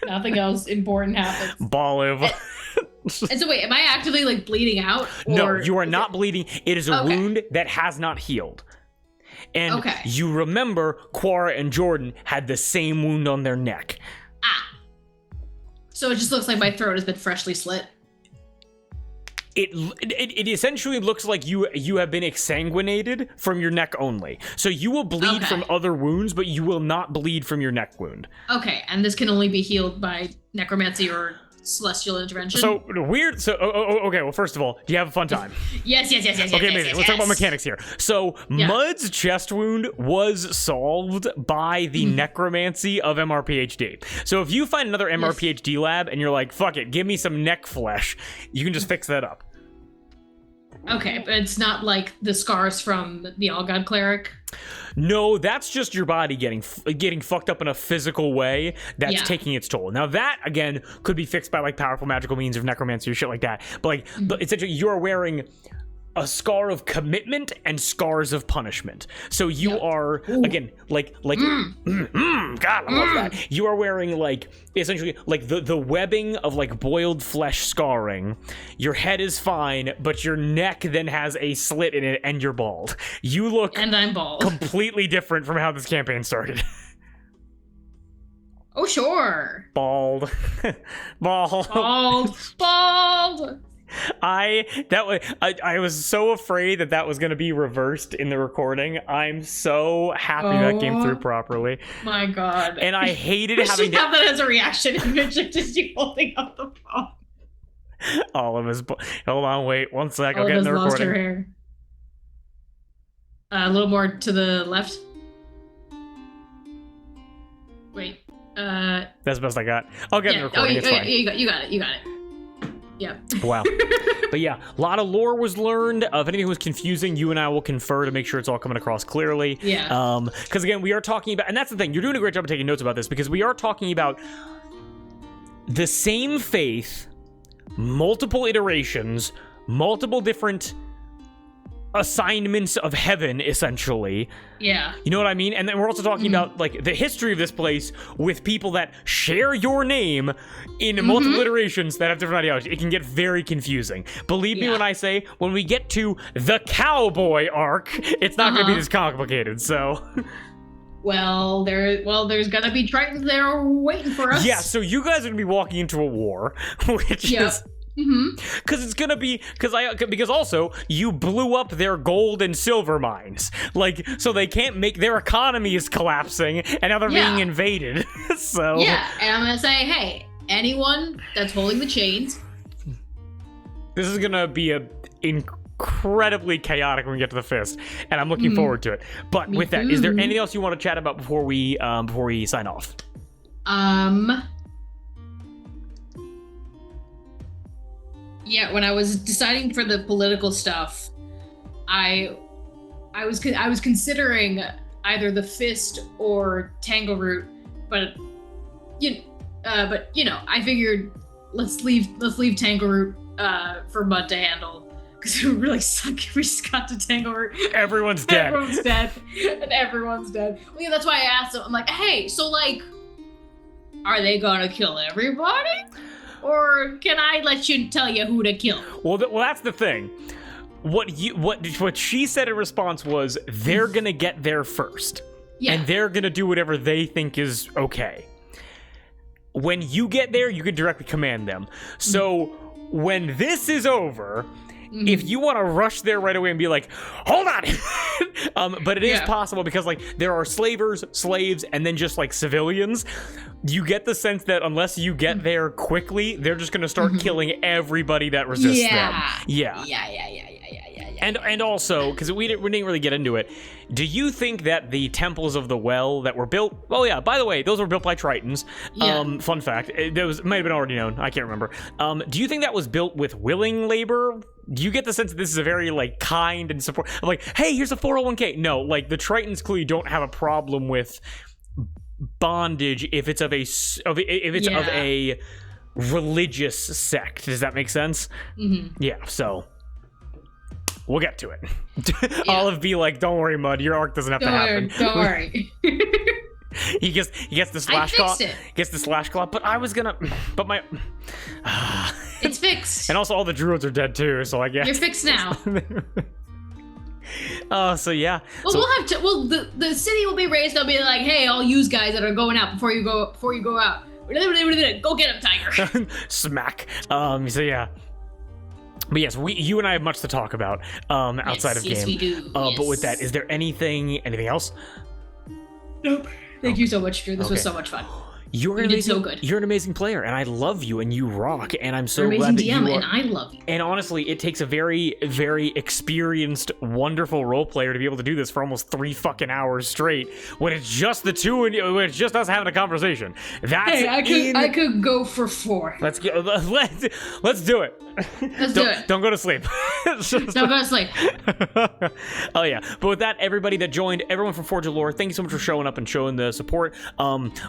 Nothing else important happens. Olive. And so wait, am I actively like bleeding out? Or no, you are not bleeding. It is a wound that has not healed. And you remember Quara and Jordan had the same wound on their neck. Ah. So it just looks like my throat has been freshly slit. It essentially looks like you have been exsanguinated from your neck only. So you will bleed from other wounds, but you will not bleed from your neck wound. Okay, and this can only be healed by necromancy or celestial intervention. So weird. So okay. Well, first of all, do you have a fun time? Yes. Okay, amazing. Let's talk about mechanics here. So Mud's chest wound was solved by the necromancy of MRPHD. So if you find another MRPHD lab and you're like, fuck it, give me some neck flesh, you can just fix that up. Okay, but it's not like the scars from the All God Cleric? No, that's just your body getting fucked up in a physical way that's taking its toll. Now that, again, could be fixed by like powerful magical means of necromancy or shit like that. But like, but essentially you're wearing a scar of commitment and scars of punishment. So you are, again, God, I love that. You are wearing like, essentially like the webbing of like boiled flesh scarring. Your head is fine, but your neck then has a slit in it and you're bald. You look and I'm bald. Completely different from how this campaign started. Oh, sure. Bald. Bald. I was so afraid that was going to be reversed in the recording. I'm so happy that came through properly. My God. And I hated we having should have that as a reaction image of just you holding up the phone. Olive is... Hold on, wait 1 sec. I'll get in the recording. Lost her hair. A little more to the left. Wait. That's the best I got. I'll get in the recording. It's fine. You got it. Yeah. Wow. But yeah, a lot of lore was learned. If anything was confusing, you and I will confer to make sure it's all coming across clearly. Yeah. Because again, we are talking about, and that's the thing, you're doing a great job of taking notes about this, because we are talking about the same faith, multiple iterations, multiple different assignments of heaven, essentially. Yeah. You know what I mean? And then we're also talking about, like, the history of this place with people that share your name in multiple iterations that have different ideologies. It can get very confusing. Believe me when I say, when we get to the cowboy arc, it's not going to be this complicated, so... Well, there's gonna be Tritons there waiting for us. Yeah, so you guys are gonna be walking into a war, which is... Because it's gonna be because also you blew up their gold and silver mines, like, so they can't make, their economy is collapsing and now they're being invaded. So yeah, and I'm gonna say, hey, anyone that's holding the chains. This is gonna be a incredibly chaotic when we get to the fist, and I'm looking forward to it. But with that, is there anything else you want to chat about before we sign off? Yeah, when I was deciding for the political stuff, I was considering either the fist or Tangleroot, but I figured let's leave Tangleroot for Mud to handle, because it would really suck if we just got to Tangleroot. Everyone's dead. Everyone's dead. And everyone's dead. Well, yeah, that's why I asked him. I'm like, hey, so, like, are they gonna kill everybody? Or can I tell you who to kill? Well, that's the thing. What she said in response was, they're gonna get there first. Yeah. And they're gonna do whatever they think is okay. When you get there, you can directly command them. So when this is over, if you want to rush there right away and be like, hold on, but it is possible because, like, there are slavers, slaves, and then just, like, civilians. You get the sense that unless you get there quickly, they're just going to start killing everybody that resists them. Yeah. And also, because we didn't really get into it, do you think that the temples of the well that were built... Oh, yeah, by the way, those were built by Tritons. Yeah. Fun fact. It might have been already known. I can't remember. Do you think that was built with willing labor? Do you get the sense that this is a very, like, kind and support... Like, hey, here's a 401k. No, like, the Tritons clearly don't have a problem with bondage if it's of a religious sect. Does that make sense? Yeah, so... We'll get to it. Olive be like, don't worry, Mud, your arc doesn't have to happen. Don't worry. He gets the slash claw. Gets the slash claw, but I was gonna... But my... It's fixed. And also all the druids are dead too, so I guess... You're fixed now. So yeah. Well, so, we'll have to... Well, the city will be raised. They'll be like, hey, all you guys that are going out before you go out. Go get him, Tiger. Smack. So yeah. But yes, you and I have much to talk about outside of game. Yes, we do. But with that, is there anything else? Nope. Thank you so much, Drew. This was so much fun. You did so good. You're an amazing player, and I love you, and you rock, and I'm so glad that you are. DM, and I love you. And honestly, it takes a very, very experienced, wonderful role player to be able to do this for almost 3 fucking hours straight when it's just the two and when it's just us having a conversation. That's I could go for 4. Let's do it. Let's do it. Don't go to sleep. Don't go to sleep. Oh yeah. But with that, everybody that joined, everyone from Forge of Lore, thank you so much for showing up and showing the support.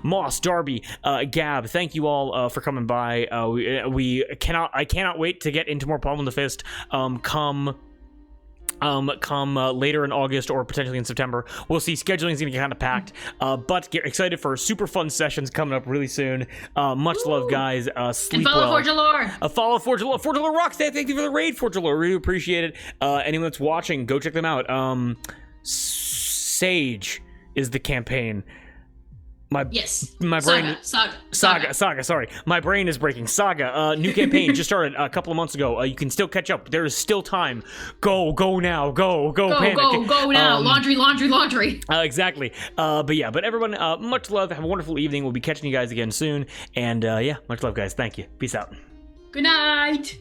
Moss, Darby, Gab, thank you all for coming by. I cannot wait to get into more Palm in the Fist. Come later in August or potentially in September. We'll see. Scheduling is going to get kind of packed, but get excited for super fun sessions coming up really soon. Much love, guys. Sleep and follow well. Forge of Lore. Follow Forge of Lore. Forge of Lore rocks. Thank you for the raid, Forge of Lore. Really appreciate it. Anyone that's watching, go check them out. Sage is the campaign. My brain. Saga. Sorry, my brain is breaking. Saga. New campaign just started a couple of months ago. You can still catch up. There is still time. Go now. Go. Panic. Go now. Laundry. Exactly. But everyone, much love. Have a wonderful evening. We'll be catching you guys again soon. And much love, guys. Thank you. Peace out. Good night.